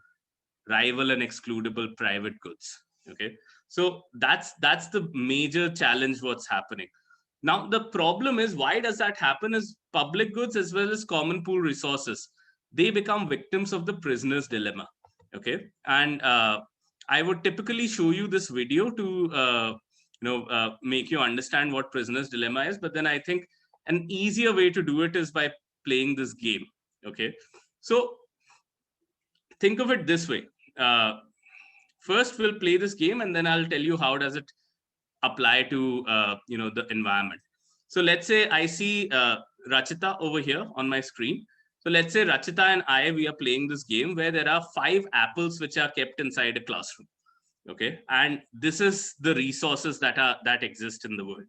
rival and excludable private goods. Okay, so that's the major challenge what's happening now. The problem is, why does that happen, is public goods as well as common pool resources, they become victims of the prisoner's dilemma. Okay, and I would typically show you this video to make you understand what prisoner's dilemma is, but then I think an easier way to do it is by playing this game. Okay, so think of it this way. First we'll play this game, and then I'll tell you how does it apply to the environment. So let's say I see Rachita over here on my screen. So let's say Rachita and we are playing this game where there are 5 apples which are kept inside a classroom. Okay, and this is the resources that exist in the world,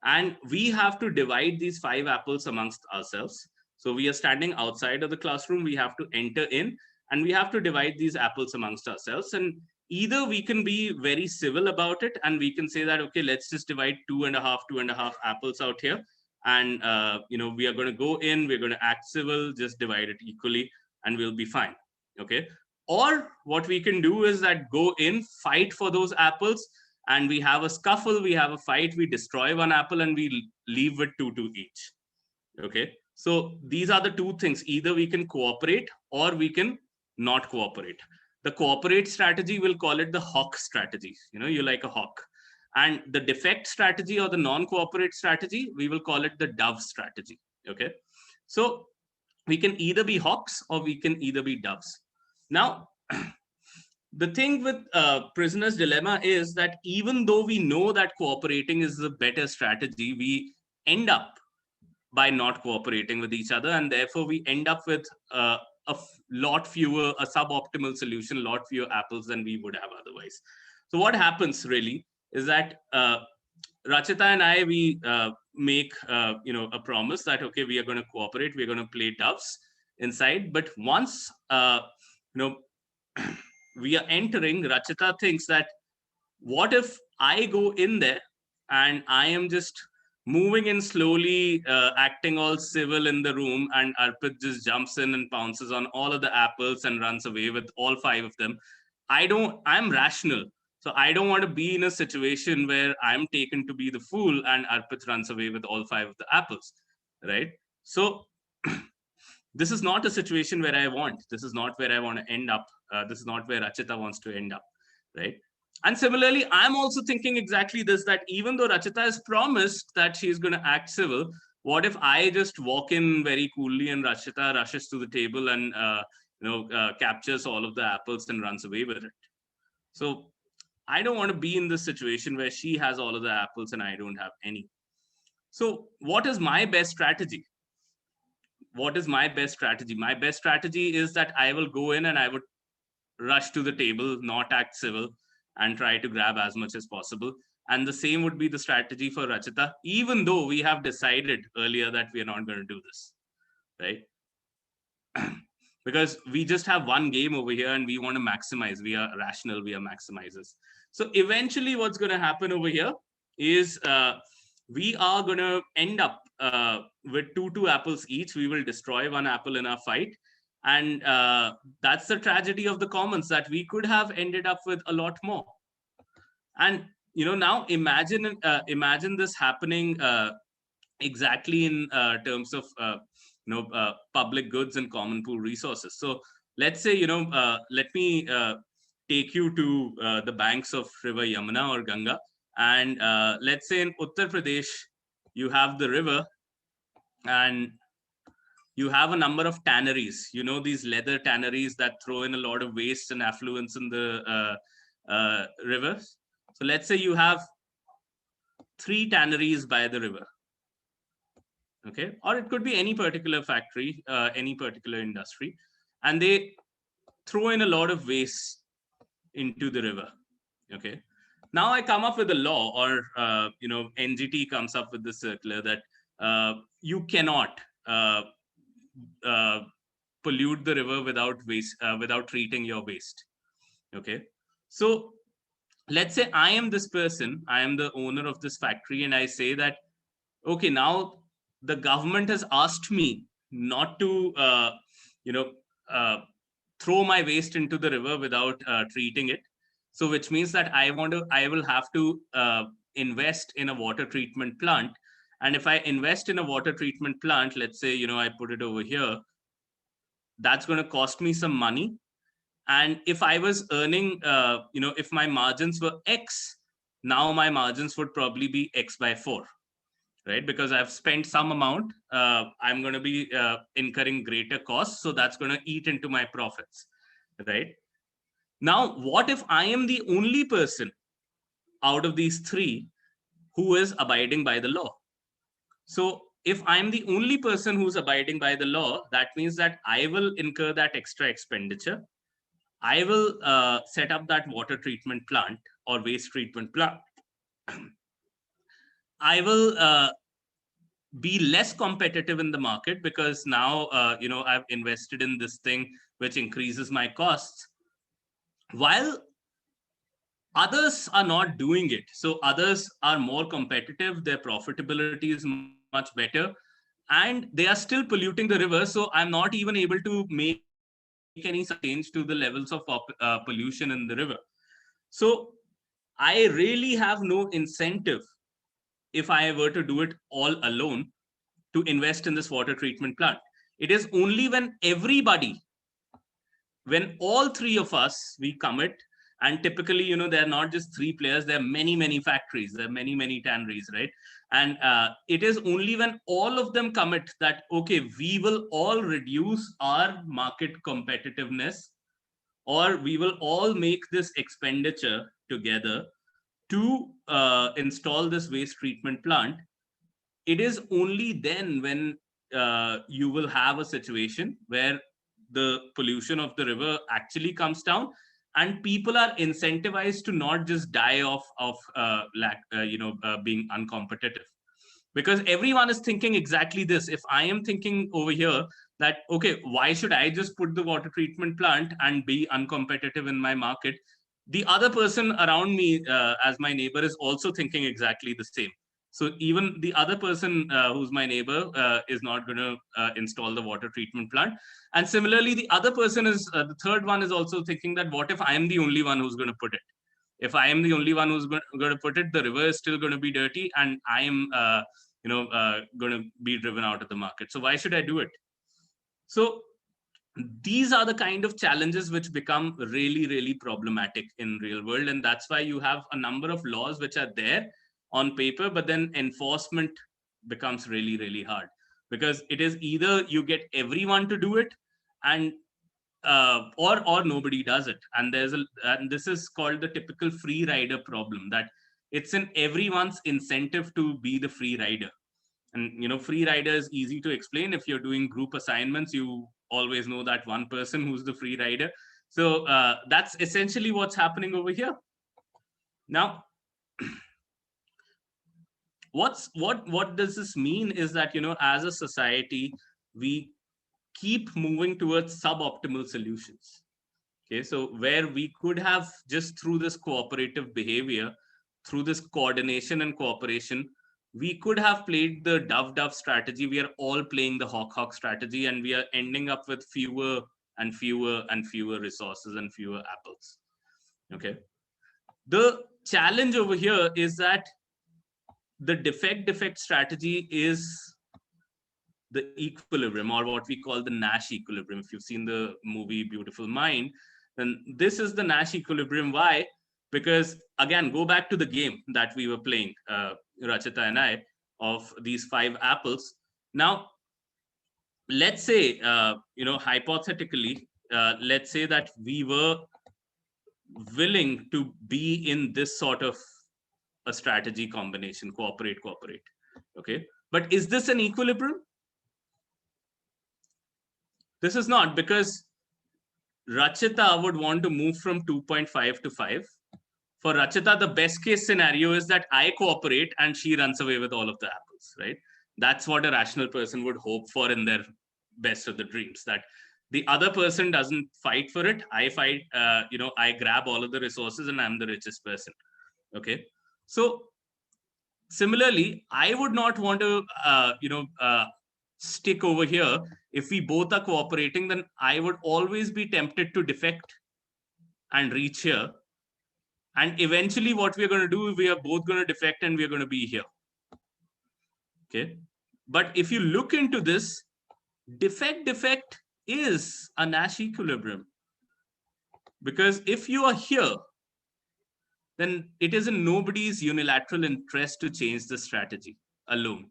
and we have to divide these 5 apples amongst ourselves. So we are standing outside of the classroom, we have to enter in, and we have to divide these apples amongst ourselves. And either we can be very civil about it, and we can say that, okay, let's just divide 2.5 apples out here, and we are going to go in, we're going to act civil, just divide it equally, and we'll be fine. Okay, or what we can do is that go in, fight for those apples, and we have a scuffle, we have a fight, we destroy 1 apple, and we leave with 2 to each. Okay, so these are the 2 things. Either we can cooperate or we can not cooperate. The cooperate strategy, we'll call it the hawk strategy. You like a hawk, And the defect strategy or the non-cooperate strategy, we will call it the dove strategy. Okay, so we can either be hawks or we can either be doves. Now, the thing with prisoner's dilemma is that even though we know that cooperating is the better strategy, we end up by not cooperating with each other, and therefore we end up with a lot fewer, a suboptimal solution, lot fewer apples than we would have otherwise. So what happens really is that Rachita and I, we make a promise that, okay, we are going to cooperate, we're going to play doves inside. But once we are entering, Rachita thinks that, what if I go in there and I am just moving in slowly, acting all civil in the room, and Arpit just jumps in and pounces on all of the apples and runs away with all 5 of them. I'm rational. So I don't want to be in a situation where I'm taken to be the fool and Arpit runs away with all 5 of the apples, right? So this is not a situation where I want. This is not where I want to end up. This is not where Rachita wants to end up, right? And similarly, I'm also thinking exactly this, that even though Rachita has promised that she's going to act civil, what if I just walk in very coolly and Rachita rushes to the table and captures all of the apples and runs away with it? So I don't want to be in this situation where she has all of the apples and I don't have any. So what is my best strategy? What is my best strategy? My best strategy is that I will go in and I would rush to the table, not act civil, and try to grab as much as possible. And the same would be the strategy for Rachita, even though we have decided earlier that we are not going to do this, right? Because we just have one game over here and we want to maximize. We are rational, we are maximizers. So eventually what's going to happen over here is we are going to end up with 2 apples each. We will destroy 1 apple in our fight. And that's the tragedy of the commons, that we could have ended up with a lot more. And now imagine this happening exactly in terms of public goods and common pool resources. So let's say let me take you to the banks of river Yamuna or Ganga, and let's say in Uttar Pradesh you have the river and you have a number of tanneries, these leather tanneries that throw in a lot of waste and affluents in the rivers. So let's say you have 3 tanneries by the river, okay? Or it could be any particular factory, any particular industry, and they throw in a lot of waste into the river, okay? Now I come up with a law, or NGT comes up with the circular that you cannot pollute the river without treating your waste, okay? So let's say I am this person, I am the owner of this factory, and I say that, okay, now the government has asked me not to throw my waste into the river without treating it. So which means that I will have to invest in a water treatment plant. And if I invest in a water treatment plant, let's say, I put it over here, that's going to cost me some money. And if I was earning, if my margins were X, now my margins would probably be X by 4, right? Because I've spent some amount, I'm going to be incurring greater costs. So that's going to eat into my profits, right? Now, what if I am the only person out of these 3 who is abiding by the law? So if I'm the only person who's abiding by the law, that means that I will incur that extra expenditure. I will set up that water treatment plant or waste treatment plant. I will be less competitive in the market because now, I've invested in this thing, which increases my costs, while others are not doing it. So others are more competitive, their profitability is much better, and they are still polluting the river. So I'm not even able to make any change to the levels of pollution in the river. So I really have no incentive, if I were to do it all alone, to invest in this water treatment plant. It is only when all 3 of us, we commit And typically, you know, there are not just 3 players, there are many factories, there are many tanneries, right? And it is only when all of them commit that, okay, we will all reduce our market competitiveness, or we will all make this expenditure together to install this waste treatment plant. It is only then when you will have a situation where the pollution of the river actually comes down, and people are incentivized to not just die of being uncompetitive. Because everyone is thinking exactly this. If I am thinking over here that, okay, why should I just put the water treatment plant and be uncompetitive in my market, the other person around me as my neighbor is also thinking exactly the same. So even the other person who's my neighbor is not going to install the water treatment plant. And similarly, the other person is, the third one is also thinking that, what if I am the only one who's going to put it? If I am the only one who's going to put it, the river is still going to be dirty, and I am going to be driven out of the market. So why should I do it? So these are the kind of challenges which become really problematic in real world. And that's why you have a number of laws which are there on paper, but then enforcement becomes really hard, because it is either you get everyone to do it, and or nobody does it. And this is called the typical free rider problem, that it's in everyone's incentive to be the free rider. And you know, free rider is easy to explain. If you're doing group assignments, you always know that one person who's the free rider. So that's essentially what's happening over here. Now, what does this mean is that, you know, as a society, we keep moving towards suboptimal solutions. Okay, so where we could have, just through this cooperative behavior, through this coordination and cooperation, we could have played the dove strategy. We are all playing the hawk strategy, and we are ending up with fewer and fewer resources and fewer apples. Okay. The challenge over here is that the defect strategy is the equilibrium, or what we call the Nash equilibrium. If you've seen the movie Beautiful Mind, then this is the Nash equilibrium. Why? Because again, go back to the game that we were playing, Rachita and I, of these 5 apples. Now, let's say, hypothetically, let's say that we were willing to be in this sort of a strategy combination, cooperate. Okay. But is this an equilibrium? This is not, because Rachita would want to move from 2.5 to 5. For Rachita, the best case scenario is that I cooperate and she runs away with all of the apples, right? That's what a rational person would hope for in their best of the dreams, that the other person doesn't fight for it. I fight, I grab all of the resources and I'm the richest person. Okay. So similarly, I would not want to, stick over here. If we both are cooperating, then I would always be tempted to defect and reach here. And eventually what we're going to do, we are both going to defect and we're going to be here. Okay. But if you look into this, defect is a Nash equilibrium. Because if you are here, then it is in nobody's unilateral interest to change the strategy alone.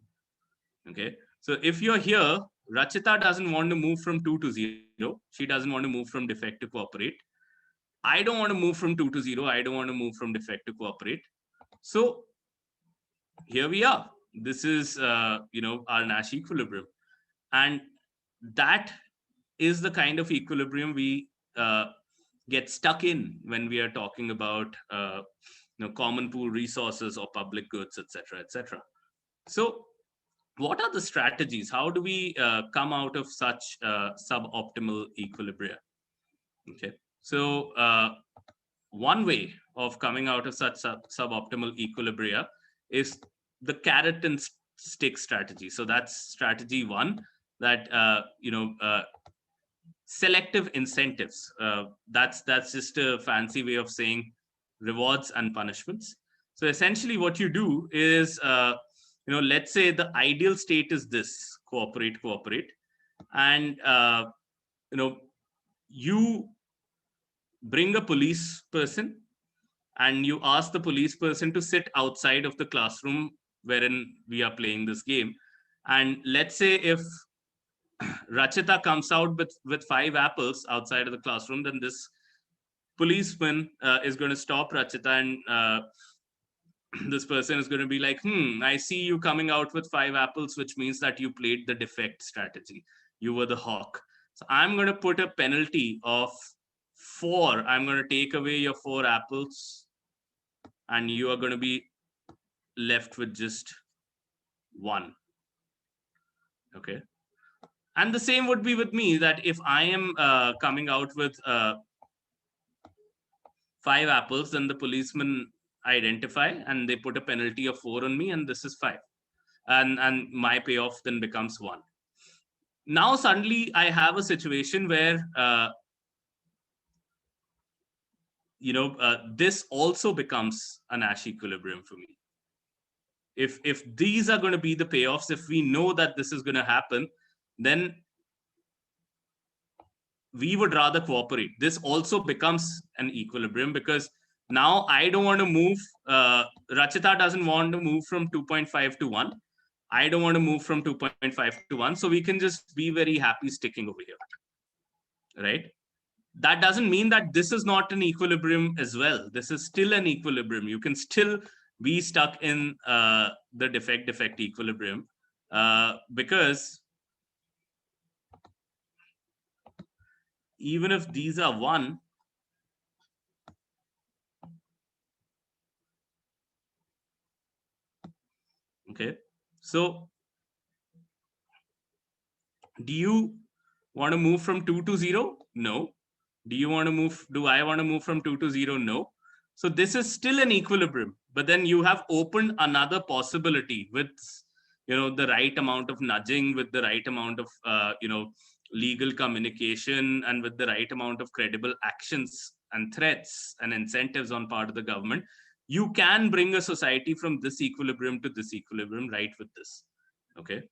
Okay. So if you're here, Rachita doesn't want to move from 2 to 0. She doesn't want to move from defect to cooperate. I don't want to move from 2 to 0. I don't want to move from defect to cooperate. So here we are. This is, our Nash equilibrium. And that is the kind of equilibrium we get stuck in when we are talking about, common pool resources or public goods, etc., etc. So what are the strategies? How do we come out of such suboptimal equilibria? Okay, so one way of coming out of such suboptimal equilibria is the carrot and stick strategy. So that's strategy 1, that selective incentives. That's just a fancy way of saying rewards and punishments. So essentially what you do is, let's say the ideal state is this: cooperate, and you bring a police person and you ask the police person to sit outside of the classroom wherein we are playing this game. And let's say if Rachita comes out with 5 apples outside of the classroom, then this policeman is going to stop Rachita, and this person is going to be like, I see you coming out with 5 apples, which means that you played the defect strategy. You were the hawk. So I'm going to put a penalty of 4. I'm going to take away your 4 apples, and you are going to be left with just 1. Okay. And the same would be with me, that if I am coming out with 5 apples, then the policemen identify and they put a penalty of 4 on me, and this is 5. And my payoff then becomes 1. Now suddenly I have a situation where this also becomes a Nash equilibrium for me. If these are going to be the payoffs, if we know that this is going to happen, then we would rather cooperate. This also becomes an equilibrium, because now I don't want to move. Rachita doesn't want to move from 2.5 to 1. I don't want to move from 2.5 to 1. So we can just be very happy sticking over here, right? That doesn't mean that this is not an equilibrium as well. This is still an equilibrium. You can still be stuck in the defect equilibrium, because even if these are 1, okay, so do you want to move from 2 to 0? No. Do I want to move from 2 to 0? No. So this is still an equilibrium, but then you have opened another possibility with, the right amount of nudging, with the right amount of, legal communication, and with the right amount of credible actions and threats and incentives on part of the government. You can bring a society from this equilibrium to this equilibrium right with this. Okay.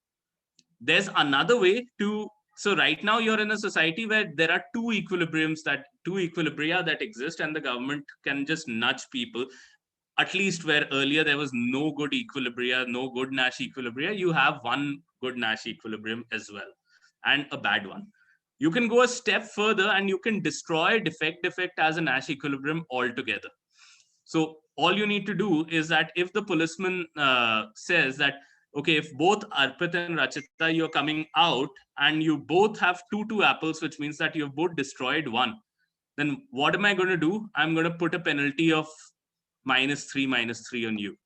There's another way to, so right now you're in a society where there are two equilibria that exist, and the government can just nudge people. At least where earlier there was no good equilibria, no good Nash equilibria, you have one good Nash equilibrium as well, and a bad one. You can go a step further and you can destroy defect as a Nash equilibrium altogether. So all you need to do is that if the policeman says that, okay, if both Arpit and Rachita, you're coming out and you both have two apples, which means that you've both destroyed 1, then what am I going to do? I'm going to put a penalty of -3 on you.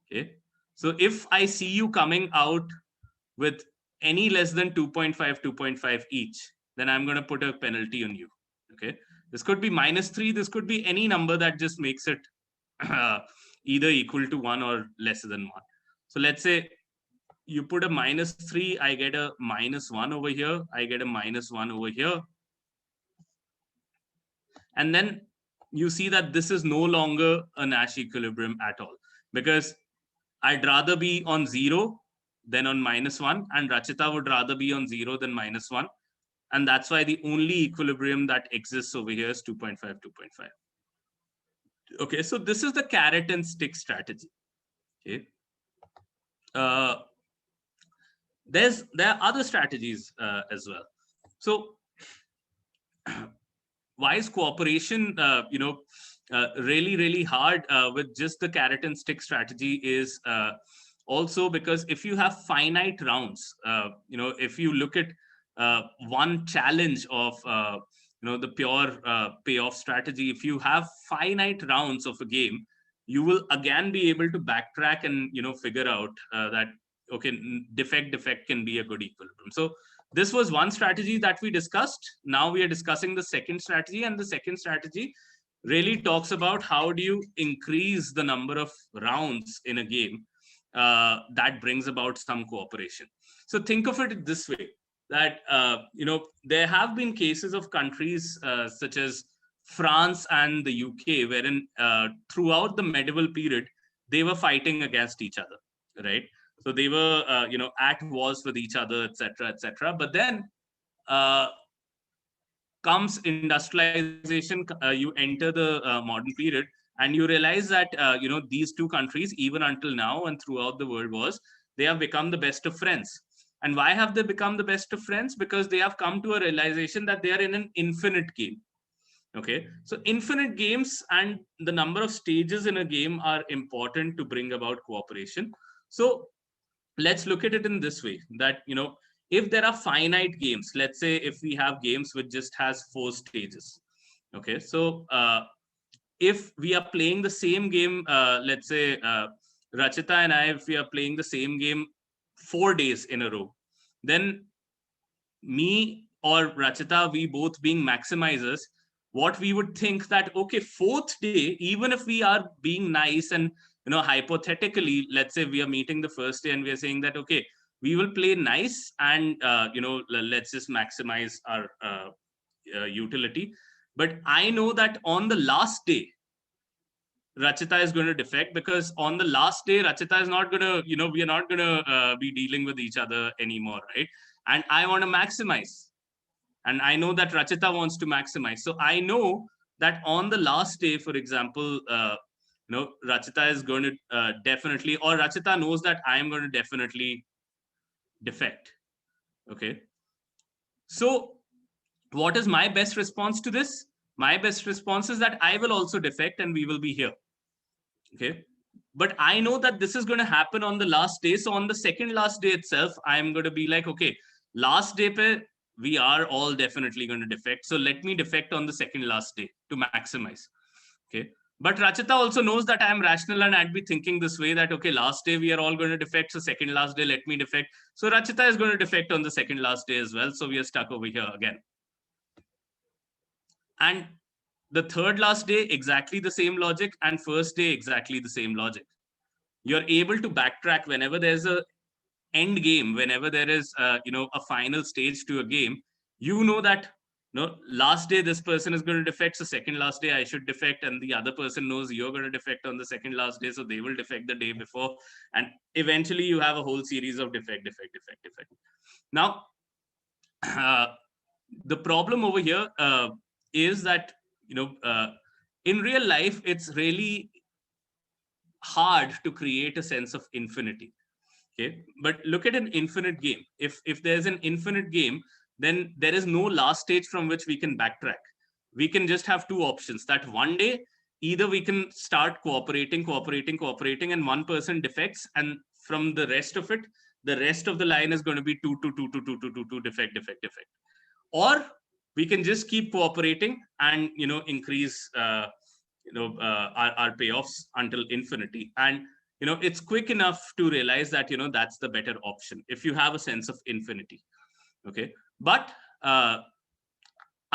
Okay. So if I see you coming out with any less than 2.5 each, then I'm going to put a penalty on you. Okay. This could be -3. This could be any number that just makes it either equal to 1 or less than 1. So let's say you put a -3, I get a -1 over here, I get a -1 over here. And then you see that this is no longer a Nash equilibrium at all, because I'd rather be on 0 than on -1, and Rachita would rather be on 0 than -1. And that's why the only equilibrium that exists over here is 2.5, 2.5. Okay, so this is the carrot and stick strategy. Okay. There are other strategies as well. So why is cooperation really hard with just the carrot and stick strategy is also because if you have finite rounds, if you look at one challenge of the pure payoff strategy, if you have finite rounds of a game, you will again be able to backtrack and figure out that okay, defect can be a good equilibrium. So this was one strategy that we discussed. Now we are discussing the second strategy, and the second strategy really talks about how do you increase the number of rounds in a game that brings about some cooperation. So think of it this way, that there have been cases of countries such as France and the UK, wherein throughout the medieval period, they were fighting against each other, right? So they were, at wars with each other, etc., etc. But then comes industrialization, you enter the modern period, and you realize that these two countries, even until now and throughout the world wars, they have become the best of friends. And why have they become the best of friends? Because they have come to a realization that they are in an infinite game. Okay, so infinite games and the number of stages in a game are important to bring about cooperation. So let's look at it in this way, that if there are finite games, let's say if we have games which just has 4 stages. Okay, so if we are playing the same game, let's say Rachita and I, if we are playing the same game 4 days in a row, then me or Rachita, we both being maximizers, what we would think that, okay, 4th day, even if we are being nice and hypothetically, let's say we are meeting the first day and we are saying that, okay, we will play nice and let's just maximize our utility. But I know that on the last day Rachita is going to defect, because on the last day Rachita is not going to, we are not going to be dealing with each other anymore, right? And I want to maximize, and I know that Rachita wants to maximize. So I know that on the last day, for example, Rachita is going to definitely, or Rachita knows that I am going to definitely defect. Okay. So what is my best response to this? My best response is that I will also defect and we will be here. Okay. But I know that this is going to happen on the last day. So on the second last day itself, I'm going to be like, okay, last day pe, we are all definitely going to defect. So let me defect on the second last day to maximize. Okay. But Rachita also knows that I'm rational and I'd be thinking this way, that, okay, last day we are all going to defect. So second last day, let me defect. So Rachita is going to defect on the second last day as well. So we are stuck over here again. And the third last day, exactly the same logic, and first day, exactly the same logic. You're able to backtrack whenever there's a end game, whenever there is a final stage to a game. That last day this person is going to defect, so second last day I should defect, and the other person knows you're going to defect on the second last day, so they will defect the day before, and eventually you have a whole series of defect. Now the problem over here is that in real life it's really hard to create a sense of infinity. Okay, but look at an infinite game. If there's an infinite game, then there is no last stage from which we can backtrack. We can just have two options, that one day either we can start cooperating, and one person defects, and from the rest of it, the rest of the line is going to be two defect, or we can just keep cooperating and increase our payoffs until infinity. And it's quick enough to realize that that's the better option if you have a sense of infinity. Okay, but a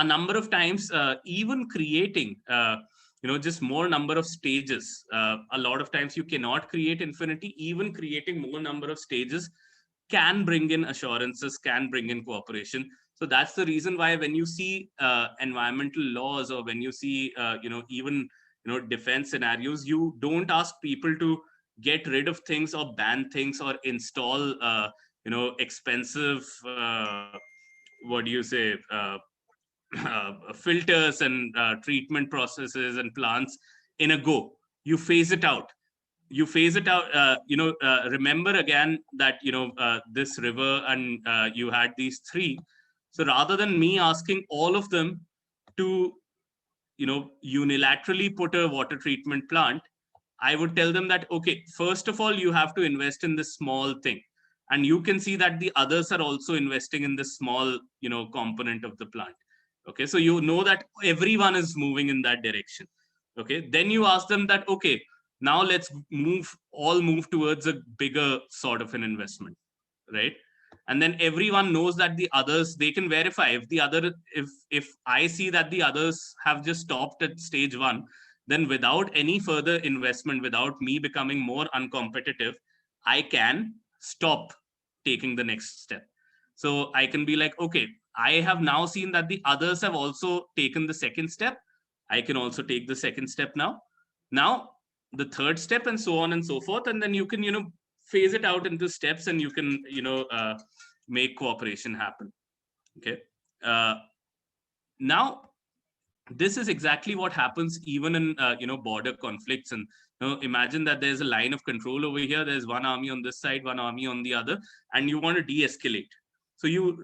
number of times even creating just more number of stages, a lot of times you cannot create infinity. Even creating more number of stages can bring in assurances, can bring in cooperation. So that's the reason why when you see environmental laws, or when you see even defense scenarios, you don't ask people to get rid of things or ban things or install expensive what do you say filters and treatment processes and plants in a go. You phase it out. Remember again that this river, and you had these three. So rather than me asking all of them to unilaterally put a water treatment plant, I would tell them that, okay, first of all, you have to invest in this small thing, and you can see that the others are also investing in this small component of the plant. Okay, so that everyone is moving in that direction. Okay, then you ask them that, okay, now let's move towards a bigger sort of an investment, right? And then everyone knows that the others, they can verify if I see that the others have just stopped at stage 1, then without any further investment, without me becoming more uncompetitive, I can stop taking the next step. So I can be like, okay, I have now seen that the others have also taken the second step. I can also take the second step now the third step, and so on and so forth. And then you can phase it out into steps, and you can make cooperation happen. Okay, Now, this is exactly what happens even in border conflicts. And imagine that there's a line of control over here. There's one army on this side, one army on the other, and you want to de-escalate. So you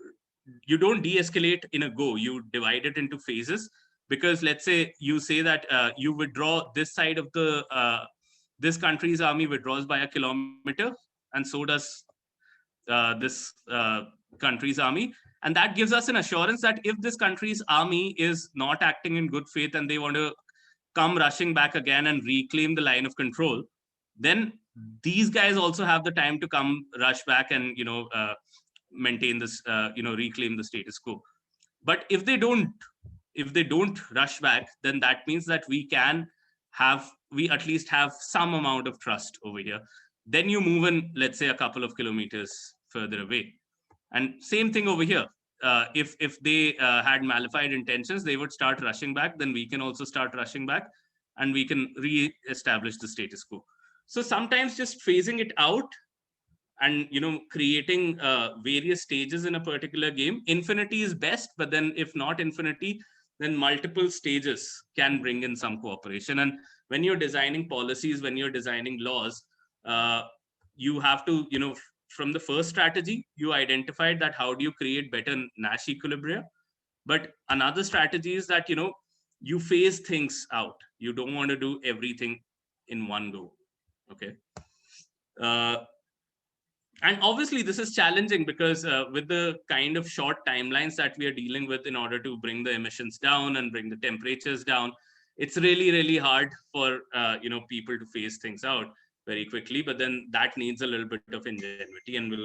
don't de-escalate in a go. You divide it into phases, because let's say you say that you withdraw this side of the this country's army withdraws by a kilometer, and so does this country's army. And that gives us an assurance that if this country's army is not acting in good faith and they want to come rushing back again and reclaim the line of control, then these guys also have the time to come rush back and maintain this reclaim the status quo. But if they don't rush back, then that means that we at least have some amount of trust over here. Then you move in, let's say, a couple of kilometers further away. And same thing over here. If they had malified intentions, they would start rushing back. Then we can also start rushing back, and we can re-establish the status quo. So sometimes just phasing it out and creating various stages in a particular game. Infinity is best, but then if not infinity, then multiple stages can bring in some cooperation. And when you're designing policies, when you're designing laws, you have to, from the first strategy, you identified that how do you create better Nash equilibria. But another strategy is that, you phase things out. You don't want to do everything in one go. Okay. And obviously, this is challenging because with the kind of short timelines that we are dealing with in order to bring the emissions down and bring the temperatures down, it's really, really hard for people to phase things out very quickly. But then that needs a little bit of ingenuity, and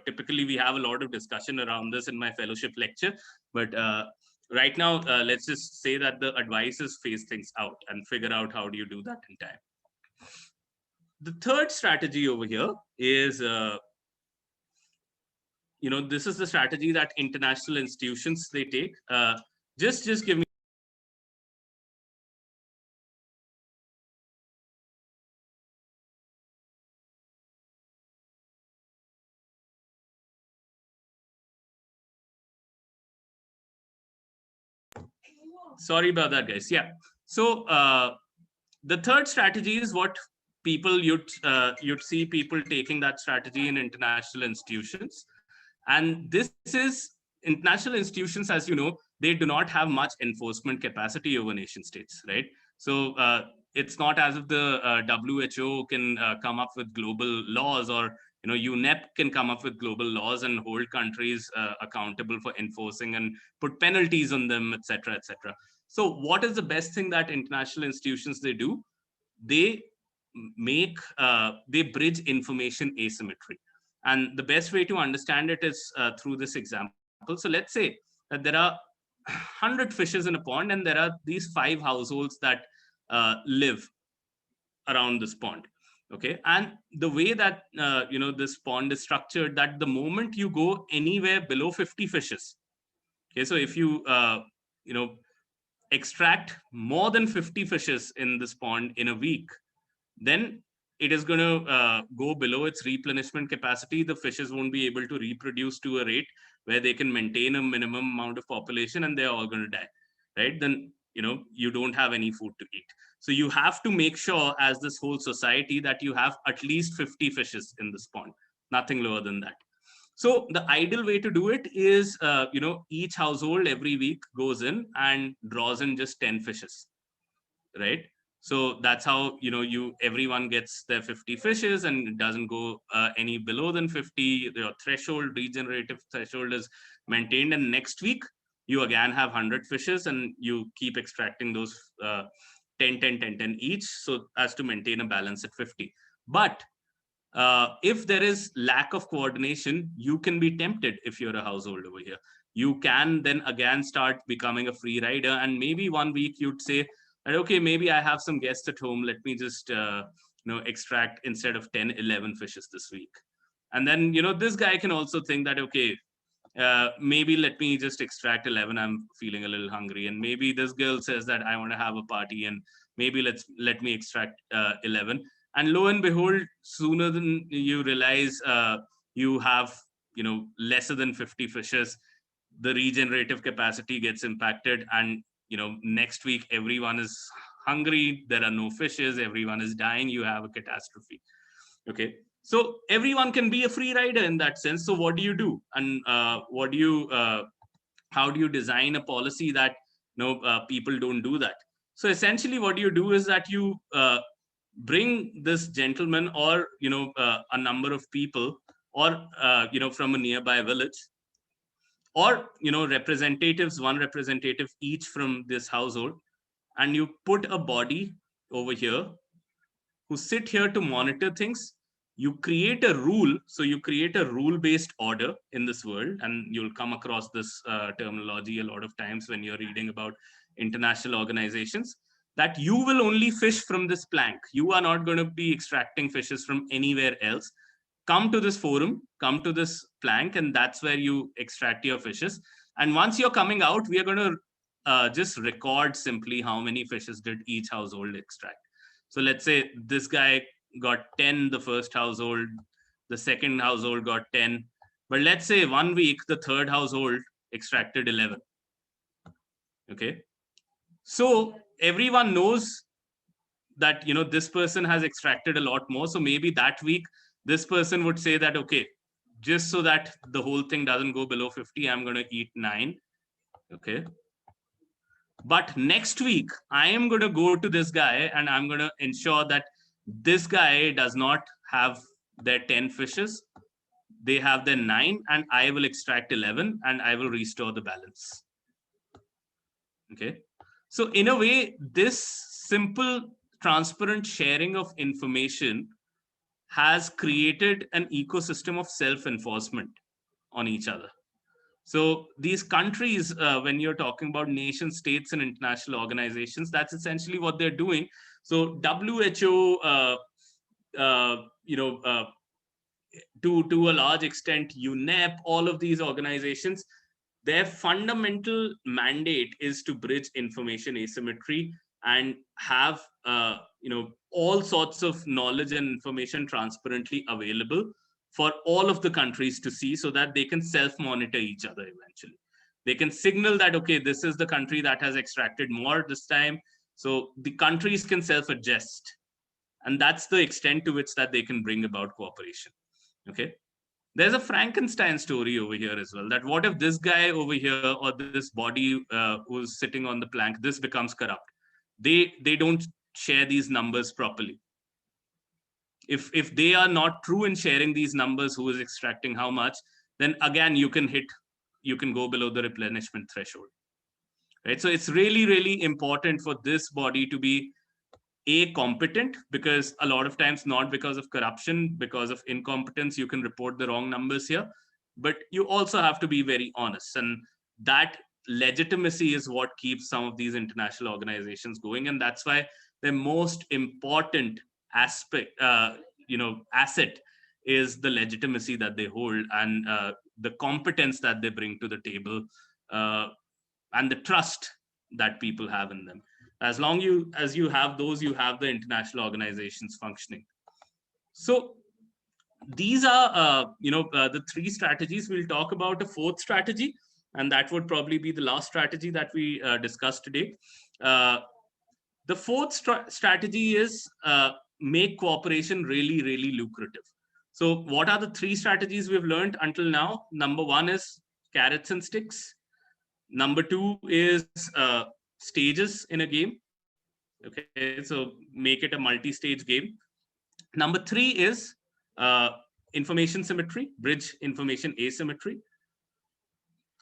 typically we have a lot of discussion around this in my fellowship lecture. But right now, let's just say that the advice is phase things out and figure out how do you do that in time. The third strategy over here is, this is the strategy that international institutions, they take. Just give me. Sorry about that, guys. Yeah. So the third strategy is what people you'd see people taking that strategy in international institutions. And this is international institutions, as you know, they do not have much enforcement capacity over nation states, right? So it's not as if the WHO can come up with global laws, or UNEP can come up with global laws and hold countries accountable for enforcing and put penalties on them, etc., etc. So what is the best thing that international institutions they do? They bridge information asymmetry. And the best way to understand it is through this example. So let's say that there are 100 fishes in a pond, and there are these 5 households that live around this pond. Okay, and the way that this pond is structured, that the moment you go anywhere below 50 fishes, okay, so if you extract more than 50 fishes in this pond in a week, then it is going to go below its replenishment capacity. The fishes won't be able to reproduce to a rate where they can maintain a minimum amount of population, and they're all going to die, right? Then you don't have any food to eat. So you have to make sure, as this whole society, that you have at least 50 fishes in this pond, nothing lower than that. So the ideal way to do it is, each household every week goes in and draws in just 10 fishes, right? So that's how everyone gets their 50 fishes, and it doesn't go any below than 50. Your threshold, regenerative threshold, is maintained, and next week you again have 100 fishes, and you keep extracting those 10, 10, 10, 10 each, so as to maintain a balance at 50. But if there is lack of coordination, you can be tempted. If you're a household over here, you can then again start becoming a free rider, and maybe one week you'd say, okay, maybe I have some guests at home, let me just extract, instead of 10, 11 fishes this week. And then this guy can also think that, okay, maybe let me just extract 11, I'm feeling a little hungry. And maybe this girl says that I want to have a party, and maybe let me extract 11. And lo and behold, sooner than you realize, you have lesser than 50 fishes. the regenerative capacity gets impacted, and next week everyone is hungry, there are no fishes, everyone is dying, you have a catastrophe. Okay, so everyone can be a free rider in that sense. So what do you do, and how do you design a policy that people don't do that? So essentially what you do is that you bring this gentleman, or a number of people, or from a nearby village, or representatives, one representative each from this household, and you put a body over here who sit here to monitor things. You create a rule, so you create a rule-based order in this world, and you'll come across this terminology a lot of times when you're reading about international organizations, that you will only fish from this plank. You are not going to be extracting fishes from anywhere else. Come to this forum, come to this plank, and that's where you extract your fishes. And once you're coming out, we are going to just record simply how many fishes did each household extract. So let's say this guy got 10, the first household, the second household got 10. But let's say 1 week, the third household extracted 11. Okay. So everyone knows that, this person has extracted a lot more. So maybe that week, this person would say that, okay, just so that the whole thing doesn't go below 50, I'm going to eat 9. Okay. But next week, I am going to go to this guy and I'm going to ensure that this guy does not have their 10 fishes. They have their 9, and I will extract 11 and I will restore the balance. Okay. So in a way, this simple, transparent sharing of information has created an ecosystem of self-enforcement on each other. So these countries, when you're talking about nation states and international organizations, that's essentially what they're doing. So WHO, to a large extent, UNEP, all of these organizations, their fundamental mandate is to bridge information asymmetry and have all sorts of knowledge and information transparently available for all of the countries to see, so that they can self-monitor each other eventually. They can signal that, okay, this is the country that has extracted more this time. So the countries can self-adjust. And that's the extent to which that they can bring about cooperation. Okay. There's a Frankenstein story over here as well, that what if this guy over here, or this body who's sitting on the plank, this becomes corrupt. They don't share these numbers properly. If they are not true in sharing these numbers, who is extracting how much, then again, you can go below the replenishment threshold. Right. So it's really, really important for this body to be competent, because a lot of times, not because of corruption, because of incompetence, you can report the wrong numbers here, but you also have to be very honest, and that legitimacy is what keeps some of these international organizations going. And that's why the most important aspect, asset, is the legitimacy that they hold, and the competence that they bring to the table, and the trust that people have in them. As long as you have those, you have the international organizations functioning. So these are the 3 strategies. We'll talk about a 4th strategy, and that would probably be the last strategy that we discussed today. The 4th strategy is make cooperation really, really lucrative. So what are the 3 strategies we've learned until now? Number 1 is carrots and sticks. Number 2 is stages in a game. Okay, so make it a multi-stage game. Number 3 is information symmetry, bridge information asymmetry.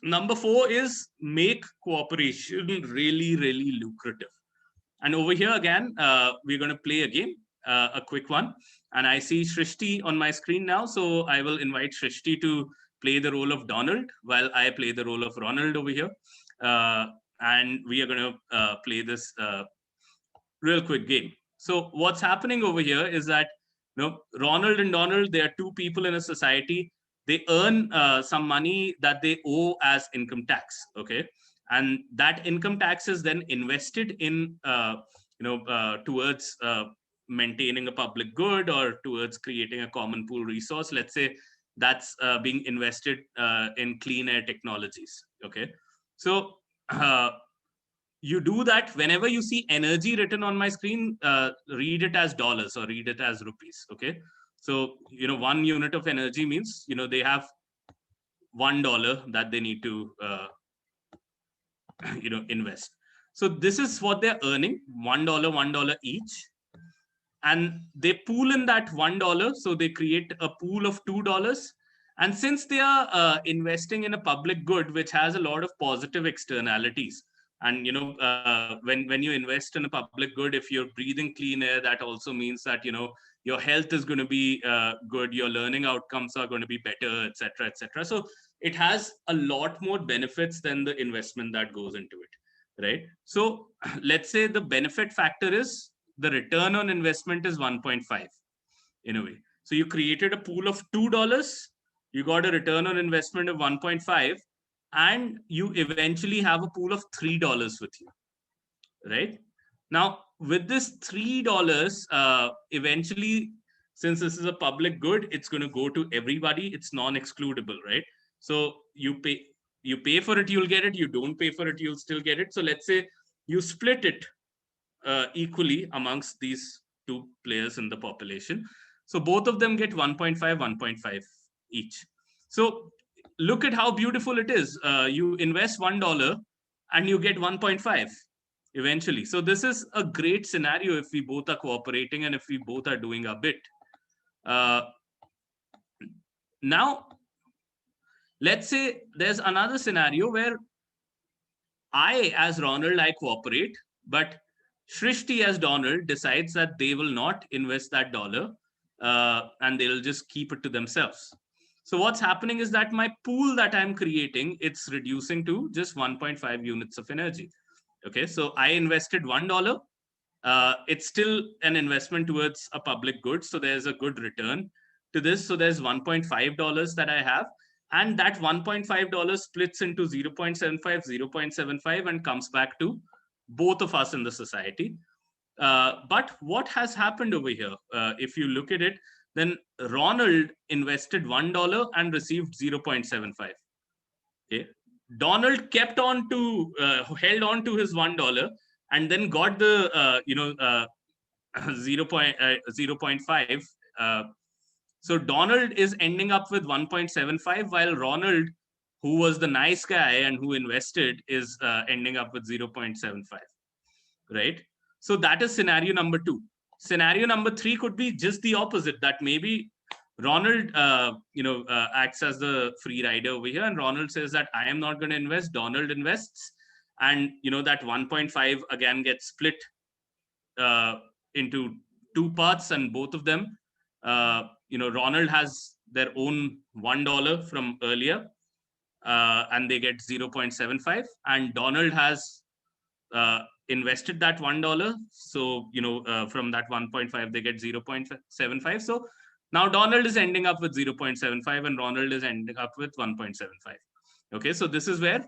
Number 4 is make cooperation really, really lucrative. And over here again, we're going to play a game, a quick one. And I see Shrishti on my screen now, so I will invite Shrishti to play the role of Donald while I play the role of Ronald over here. And we are going to play this real quick game. So what's happening over here is that, Ronald and Donald, they are 2 people in a society. They earn some money that they owe as income tax. Okay, and that income tax is then invested in towards maintaining a public good, or towards creating a common pool resource. Let's say that's being invested in clean air technologies. Okay, so you do that whenever you see energy written on my screen, read it as dollars or read it as rupees. Okay, so 1 unit of energy means they have $1 that they need to invest. So this is what they're earning, $1 each, and they pool in that $1. So they create a pool of $2. And since they are investing in a public good which has a lot of positive externalities, and when you invest in a public good, if you're breathing clean air, that also means that your health is going to be good, your learning outcomes are going to be better, etc., etc. So it has a lot more benefits than the investment that goes into it, right? So let's say the benefit factor is the return on investment is 1.5 in a way. So you created a pool of $2, you got a return on investment of 1.5, and you eventually have a pool of $3 with you, right? Now, with this $3, eventually, since this is a public good, it's going to go to everybody. It's non-excludable, right? So you pay for it, you'll get it. You don't pay for it, you'll still get it. So let's say you split it equally amongst these two players in the population. So both of them get 1.5, 1.5 each. So look at how beautiful it is. You invest $1 and you get 1.5 eventually. So this is a great scenario if we both are cooperating and if we both are doing our bit. Now, let's say there's another scenario where I, as Ronald, I cooperate, but Shrishti as Donald decides that they will not invest that dollar and they'll just keep it to themselves. So what's happening is that my pool that I'm creating, it's reducing to just 1.5 units of energy. Okay, so I invested $1. It's still an investment towards a public good. So there's a good return to this. So there's $1.5 that I have. And that $1.5 splits into 0.75, 0.75 and comes back to both of us in the society. But what has happened over here? If you look at it, then Ronald invested $1 and received 0.75. Okay, Donald kept on to held on to his $1 and then got the 0.5. So Donald is ending up with 1.75, while Ronald, who was the nice guy and who invested, is ending up with 0.75, right? So that is scenario number 2. Scenario number 3 could be just the opposite, that maybe Ronald acts as the free rider over here, and Ronald says that I am not going to invest, Donald invests, and that 1.5 again gets split into 2 parts, and both of them, Ronald has their own $1 from earlier, and they get 0.75, and Donald has invested that $1. So, from that 1.5, they get 0.75. So now Donald is ending up with 0.75 and Ronald is ending up with 1.75. Okay, so this is where,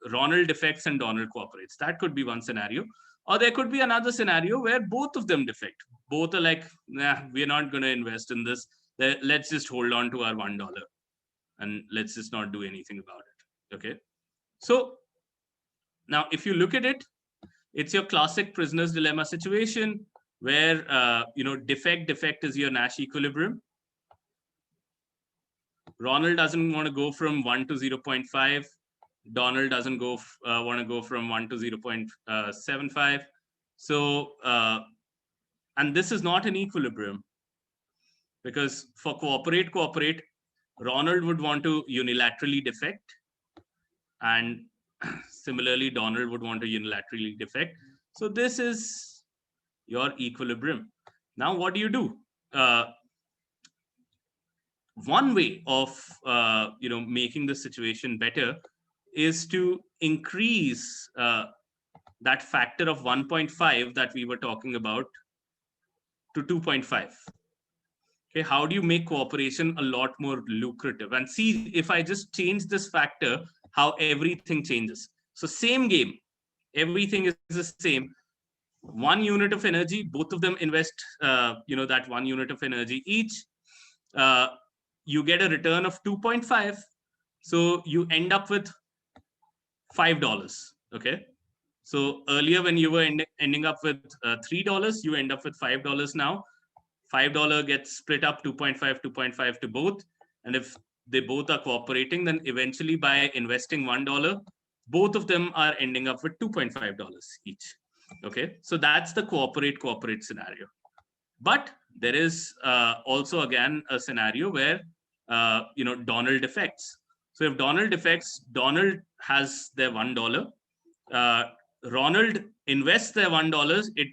Ronald defects and Donald cooperates. That could be one scenario. Or there could be another scenario where both of them defect. Both are like, nah, we're not going to invest in this. Let's just hold on to our $1 and let's just not do anything about it. Okay. So now if you look at it, it's your classic prisoner's dilemma situation where, defect is your Nash equilibrium. Ronald doesn't want to go from 1 to 0.5. Donald doesn't want to go from 1 to 0.75. So, and this is not an equilibrium, because for cooperate, Ronald would want to unilaterally defect, and similarly, Donald would want to unilaterally defect. So this is your equilibrium. Now, what do you do? One way of making the situation better is to increase that factor of 1.5 that we were talking about to 2.5. Okay, how do you make cooperation a lot more lucrative? And see, if I just change this factor, how everything changes. So same game, everything is the same. 1 unit of energy, both of them invest that 1 unit of energy each. You get a return of 2.5. So you end up with $5. Okay. So earlier when you were ending up with $3, you end up with $5 now. $5 gets split up 2.5 to both. And if they both are cooperating, then eventually by investing $1, both of them are ending up with $2.5 each. Okay. So that's the cooperate scenario. But there is also again a scenario where Donald defects. So if Donald defects, Donald has their $1. Ronald invests their $1. It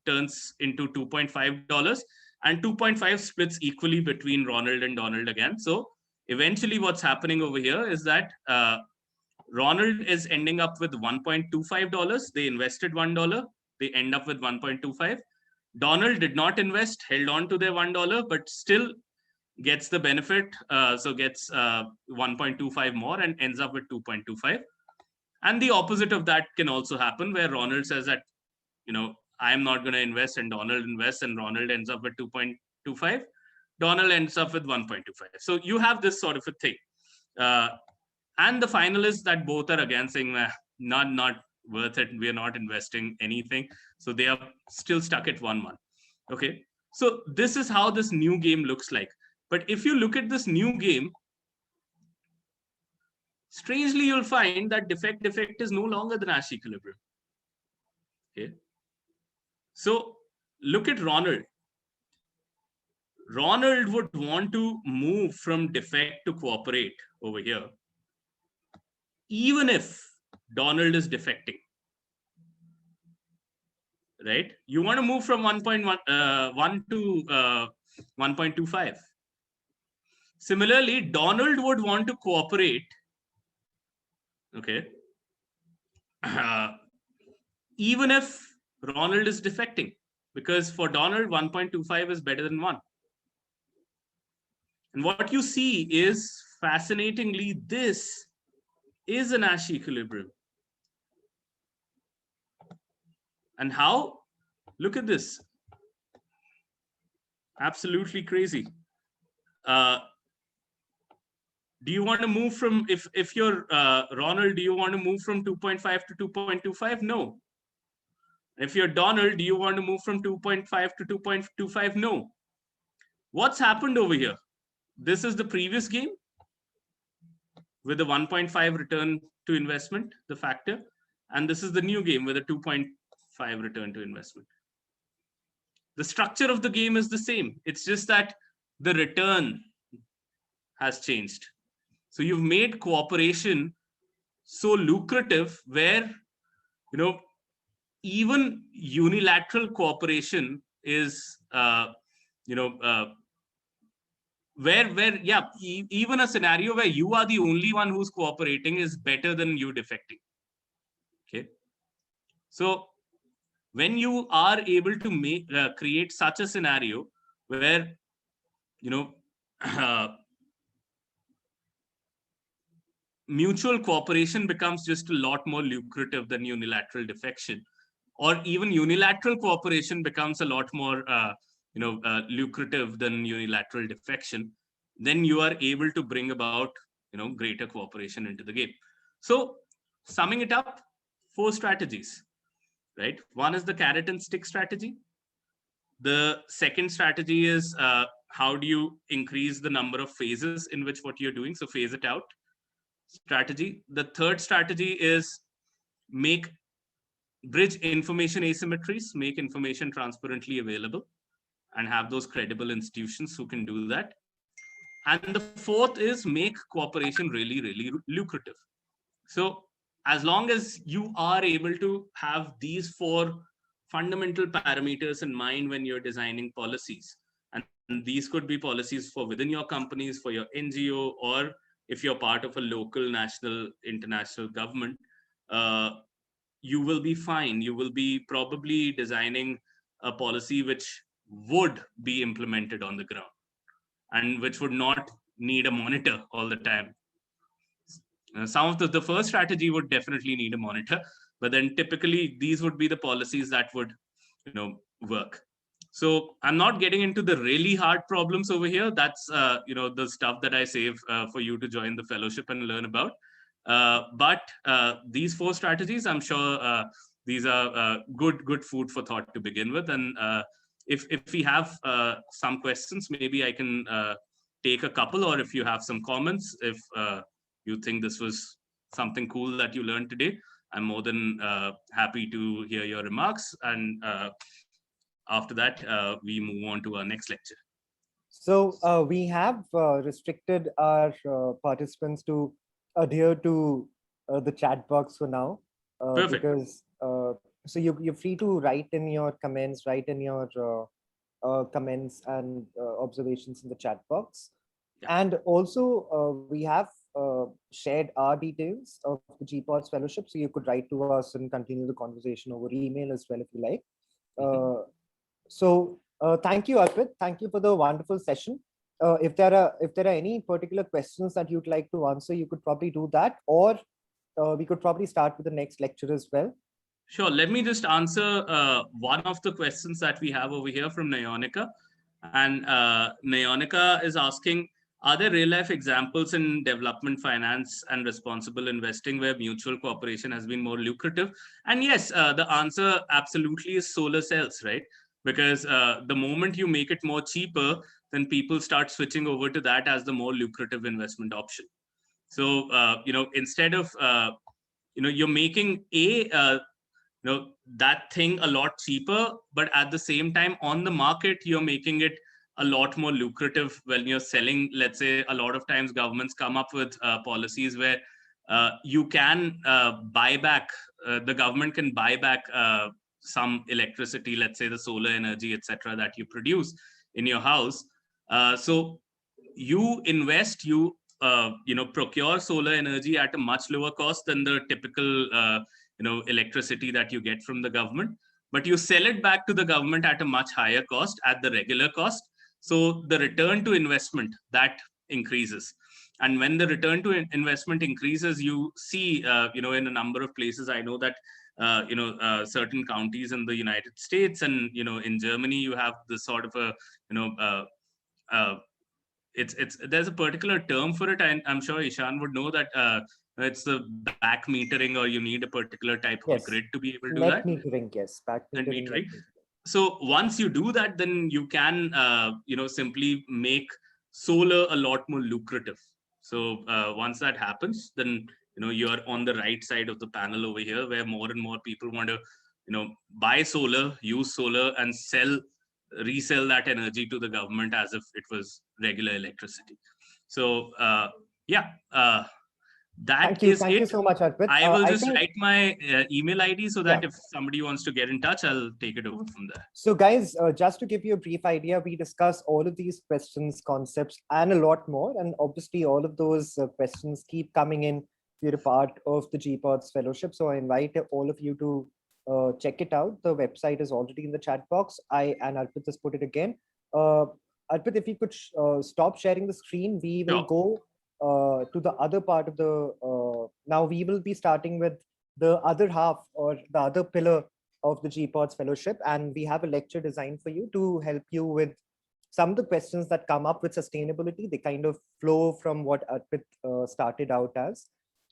turns into $2.5, and 2.5 splits equally between Ronald and Donald again. So eventually, what's happening over here is that Ronald is ending up with $1.25. They invested $1. They end up with 1.25. Donald did not invest, held on to their $1, but still gets the benefit. So gets 1.25 more and ends up with 2.25. And the opposite of that can also happen, where Ronald says that, I'm not going to invest, and Donald invests, and Ronald ends up with 2.25. Donald ends up with 1.25. So you have this sort of a thing. And the final is that both are again saying, not worth it. We are not investing anything. So they are still stuck at 1-1. Okay. So this is how this new game looks like. But if you look at this new game, strangely, you'll find that defect is no longer the Nash equilibrium. Okay. So look at Ronald. Ronald would want to move from defect to cooperate over here, even if Donald is defecting. Right? You want to move from 1.1 to 1.25. Similarly, Donald would want to cooperate. Okay. Even if Ronald is defecting, because for Donald, 1.25 is better than 1. And what you see is, fascinatingly, this is a Nash equilibrium. And how? Look at this. Absolutely crazy. Do you want to move from, if you're Ronald, do you want to move from 2.5 to 2.25? No. If you're Donald, do you want to move from 2.5 to 2.25? No. What's happened over here? This is the previous game with the 1.5 return to investment, the factor. And this is the new game with a 2.5 return to investment. The structure of the game is the same. It's just that the return has changed. So you've made cooperation so lucrative where, even unilateral cooperation is, even a scenario where you are the only one who's cooperating is better than you defecting. Okay. So when you are able to create such a scenario where, mutual cooperation becomes just a lot more lucrative than unilateral defection, or even unilateral cooperation becomes a lot more lucrative than unilateral defection, then you are able to bring about greater cooperation into the game. So summing it up, 4 strategies, right? One is the carrot and stick strategy. The second strategy is how do you increase the number of phases in which what you're doing, so phase it out strategy. The third strategy is bridge information asymmetries, make information transparently available, and have those credible institutions who can do that. And the fourth is make cooperation really, really lucrative. So as long as you are able to have these 4 fundamental parameters in mind when you're designing policies, and these could be policies for within your companies, for your NGO, or if you're part of a local, national, international government, you will be fine. You will be probably designing a policy which would be implemented on the ground and which would not need a monitor all the time. Some of the first strategy would definitely need a monitor, but then typically these would be the policies that would work. So I'm not getting into the really hard problems over here. That's the stuff that I save for you to join the fellowship and learn about. But these 4 strategies, I'm sure these are good food for thought to begin with. And if we have some questions, maybe I can take a couple, or if you have some comments, if you think this was something cool that you learned today, I'm more than happy to hear your remarks. And after that, we move on to our next lecture. So we have restricted our participants to adhere to the chat box for now. Perfect. Because so you're free to write in your comments, comments and observations in the chat box. Yeah. And also we have shared our details of the GPODS fellowship, so you could write to us and continue the conversation over email as well if you like. So thank you, Arpit. Thank you for the wonderful session. If there are any particular questions that you'd like to answer, you could probably do that, or we could probably start with the next lecture as well. Sure. Let me just answer one of the questions that we have over here from Nayonika. And Nayonika is asking, are there real life examples in development finance and responsible investing where mutual cooperation has been more lucrative? And yes, the answer absolutely is solar cells, right? Because the moment you make it more cheaper, then people start switching over to that as the more lucrative investment option. So, instead of, you're making that thing a lot cheaper, but at the same time on the market, you're making it a lot more lucrative when you're selling. Let's say a lot of times governments come up with policies where you can buy back, the government can buy back some electricity, let's say the solar energy, etc., that you produce in your house. So you invest, you procure solar energy at a much lower cost than the typical electricity that you get from the government, but you sell it back to the government at a much higher cost, at the regular cost. So the return to investment that increases. And when the return to investment increases, you see, in a number of places, I know that, certain counties in the United States and, in Germany, you have this sort of a, there's a particular term for it. I'm sure Ishan would know that it's the back metering, or you need a particular type of grid to be able to do that. Metering, yes. Back metering. So once you do that, then you can, simply make solar a lot more lucrative. So once that happens, then, you're on the right side of the panel over here, where more and more people want to, buy solar, use solar, and resell that energy to the government as if it was regular electricity. So Thank you so much, Arpit. I will just write my email ID so that if somebody wants to get in touch, I'll take it over from there. So guys, just to give you a brief idea, we discuss all of these questions, concepts, and a lot more. And obviously all of those questions keep coming in. You're a part of the GPODS fellowship. So I invite all of you to check it out. The website is already in the chat box. And Arpit has put it again. Arpit, if you could stop sharing the screen, we will go to the other part of the, now we will be starting with the other half, or the other pillar of the GPODS fellowship. And we have a lecture designed for you to help you with some of the questions that come up with sustainability. They kind of flow from what Arpit started out as.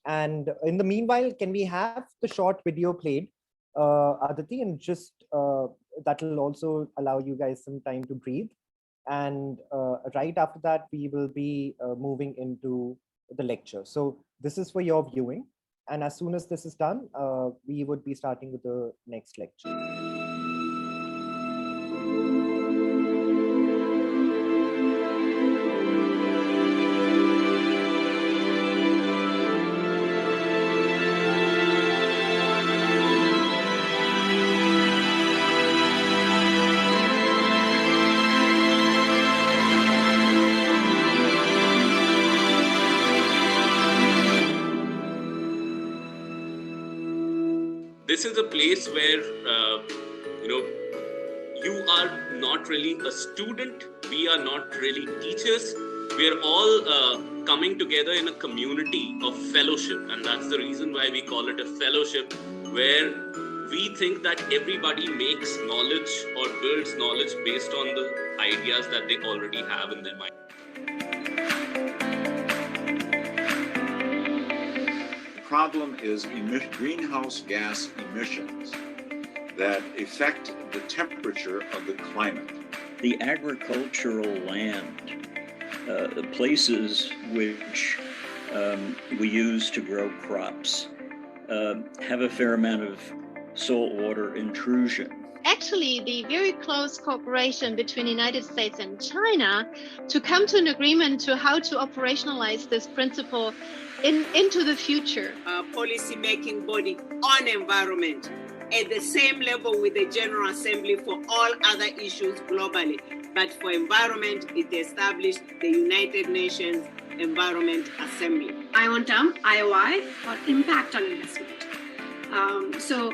And in the meanwhile, can we have the short video played, Aditi, and just that will also allow you guys some time to breathe. And right after that, we will be moving into the lecture. So this is for your viewing. And as soon as this is done, we would be starting with the next lecture. This is a place where, you are not really a student. We are not really teachers. We are all coming together in a community of fellowship. And that's the reason why we call it a fellowship, where we think that everybody makes knowledge or builds knowledge based on the ideas that they already have in their mind. problem is greenhouse gas emissions that affect the temperature of the climate. The agricultural land, the places which we use to grow crops, have a fair amount of saltwater intrusion. Actually, the very close cooperation between the United States and China to come to an agreement to how to operationalize this principle into the future. Policy-making body on environment at the same level with the General Assembly for all other issues globally. But for environment, it established the United Nations Environment Assembly. ION term, IOI, or impact on investment. So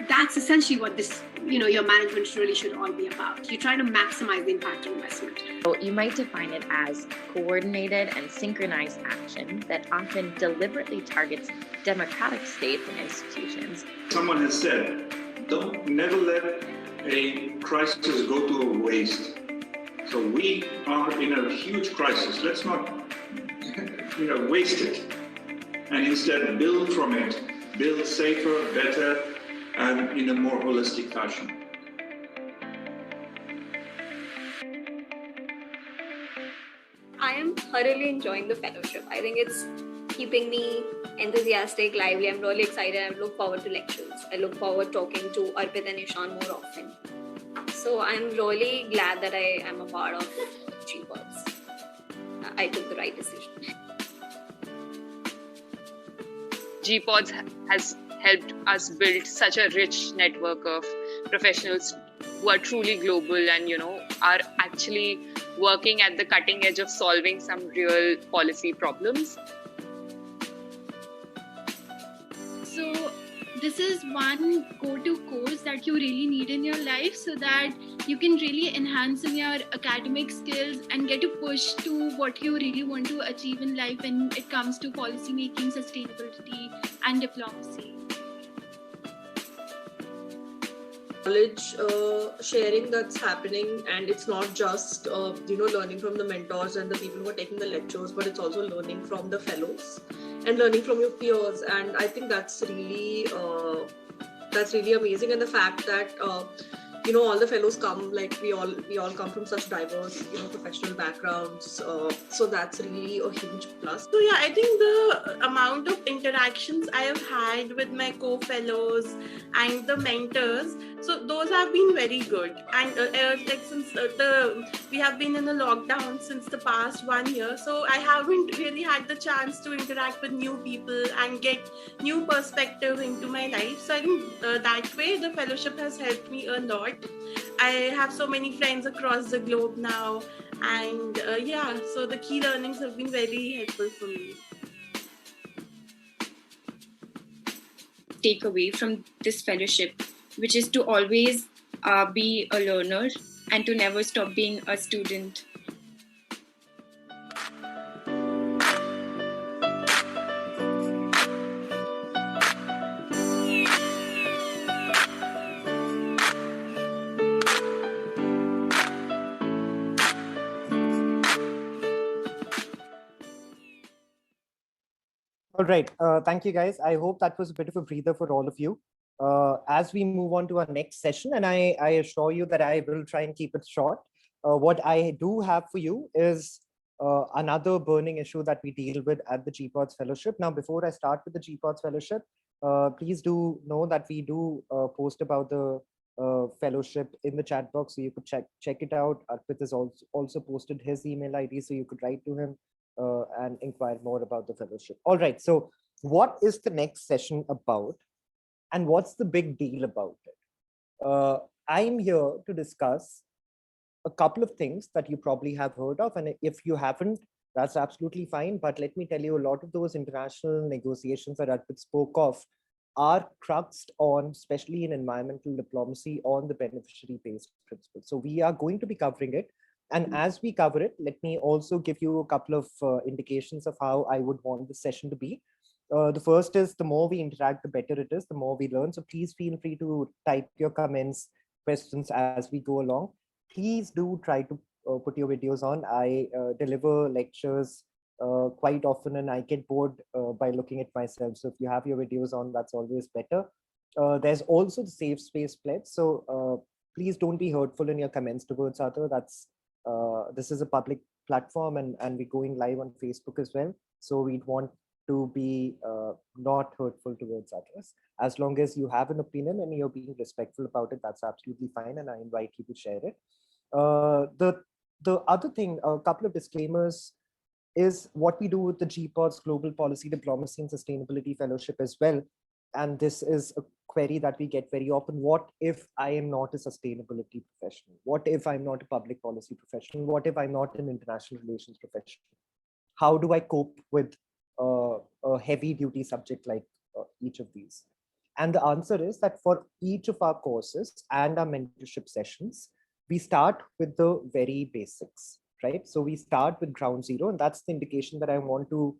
that's essentially what this, your management really should all be about. You're trying to maximize the impact of investment. So you might define it as coordinated and synchronized action that often deliberately targets democratic states and institutions. Someone has said, never let a crisis go to waste. So we are in a huge crisis. Let's not waste it, and instead build from it, build safer, better, and in a more holistic fashion. I am thoroughly enjoying the fellowship. I think it's keeping me enthusiastic, lively. I'm really excited. I look forward to lectures. I look forward talking to Arpit and Ishan more often. So I'm really glad that I am a part of GPods. I took the right decision. GPods has helped us build such a rich network of professionals who are truly global and, are actually working at the cutting edge of solving some real policy problems. So this is one go-to course that you really need in your life so that you can really enhance in your academic skills and get to push to what you really want to achieve in life when it comes to policy making, sustainability, and diplomacy. Knowledge sharing that's happening, and it's not just learning from the mentors and the people who are taking the lectures, but it's also learning from the fellows and learning from your peers. And I think that's really amazing. And the fact that all the fellows come, like we all come from such diverse professional backgrounds, so that's really a huge plus. So yeah, I think the amount of interactions I have had with my co-fellows and the mentors, so those have been very good. And since we have been in a lockdown since the past 1 year, so I haven't really had the chance to interact with new people and get new perspective into my life. So I think that way the fellowship has helped me a lot. I have so many friends across the globe now, and so the key learnings have been very helpful for me. Take away from this fellowship, which is to always be a learner and to never stop being a student. All right. Thank you, guys. I hope that was a bit of a breather for all of you. As we move on to our next session, and I assure you that I will try and keep it short. What I do have for you is another burning issue that we deal with at the GPods Fellowship. Now, before I start with the GPods Fellowship, please do know that we do post about the fellowship in the chat box, so you could check it out. Arpit has also posted his email ID, so you could write to him and inquire more about the fellowship. All right, so what is the next session about, and what's the big deal about it? I'm here to discuss a couple of things that you probably have heard of, and if you haven't, that's absolutely fine. But let me tell you, a lot of those international negotiations that Arpit spoke of are cruxed on, especially in environmental diplomacy, on the beneficiary-based principle. So we are going to be covering it. And as we cover it, let me also give you a couple of indications of how I would want this session to be. The first is, the more we interact, the better it is, the more we learn. So please feel free to type your comments, questions as we go along. Please do try to put your videos on. I deliver lectures quite often, and I get bored by looking at myself. So if you have your videos on, that's always better. There's also the safe space pledge. So please don't be hurtful in your comments towards other. This is a public platform, and we're going live on Facebook as well. So we'd want to be not hurtful towards others. As long as you have an opinion and you're being respectful about it, that's absolutely fine. And I invite you to share it. The other thing, a couple of disclaimers, is what we do with the GPOD's Global Policy Diplomacy and Sustainability Fellowship as well. And this is a query that we get very often. What if I am not a sustainability professional? What if I'm not a public policy professional? What if I'm not an international relations professional? How do I cope with a heavy duty subject like each of these? And the answer is that for each of our courses and our mentorship sessions, we start with the very basics, right? So we start with ground zero, and that's the indication that I want to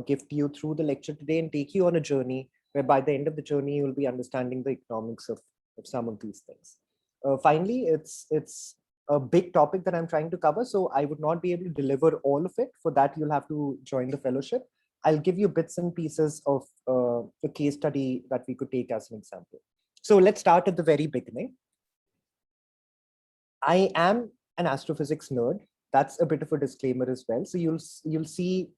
give to you through the lecture today and take you on a journey where by the end of the journey, you'll be understanding the economics of some of these things. Finally, it's a big topic that I'm trying to cover, so I would not be able to deliver all of it. For that, you'll have to join the fellowship. I'll give you bits and pieces of a case study that we could take as an example. So let's start at the very beginning. I am an astrophysics nerd. That's a bit of a disclaimer as well. So you'll see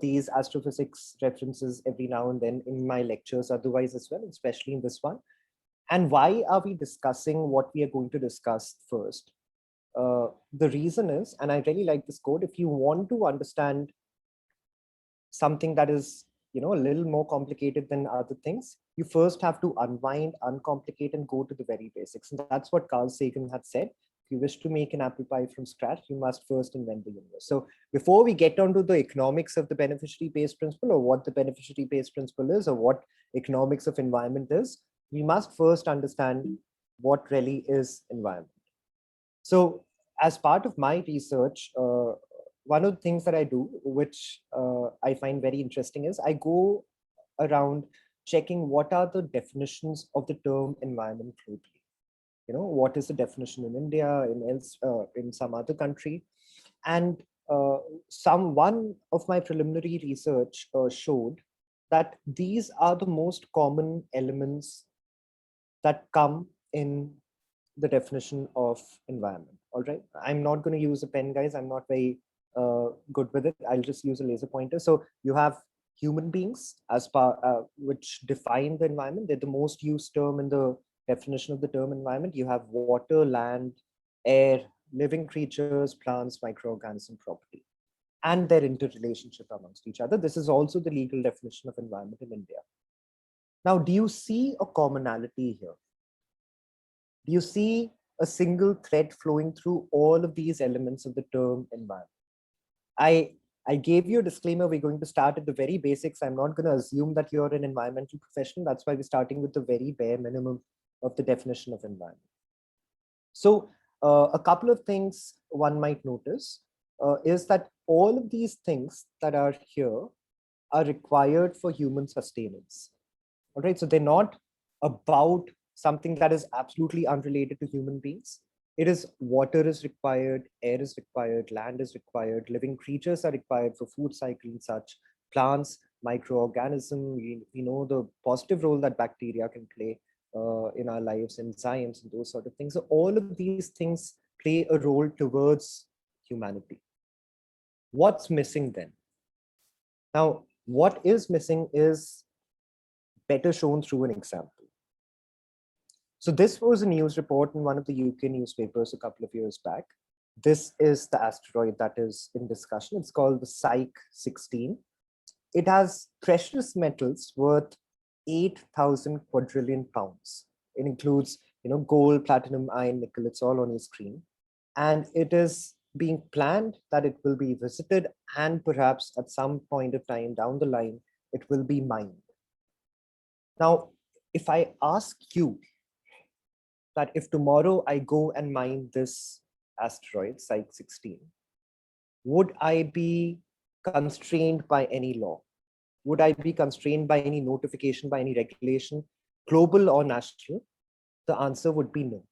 these astrophysics references every now and then in my lectures otherwise as well, especially in this one. And why are we discussing what we are going to discuss first? The reason is, and I really like this quote, if you want to understand something that is, a little more complicated than other things, you first have to unwind, uncomplicate, and go to the very basics. And that's what Carl Sagan had said. If you wish to make an apple pie from scratch, you must first invent the universe. So before we get onto the economics of the beneficiary-based principle, or what the beneficiary-based principle is, or what economics of environment is, we must first understand what really is environment. So as part of my research, one of the things that I do, which I find very interesting, is I go around checking what are the definitions of the term environment globally. What is the definition in India, in some other country? And one of my preliminary research showed that these are the most common elements that come in the definition of environment. All right, I'm not going to use a pen, guys. I'm not very good with it. I'll just use a laser pointer. So you have human beings which define the environment. They're the most used term in the definition of the term environment. You have water, land, air, living creatures, plants, microorganism, property, and their interrelationship amongst each other. This is also the legal definition of environment in India. Now, do you see a commonality here? Do you see a single thread flowing through all of these elements of the term environment? I gave you a disclaimer. We're going to start at the very basics. I'm not going to assume that you're an environmental professional. That's why we're starting with the very bare minimum of the definition of environment. So a couple of things one might notice is that all of these things that are here are required for human sustenance. All right, so they're not about something that is absolutely unrelated to human beings. It is water is required, air is required, land is required, living creatures are required for food cycle and such, plants, microorganism, we know the positive role that bacteria can play in our lives, in science and those sort of things. So all of these things play a role towards humanity. What's missing then? Now, what is missing is better shown through an example. So this was a news report in one of the UK newspapers a couple of years back. This is the asteroid that is in discussion. It's called the Psyche 16. It has precious metals worth 8,000 quadrillion pounds. It includes, gold, platinum, iron, nickel. It's all on your screen. And it is being planned that it will be visited, and perhaps at some point of time down the line, it will be mined. Now, if I ask you that if tomorrow I go and mine this asteroid, Psyche 16, would I be constrained by any law? Would I be constrained by any notification, by any regulation, global or national? The answer would be no,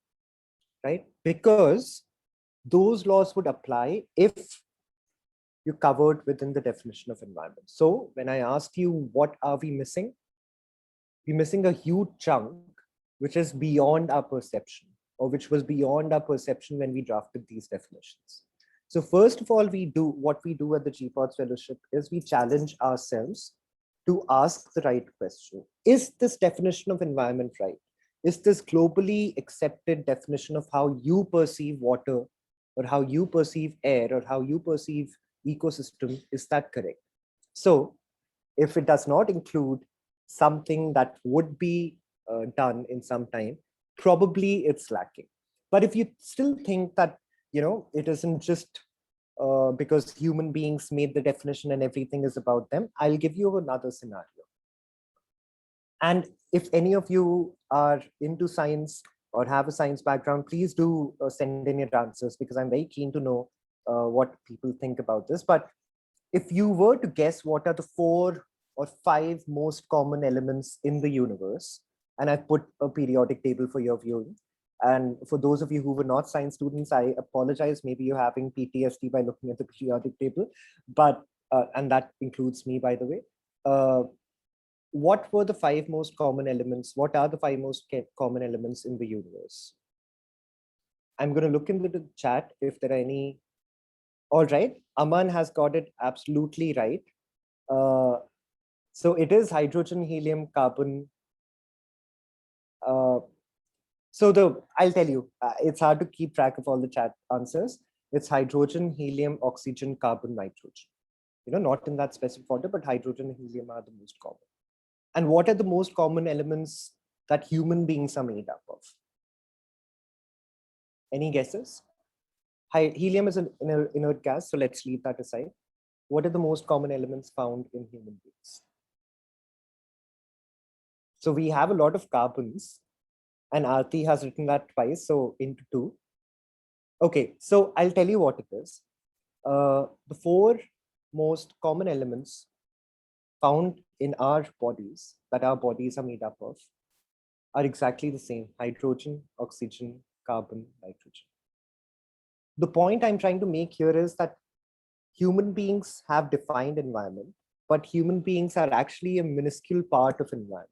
right? Because those laws would apply if you covered within the definition of environment. So when I asked you, what are we missing? We're missing a huge chunk, which is beyond our perception, or which was beyond our perception when we drafted these definitions. So first of all, what we do at the GPODS Fellowship is we challenge ourselves to ask the right question. Is this definition of environment right? Is this globally accepted definition of how you perceive water, or how you perceive air, or how you perceive ecosystem, is that correct? So if it does not include something that would be done in some time, probably it's lacking. But if you still think that, it isn't just because human beings made the definition and everything is about them, I'll give you another scenario. And if any of you are into science or have a science background, please do send in your answers, because I'm very keen to know what people think about this. But if you were to guess what are the 4 or 5 most common elements in the universe, and I've put a periodic table for your viewing. And for those of you who were not science students, I apologize. Maybe you're having PTSD by looking at the periodic table, but and that includes me, by the way. What were the 5 most common elements? What are the 5 most common elements in the universe? I'm going to look into the chat if there are any. All right, Aman has got it absolutely right. So it is hydrogen, helium, carbon. I'll tell you, it's hard to keep track of all the chat answers. It's hydrogen, helium, oxygen, carbon, nitrogen. Not in that specific order, but hydrogen and helium are the most common. And what are the most common elements that human beings are made up of? Any guesses? Helium is an inert gas, so let's leave that aside. What are the most common elements found in human beings? So we have a lot of carbons, and Aarti has written that twice, so into 2. Okay, so I'll tell you what it is. The 4 most common elements found in our bodies, that our bodies are made up of, are exactly the same: hydrogen, oxygen, carbon, nitrogen. The point I'm trying to make here is that human beings have defined environment, but human beings are actually a minuscule part of environment,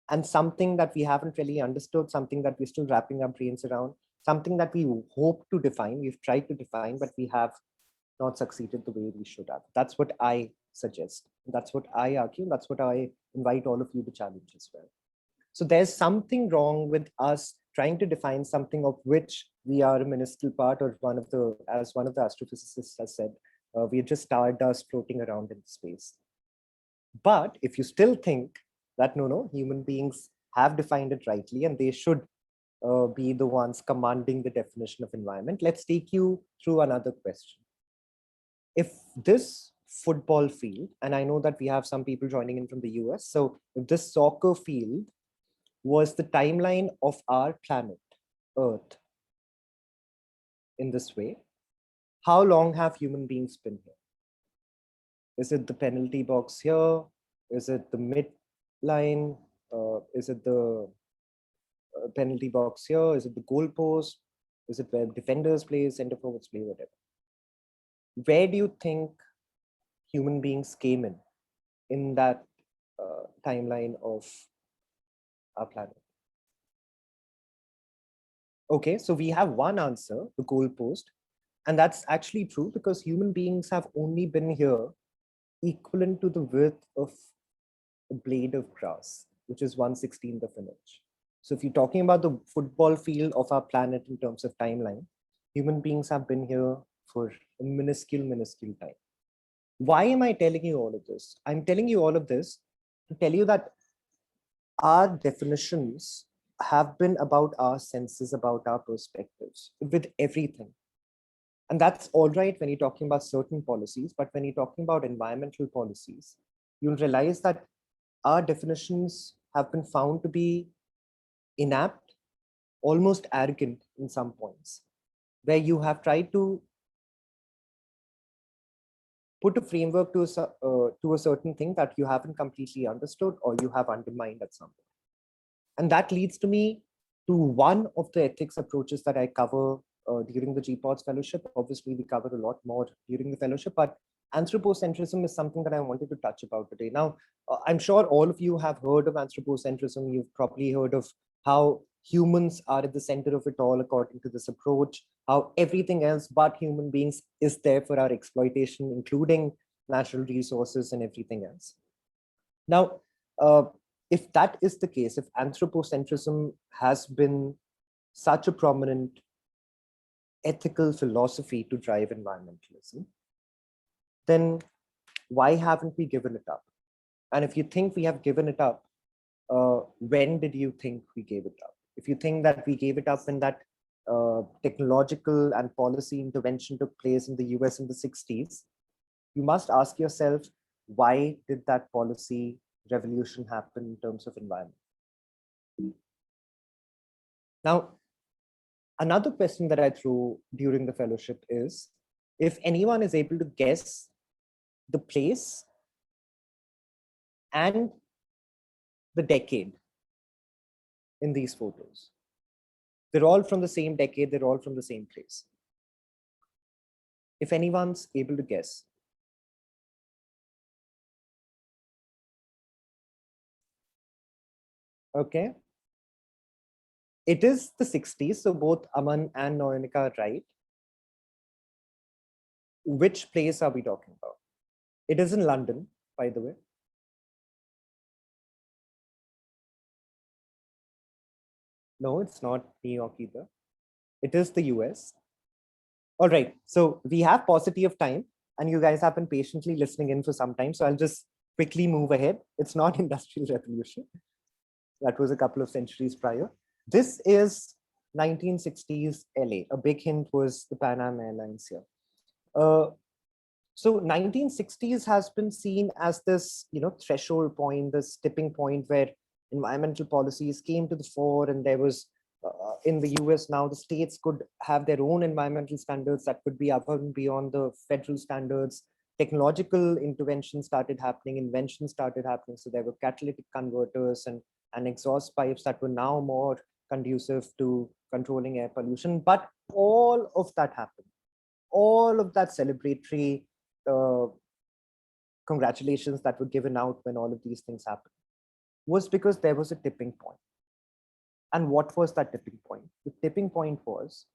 and something that we haven't really understood, something that we're still wrapping our brains around, something that we hope to define, we've tried to define, but we have not succeeded the way we should have. That's what I suggest. That's what I argue. That's what I invite all of you to challenge as well. So there's something wrong with us trying to define something of which we are a minuscule part, or as one of the astrophysicists has said, we're just stardust floating around in space. But if you still think that no, human beings have defined it rightly and they should be the ones commanding the definition of environment, let's take you through another question. If this football field, and I know that we have some people joining in from the US, so if this soccer field was the timeline of our planet, Earth, in this way, how long have human beings been here? Is it the penalty box here? Is it the midline? Is it the penalty box here? Is it the goal post? Is it where defenders play, center forwards play, whatever? Where do you think human beings came in that timeline of our planet? Okay, so we have one answer, the goal post, and that's actually true because human beings have only been here equivalent to the width of a blade of grass, which is 1/16th of an inch. So if you're talking about the football field of our planet in terms of timeline, human beings have been here for a minuscule time. Why am I telling you all of this? I'm telling you all of this to tell you that our definitions have been about our senses, about our perspectives, with everything. And that's all right when you're talking about certain policies, but when you're talking about environmental policies, you'll realize that our definitions have been found to be inapt, almost arrogant in some points, where you have tried to put a framework to a certain thing that you haven't completely understood or you have undermined at some point. And that leads to me to one of the ethics approaches that I cover during the GPODS fellowship. Obviously, we cover a lot more during the fellowship, but anthropocentrism is something that I wanted to touch about today. Now, I'm sure all of you have heard of anthropocentrism. You've probably heard of how humans are at the center of it all according to this approach, how everything else but human beings is there for our exploitation, including natural resources and everything else. Now, if that is the case, if anthropocentrism has been such a prominent ethical philosophy to drive environmentalism, then why haven't we given it up? And if you think we have given it up, when did you think we gave it up? If you think that we gave it up when that technological and policy intervention took place in the US in the 60s, you must ask yourself, why did that policy revolution happen in terms of environment? Now, another question that I threw during the fellowship is, if anyone is able to guess the place and the decade in these photos. They're all from the same decade, they're all from the same place. If anyone's able to guess. Okay. It is the 60s, so both Aman and Noyonika are right. Which place are we talking about? It is in London, by the way. No, it's not New York either. It is the US. All right, so we have paucity of time and you guys have been patiently listening in for some time. So I'll just quickly move ahead. It's not Industrial Revolution. That was a couple of centuries prior. This is 1960s LA. A big hint was the Pan Am Airlines here. So 1960s has been seen as this, threshold point, this tipping point where environmental policies came to the fore, and there was in the US now the states could have their own environmental standards that could be above and beyond the federal standards. Technological interventions started happening, inventions started happening. So there were catalytic converters and exhaust pipes that were now more conducive to controlling air pollution. But all of that happened. All of that celebratory congratulations that were given out when all of these things happened was because there was a tipping point. And what was that tipping point? The tipping point was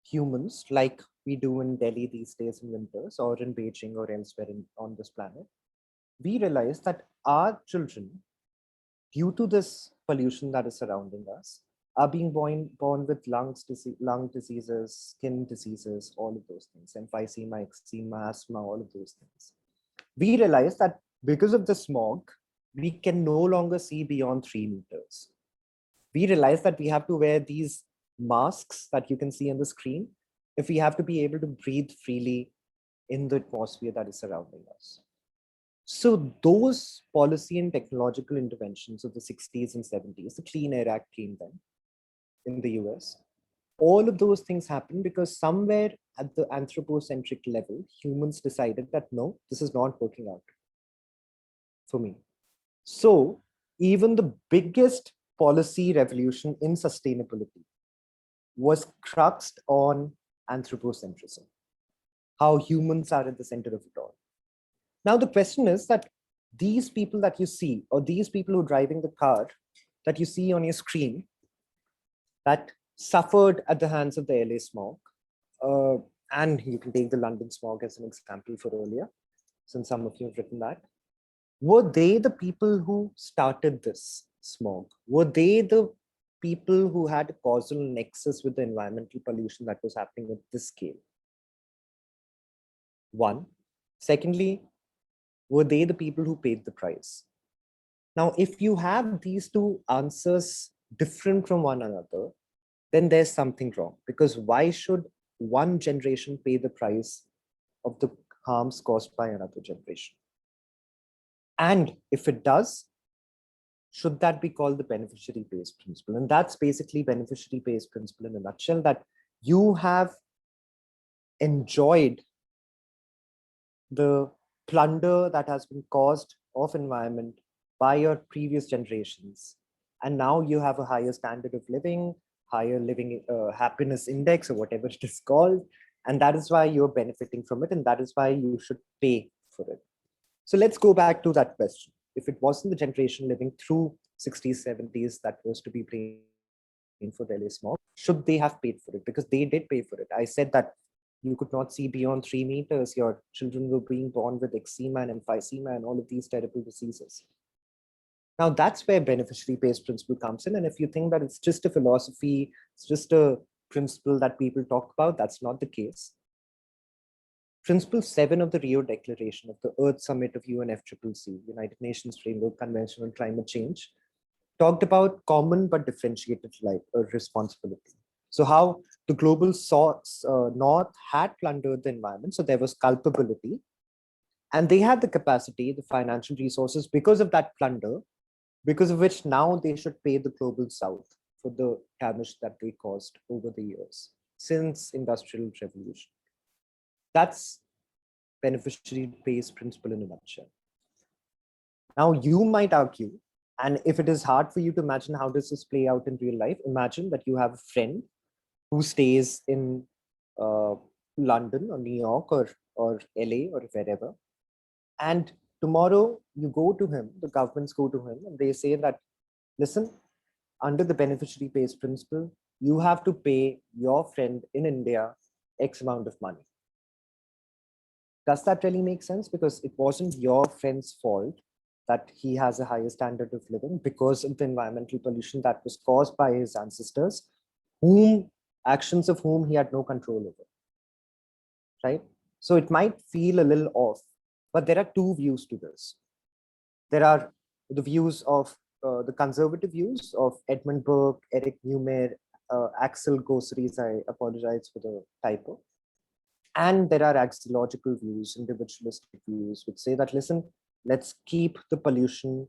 humans, like we do in Delhi these days in winters, or in Beijing or elsewhere on this planet. We realized that our children, due to this pollution that is surrounding us, are being born with lung diseases, skin diseases, all of those things, emphysema, eczema, asthma, all of those things. We realized that because of the smog, we can no longer see beyond 3 meters. We realized that we have to wear these masks that you can see on the screen if we have to be able to breathe freely in the atmosphere that is surrounding us. So those policy and technological interventions of the 60s and 70s, the Clean Air Act came then in the US. All of those things happened because somewhere at the anthropocentric level, humans decided that no, this is not working out for me. So even the biggest policy revolution in sustainability was cruxed on anthropocentrism, how humans are at the center of it all. Now the question is that these people that you see, or these people who are driving the car that you see on your screen, that suffered at the hands of the LA smog, and you can take the London smog as an example for earlier, since some of you have written that. Were they the people who started this smog? Were they the people who had a causal nexus with the environmental pollution that was happening at this scale? One. Secondly, were they the people who paid the price? Now, if you have these two answers different from one another, then there's something wrong. Because why should one generation pay the price of the harms caused by another generation? And if it does, should that be called the beneficiary-based principle? And that's basically beneficiary-based principle in a nutshell, that you have enjoyed the plunder that has been caused of environment by your previous generations. And now you have a higher standard of living, higher living happiness index, or whatever it is called. And that is why you're benefiting from it. And that is why you should pay for it. So let's go back to that question. If it wasn't the generation living through 60s, 70s that was to be blamed for Delhi smog, should they have paid for it? Because they did pay for it. I said that you could not see beyond 3 meters. Your children were being born with eczema and emphysema and all of these terrible diseases. Now that's where beneficiary-based principle comes in. And if you think that it's just a philosophy, it's just a principle that people talk about, that's not the case. Principle 7 of the Rio Declaration of the Earth Summit of UNFCCC, United Nations Framework Convention on Climate Change, talked about common but differentiated responsibility. So how the global north had plundered the environment, so there was culpability, and they had the capacity, the financial resources because of that plunder, because of which now they should pay the global south for the damage that they caused over the years since Industrial Revolution. That's beneficiary-based principle in a nutshell. Now you might argue, and if it is hard for you to imagine how does this play out in real life, imagine that you have a friend who stays in London or New York or LA or wherever, and tomorrow you go to him, the governments go to him and they say that, listen, under the beneficiary-based principle, you have to pay your friend in India X amount of money. Does that really make sense? Because it wasn't your friend's fault that he has a higher standard of living because of the environmental pollution that was caused by his ancestors, actions of whom he had no control over, right? So it might feel a little off, but there are two views to this. There are the views of the conservative views of Edmund Burke, Eric Newmer, Axel Gosseries, I apologize for the typo. And there are axiological views, individualistic views, which say that, listen, let's keep the pollution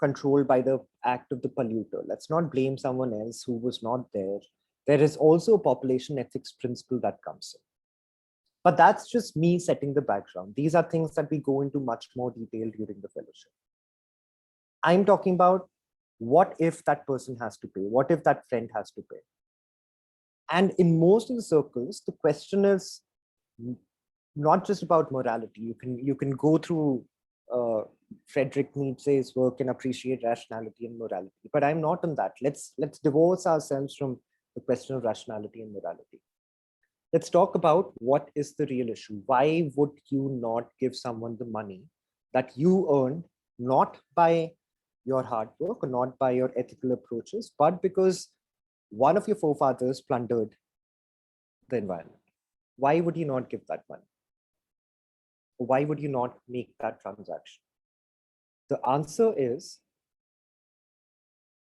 controlled by the act of the polluter. Let's not blame someone else who was not there. There is also a population ethics principle that comes in. But that's just me setting the background. These are things that we go into much more detail during the fellowship. I'm talking about what if that person has to pay? What if that friend has to pay? And in most of the circles, the question is not just about morality. You can go through Friedrich Nietzsche's work and appreciate rationality and morality. But I'm not on that. Let's divorce ourselves from the question of rationality and morality. Let's talk about what is the real issue. Why would you not give someone the money that you earned, not by your hard work or not by your ethical approaches, but because one of your forefathers plundered the environment? Why would you not give that money? Why would you not make that transaction? The answer is,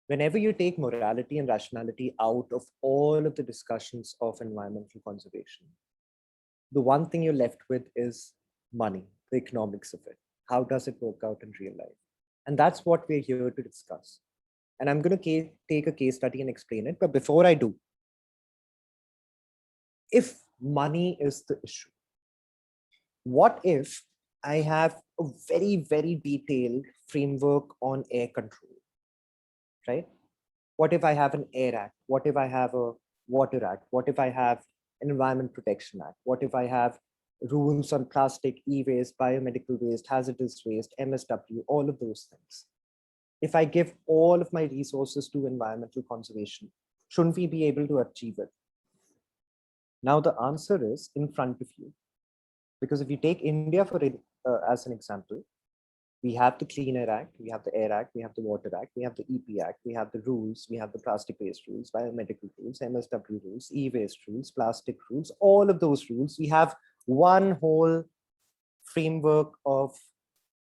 whenever you take morality and rationality out of all of the discussions of environmental conservation, the one thing you're left with is money, the economics of it. How does it work out in real life? And that's what we're here to discuss. And I'm going to take a case study and explain it. But before I do, if money is the issue, what if I have a very, very detailed framework on air control, right? What if I have an Air Act? What if I have a Water Act? What if I have an Environment Protection Act? What if I have rules on plastic, e-waste, biomedical waste, hazardous waste, MSW, all of those things? If I give all of my resources to environmental conservation, shouldn't we be able to achieve it? Now the answer is in front of you. Because if you take India as an example, we have the Clean Air Act, we have the Air Act, we have the Water Act, we have the EP Act, we have the rules, we have the plastic waste rules, biomedical rules, MSW rules, e-waste rules, plastic rules, all of those rules. We have one whole framework of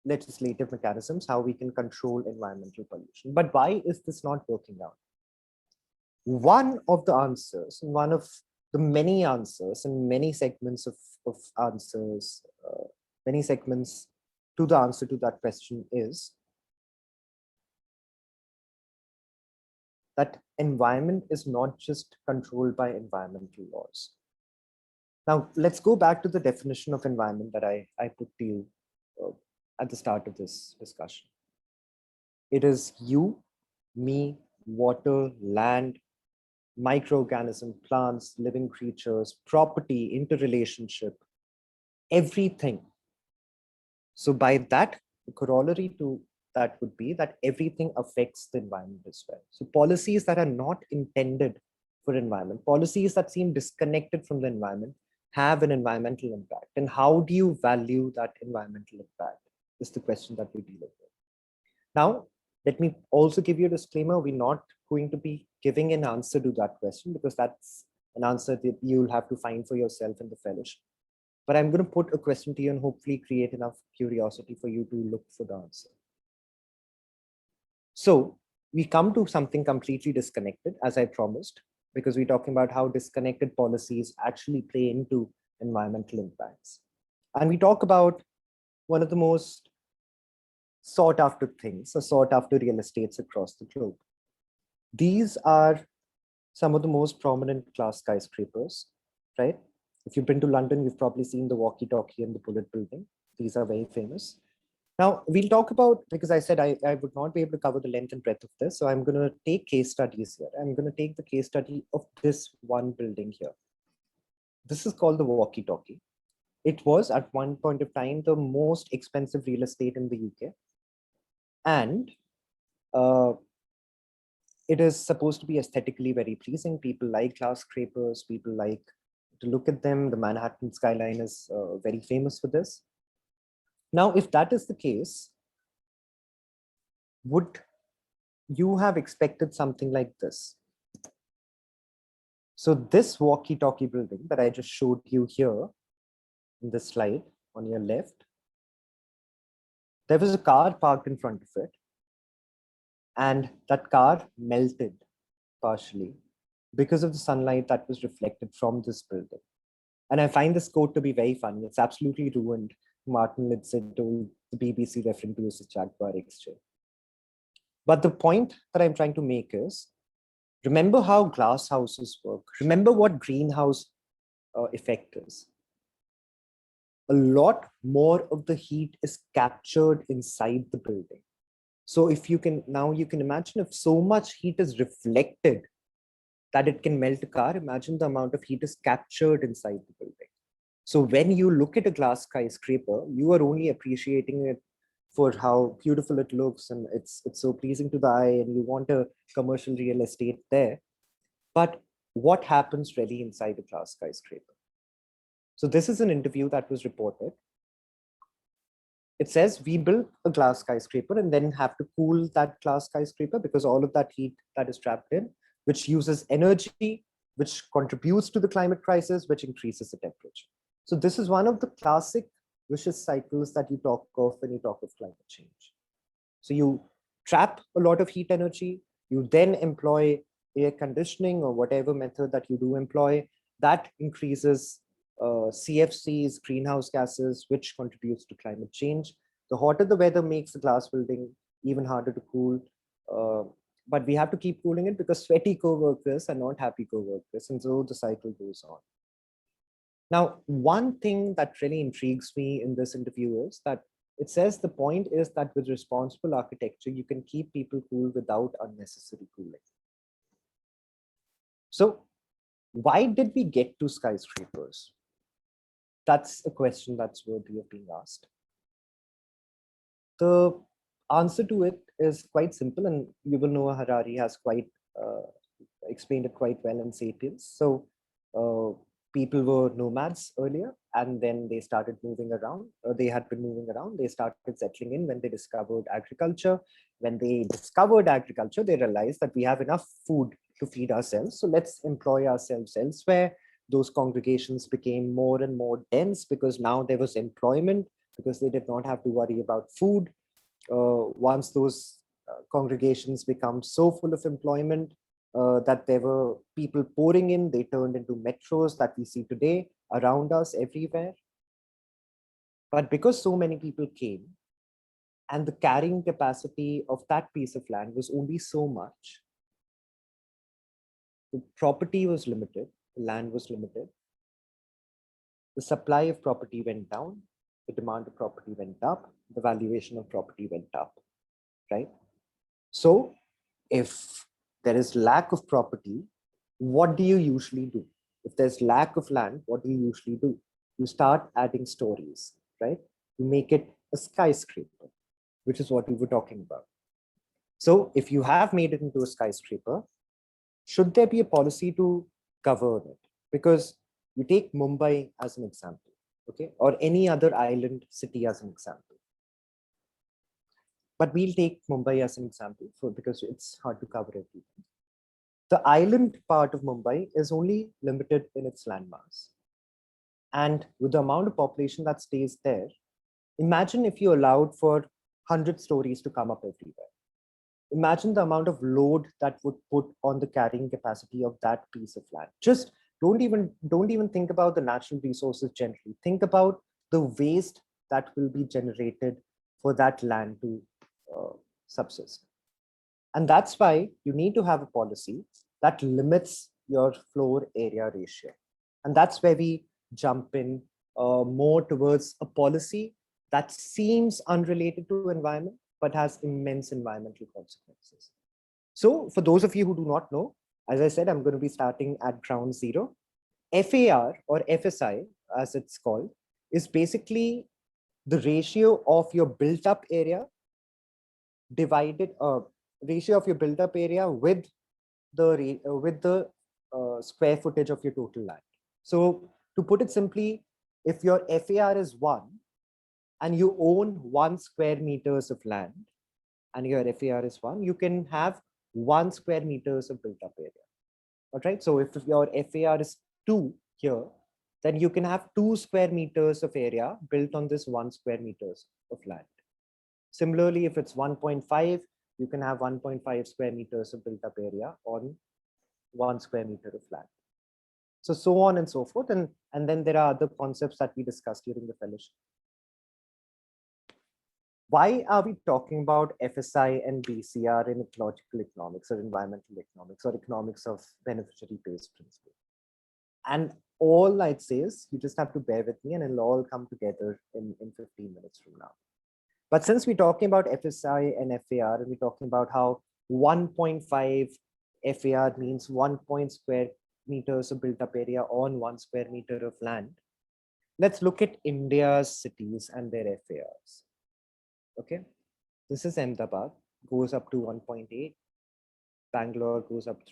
legislative mechanisms, how we can control environmental pollution. But why is this not working out? One of the answers, one of the many answers and many segments of answers, many segments to the answer to that question is that environment is not just controlled by environmental laws. Now, let's go back to the definition of environment that I put to you at the start of this discussion. It is you, me, water, land, microorganism, plants, living creatures, property, interrelationship, everything. So by that, the corollary to that would be that everything affects the environment as well. So policies that are not intended for environment, policies that seem disconnected from the environment, have an environmental impact. And how do you value that environmental impact is the question that we're dealing with. Now, let me also give you a disclaimer. We're not going to be giving an answer to that question because that's an answer that you'll have to find for yourself in the fellowship. But I'm going to put a question to you and hopefully create enough curiosity for you to look for the answer. So we come to something completely disconnected, as I promised, because we're talking about how disconnected policies actually play into environmental impacts. And we talk about one of the most sought after things, or sought after real estates across the globe. These are some of the most prominent glass skyscrapers, right? If you've been to London, you've probably seen the walkie-talkie and the Bullet building. These are very famous. Now, we'll talk about, because I said I would not be able to cover the length and breadth of this, so I'm going to take case studies here. I'm going to take the case study of this one building here. This is called the walkie-talkie. It was at one point of time the most expensive real estate in the UK. And it is supposed to be aesthetically very pleasing. People like glass scrapers, people like to look at them. The Manhattan skyline is very famous for this. Now, if that is the case, would you have expected something like this? So this walkie-talkie building that I just showed you here in this slide on your left, there was a car parked in front of it, and that car melted partially because of the sunlight that was reflected from this building. And I find this quote to be very funny. It's absolutely ruined Martin Lidset told the BBC referring to his Jaguar XJ. But the point that I'm trying to make is, remember how glass houses work. Remember what greenhouse effect is. A lot more of the heat is captured inside the building. So if you can, now you can imagine if so much heat is reflected that it can melt a car, imagine the amount of heat is captured inside the building. So when you look at a glass skyscraper, you are only appreciating it for how beautiful it looks and it's so pleasing to the eye and you want a commercial real estate there. But what happens really inside a glass skyscraper? So this is an interview that was reported. It says we build a glass skyscraper and then have to cool that glass skyscraper because all of that heat that is trapped in, which uses energy, which contributes to the climate crisis, which increases the temperature. So this is one of the classic vicious cycles that you talk of when you talk of climate change. So you trap a lot of heat energy, you then employ air conditioning or whatever method that you do employ, that increases CFCs, greenhouse gases, which contributes to climate change. The hotter the weather makes the glass building even harder to cool. But we have to keep cooling it because sweaty co-workers are not happy co-workers. And so the cycle goes on. Now, one thing that really intrigues me in this interview is that it says the point is that with responsible architecture, you can keep people cool without unnecessary cooling. So why did we get to skyscrapers? That's a question that's worthy of being asked. The answer to it is quite simple, and Yuval Noah Harari has quite explained it quite well in Sapiens. So people were nomads earlier, and then they started moving around. They had been moving around. They started settling in when they discovered agriculture. When they discovered agriculture, they realized that we have enough food to feed ourselves. So let's employ ourselves elsewhere. Those congregations became more and more dense because now there was employment, because they did not have to worry about food. Once those congregations become so full of employment that there were people pouring in, they turned into metros that we see today around us everywhere. But because so many people came and the carrying capacity of that piece of land was only so much, the property was limited, the land was limited, the supply of property went down, the demand of property went up, the valuation of property went up, right? So if there is lack of property, what do you usually do? If there's lack of land, what do you usually do? You start adding stories, right? You make it a skyscraper, which is what we were talking about. So if you have made it into a skyscraper, should there be a policy to govern it? Because you take Mumbai as an example, okay, or any other island city as an example. But we'll take Mumbai as an example because it's hard to cover everything. The island part of Mumbai is only limited in its landmass. And with the amount of population that stays there, imagine if you allowed for 100 stories to come up everywhere. Imagine the amount of load that would put on the carrying capacity of that piece of land. Just don't even think about the natural resources generally. Think about the waste that will be generated for that land to subsist. And that's why you need to have a policy that limits your floor area ratio. And that's where we jump in more towards a policy that seems unrelated to environment, but has immense environmental consequences. So for those of you who do not know, as I said, I'm going to be starting at ground zero. FAR or FSI, as it's called, is basically the ratio of your built up area divided, ratio of your built up area with the square footage of your total land. So to put it simply, if your FAR is 1 and you own 1 square meters of land and your FAR is 1, you can have 1 square meters of built up area. All right. So if your FAR is 2 here, then you can have 2 square meters of area built on this 1 square meters of land. Similarly, if it's 1.5, you can have 1.5 square meters of built up area on 1 square meter of land. So on and so forth. And then there are other concepts that we discussed during the fellowship. Why are we talking about FSI and BCR in ecological economics or environmental economics or economics of beneficiary-based principle? And all I'd say is you just have to bear with me and it'll all come together in 15 minutes from now. But since we're talking about FSI and FAR, and we're talking about how 1.5 FAR means 1 square meters of built up area on 1 square meter of land, let's look at India's cities and their FARs. Okay, this is Ahmedabad, goes up to 1.8. Bengaluru goes up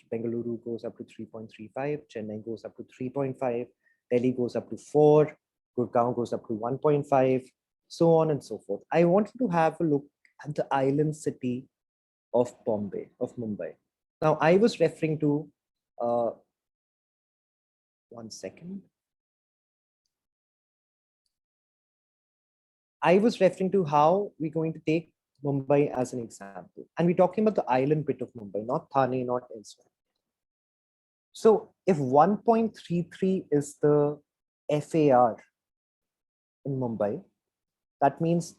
to 3.35. Chennai goes up to 3.5. Delhi goes up to 4. Gurgaon goes up to 1.5. So on and so forth. I wanted to have a look at the island city of Mumbai. Now I was referring to, 1 second. I was referring to how we're going to take Mumbai as an example. And we're talking about the island bit of Mumbai, not Thane, not elsewhere. So if 1.33 is the FAR in Mumbai, that means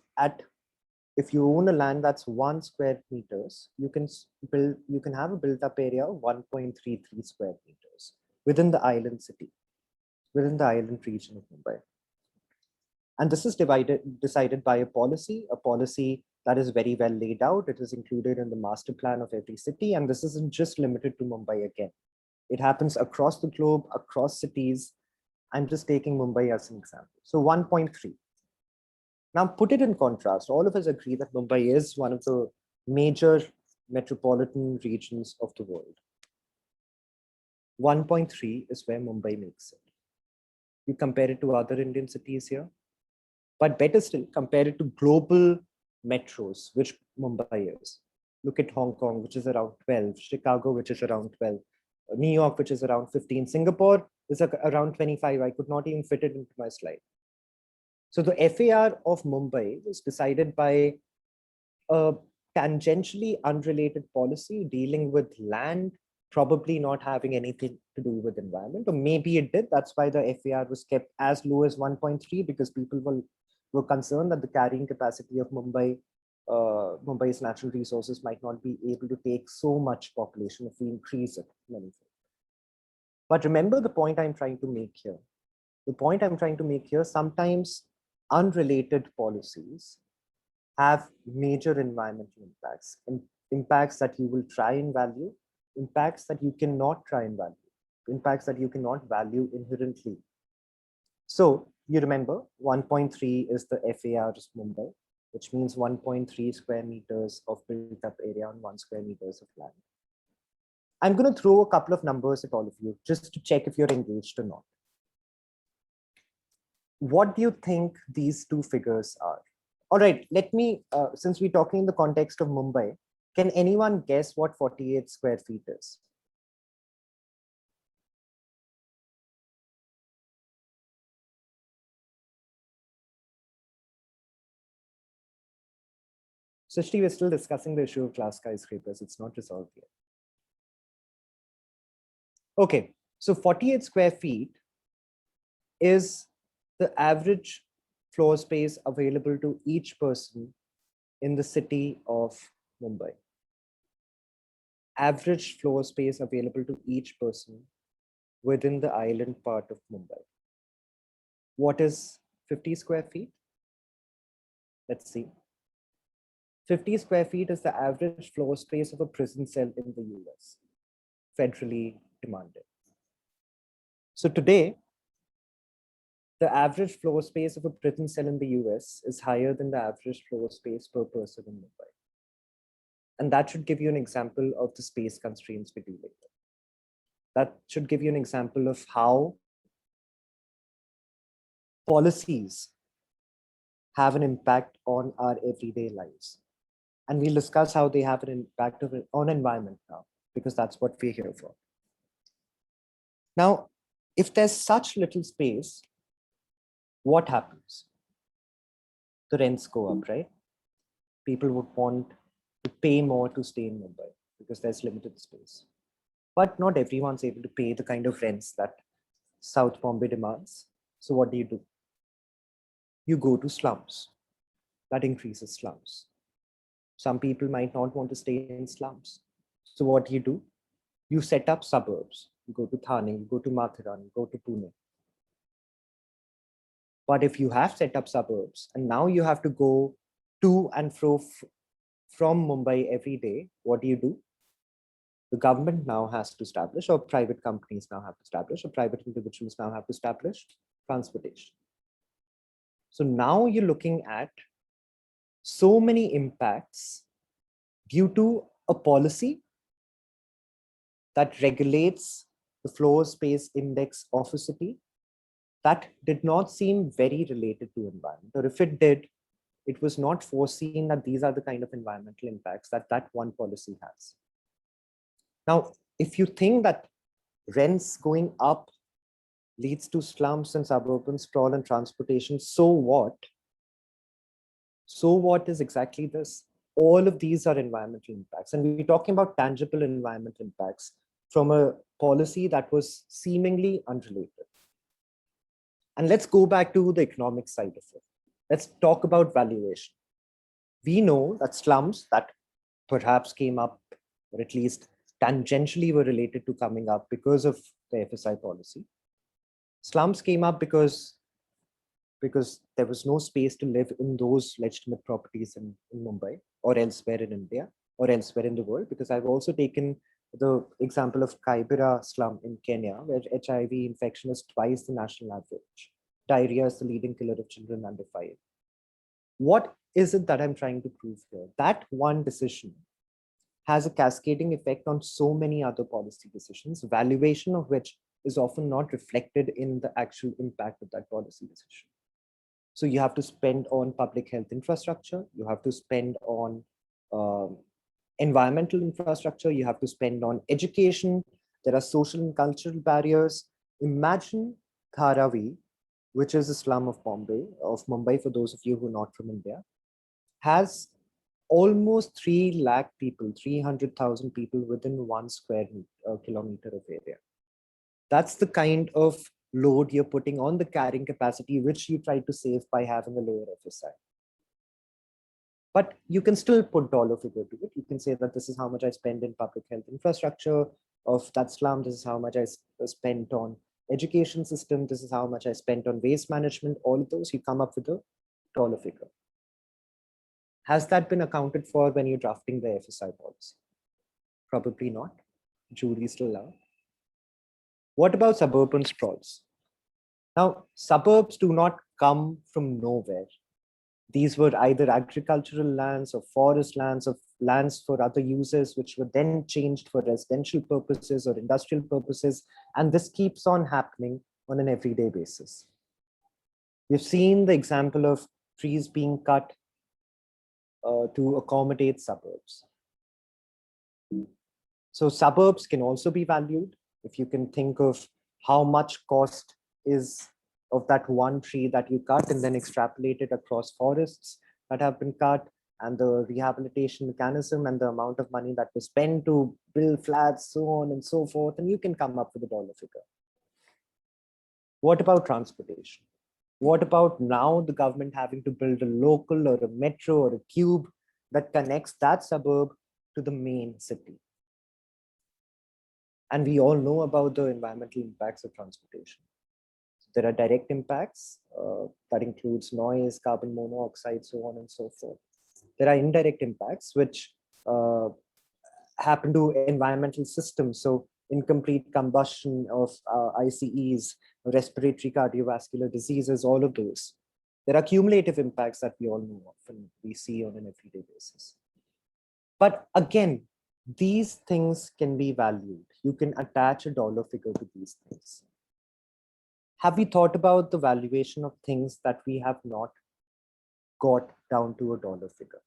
if you own a land that's 1 square meters, you can have a built up area of 1.33 square meters within the island city, within the island region of Mumbai. And this is decided by a policy that is very well laid out. It is included in the master plan of every city. And this isn't just limited to Mumbai again. It happens across the globe, across cities. I'm just taking Mumbai as an example. So 1.3. Now put it in contrast. All of us agree that Mumbai is one of the major metropolitan regions of the world. 1.3 is where Mumbai makes it. You compare it to other Indian cities here. But better still, compare it to global metros, which Mumbai is. Look at Hong Kong, which is around 12, Chicago, which is around 12, New York, which is around 15, Singapore is around 25. I could not even fit it into my slide. So the FAR of Mumbai was decided by a tangentially unrelated policy dealing with land, probably not having anything to do with environment, or maybe it did. That's why the FAR was kept as low as 1.3, because people were concerned that the carrying capacity of Mumbai's natural resources might not be able to take so much population if we increase it manifold. But remember the point I'm trying to make here. The point I'm trying to make here, sometimes unrelated policies have major environmental impacts, impacts that you will try and value, impacts that you cannot try and value, impacts that you cannot value inherently. So you remember 1.3 is the FAR of Mumbai, which means 1.3 square meters of built up area on 1 square meters of land. I'm going to throw a couple of numbers at all of you just to check if you're engaged or not. What do you think these two figures are? All right, let me, since we're talking in the context of Mumbai, can anyone guess what 48 square feet is? Srishti, we're still discussing the issue of glass skyscrapers. It's not resolved yet. Okay, so 48 square feet is the average floor space available to each person in the city of Mumbai. Average floor space available to each person within the island part of Mumbai. What is 50 square feet? Let's see. 50 square feet is the average floor space of a prison cell in the US, federally demanded. So today, the average floor space of a prison cell in the US is higher than the average floor space per person in Mumbai. And that should give you an example of the space constraints we're dealing with. That should give you an example of how policies have an impact on our everyday lives. And we'll discuss how they have an impact on environment now, because that's what we're here for. Now, if there's such little space, what happens? The rents go up, right? People would want to pay more to stay in Mumbai because there's limited space. But not everyone's able to pay the kind of rents that South Bombay demands. So what do? You go to slums. That increases slums. Some people might not want to stay in slums. So what do? You set up suburbs. You go to Thane, you go to Mathiran, you go to Pune. But if you have set up suburbs and now you have to go to and fro from Mumbai every day, what do? The government now has to establish, or private companies now have to establish, or private individuals now have to establish transportation. So now you're looking at so many impacts due to a policy that regulates the floor space index of a city that did not seem very related to environment, or if it did, it was not foreseen that these are the kind of environmental impacts that that one policy has. Now, if you think that rents going up leads to slums and suburban sprawl and transportation, so what? So what is exactly this? All of these are environmental impacts. And we're talking about tangible environmental impacts from a policy that was seemingly unrelated. And let's go back to the economic side of it. Let's talk about valuation. We know that slums that perhaps came up, or at least tangentially were related to coming up because of the FSI policy. Slums came up because there was no space to live in those legitimate properties in Mumbai or elsewhere in India or elsewhere in the world, because I've also taken the example of Kaibera slum in Kenya, where HIV infection is twice the national average. Diarrhea is the leading killer of children under 5. What is it that I'm trying to prove here? That one decision has a cascading effect on so many other policy decisions, valuation of which is often not reflected in the actual impact of that policy decision. So you have to spend on public health infrastructure, you have to spend on environmental infrastructure, you have to spend on education, there are social and cultural barriers. Imagine Dharavi, which is a slum of Mumbai, for those of you who are not from India, has almost 3 lakh people, 300,000 people within 1 square kilometer of area. That's the kind of load you're putting on the carrying capacity, which you try to save by having a lower FSI. But you can still put dollar figure to it. You can say that this is how much I spend in public health infrastructure of that slum. This is how much I spent on education system. This is how much I spent on waste management. All of those, you come up with a dollar figure. Has that been accounted for when you're drafting the FSI policy? Probably not. Jury's still out. What about suburban sprawls? Now, suburbs do not come from nowhere. These were either agricultural lands or forest lands or lands for other uses, which were then changed for residential purposes or industrial purposes. And this keeps on happening on an everyday basis. We've seen the example of trees being cut to accommodate suburbs. So suburbs can also be valued. If you can think of how much cost is of that one tree that you cut and then extrapolate it across forests that have been cut, and the rehabilitation mechanism and the amount of money that was spent to build flats, so on and so forth, and you can come up with a dollar figure. What about transportation? What about now the government having to build a local or a metro or a cube that connects that suburb to the main city? And we all know about the environmental impacts of transportation. There are direct impacts that includes noise, carbon monoxide, so on and so forth. There are indirect impacts which happen to environmental systems. So incomplete combustion of ICEs, respiratory cardiovascular diseases, all of those. There are cumulative impacts that we all know of and we see on an everyday basis. But again, these things can be valued. You can attach a dollar figure to these things. Have we thought about the valuation of things that we have not got down to a dollar figure?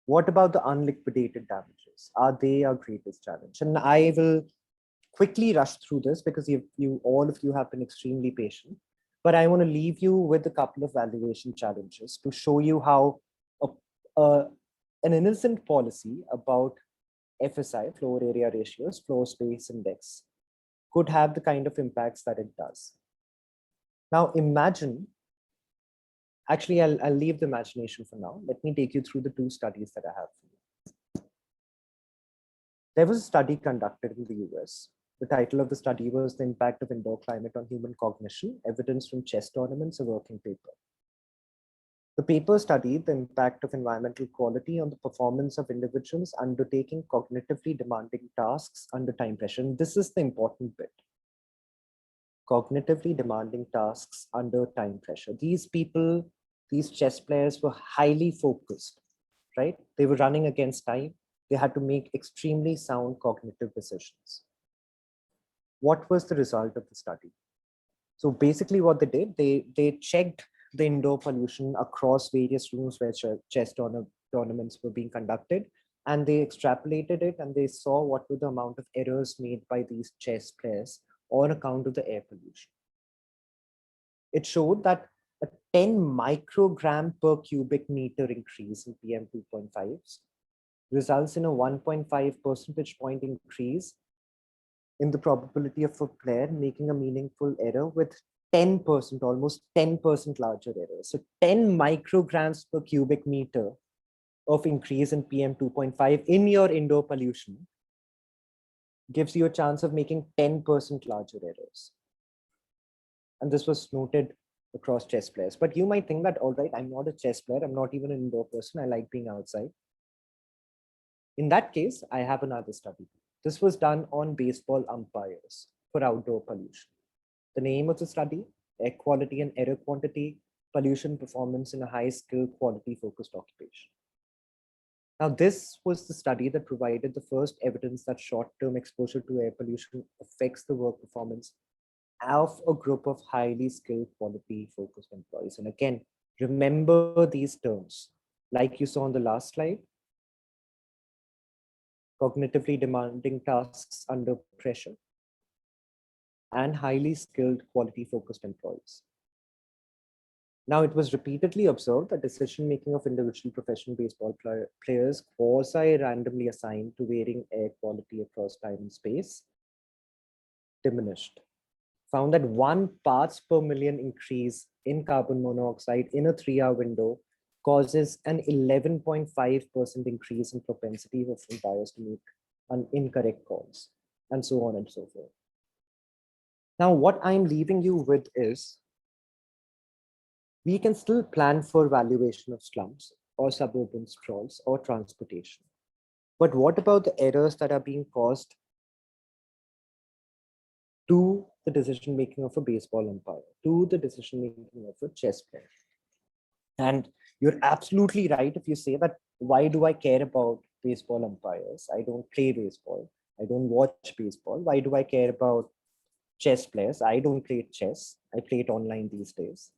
What about the unliquidated damages? Are they our greatest challenge? And I will quickly rush through this because all of you have been extremely patient. But I want to leave you with a couple of valuation challenges to show you how an innocent policy about FSI, floor area ratios, floor space index, could have the kind of impacts that it does. Now imagine, actually I'll leave the imagination for now. Let me take you through the two studies that I have for you. There was a study conducted in the US. The title of the study was The Impact of Indoor Climate on Human Cognition, Evidence from Chess Tournaments, a Working Paper. The paper studied the impact of environmental quality on the performance of individuals undertaking cognitively demanding tasks under time pressure. And this is the important bit. Cognitively demanding tasks under time pressure. These people, these chess players were highly focused, right? They were running against time. They had to make extremely sound cognitive decisions. What was the result of the study? So basically what they did, they checked the indoor pollution across various rooms where chess tournaments were being conducted, and they extrapolated it and they saw what were the amount of errors made by these chess players on account of the air pollution. It showed that a 10 microgram per cubic meter increase in PM 2.5 results in a 1.5 percentage point increase in the probability of a player making a meaningful error with 10%, almost 10% larger error. So 10 micrograms per cubic meter of increase in PM 2.5 in your indoor pollution gives you a chance of making 10% larger errors. And this was noted across chess players. But you might think that, all right, I'm not a chess player. I'm not even an indoor person. I like being outside. In that case, I have another study. This was done on baseball umpires for outdoor pollution. The name of the study, Air Quality and Error Quantity, Pollution Performance in a High Skill Quality Focused Occupation. Now, this was the study that provided the first evidence that short-term exposure to air pollution affects the work performance of a group of highly skilled quality focused employees. And again, remember these terms, like you saw on the last slide, cognitively demanding tasks under pressure, and highly skilled quality focused employees. Now, it was repeatedly observed that decision-making of individual professional baseball players quasi-randomly assigned to varying air quality across time and space diminished. Found that 1 parts per million increase in carbon monoxide in a 3-hour window causes an 11.5% increase in propensity of umpires to make incorrect calls, and so on and so forth. Now, what I'm leaving you with is, we can still plan for valuation of slums or suburban sprawls or transportation. But what about the errors that are being caused to the decision making of a baseball umpire to the decision making of a chess player. And you're absolutely right if you say that, why do I care about baseball umpires? I don't play baseball. I don't watch baseball. Why do I care about chess players? I don't play chess. I play it online these days.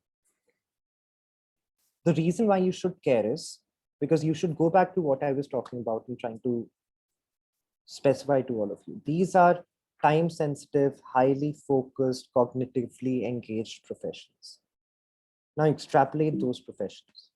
The reason why you should care is because you should go back to what I was talking about and trying to specify to all of you. These are time-sensitive, highly focused, cognitively engaged professions. Now extrapolate those professions.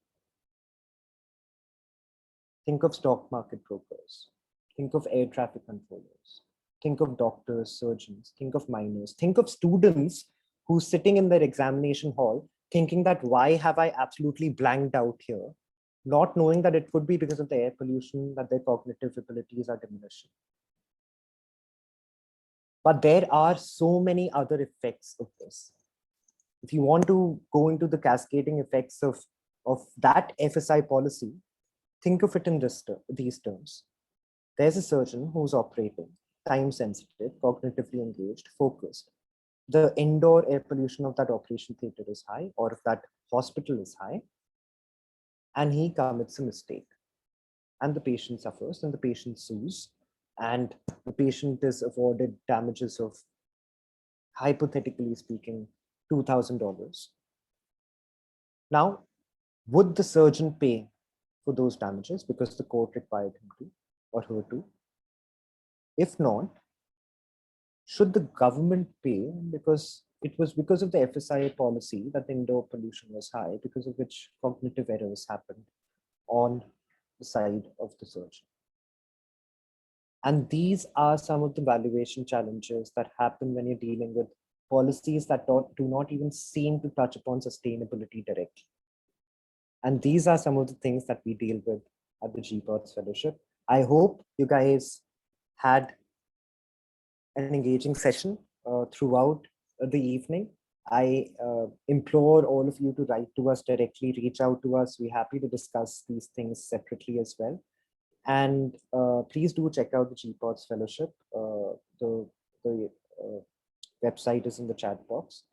Think of stock market brokers. Think of air traffic controllers. Think of doctors, surgeons. Think of miners. Think of students who sitting in their examination hall thinking that, why have I absolutely blanked out here? Not knowing that it could be because of the air pollution, that their cognitive abilities are diminishing. But there are so many other effects of this. If you want to go into the cascading effects of that FSI policy, think of it in these terms. There's a surgeon who's operating, time sensitive, cognitively engaged, focused. The indoor air pollution of that operation theater is high, or if that hospital is high, and he commits a mistake. And the patient suffers, and the patient sues, and the patient is awarded damages of, hypothetically speaking, $2,000. Now, would the surgeon pay for those damages because the court required him to or her to? If not, should the government pay because it was because of the FSI policy that the indoor pollution was high, because of which cognitive errors happened on the side of the surgeon? And these are some of the valuation challenges that happen when you're dealing with policies that do not even seem to touch upon sustainability directly. And these are some of the things that we deal with at the GPOTS Fellowship. I hope you guys had an engaging session throughout the evening. I implore all of you to write to us directly, reach out to us. We're happy to discuss these things separately as well. And please do check out the GPOTS Fellowship. The website is in the chat box.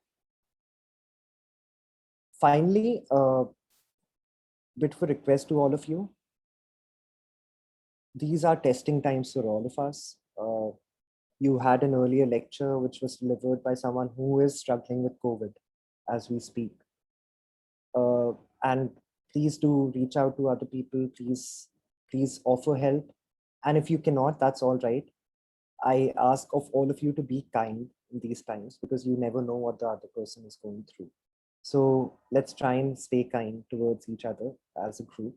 Finally, bit of a request to all of you. These are testing times for all of us. You had an earlier lecture which was delivered by someone who is struggling with COVID as we speak. And please do reach out to other people. Please offer help. And if you cannot, that's all right. I ask of all of you to be kind in these times because you never know what the other person is going through. So let's try and stay kind towards each other as a group.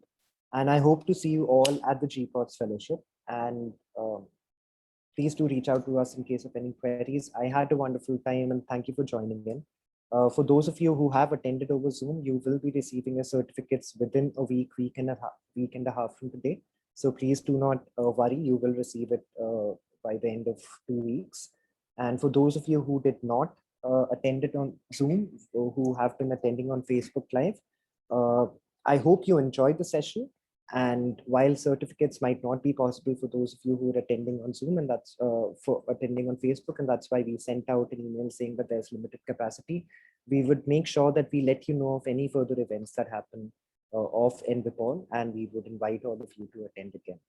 And I hope to see you all at the GPOTS Fellowship. And please do reach out to us in case of any queries. I had a wonderful time and thank you for joining in. For those of you who have attended over Zoom, you will be receiving your certificates within a week and a half from today. So please do not worry, you will receive it by the end of 2 weeks. And for those of you who did not attend it on Zoom, or who have been attending on Facebook Live, I hope you enjoyed the session. And while certificates might not be possible for those of you who are attending on Zoom, and that's for attending on Facebook, and that's why we sent out an email saying that there's limited capacity, we would make sure that we let you know of any further events that happen of EnviPol, and we would invite all of you to attend again.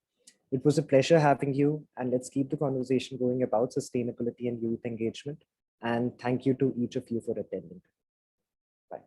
It was a pleasure having you, and let's keep the conversation going about sustainability and youth engagement. And thank you to each of you for attending. Bye.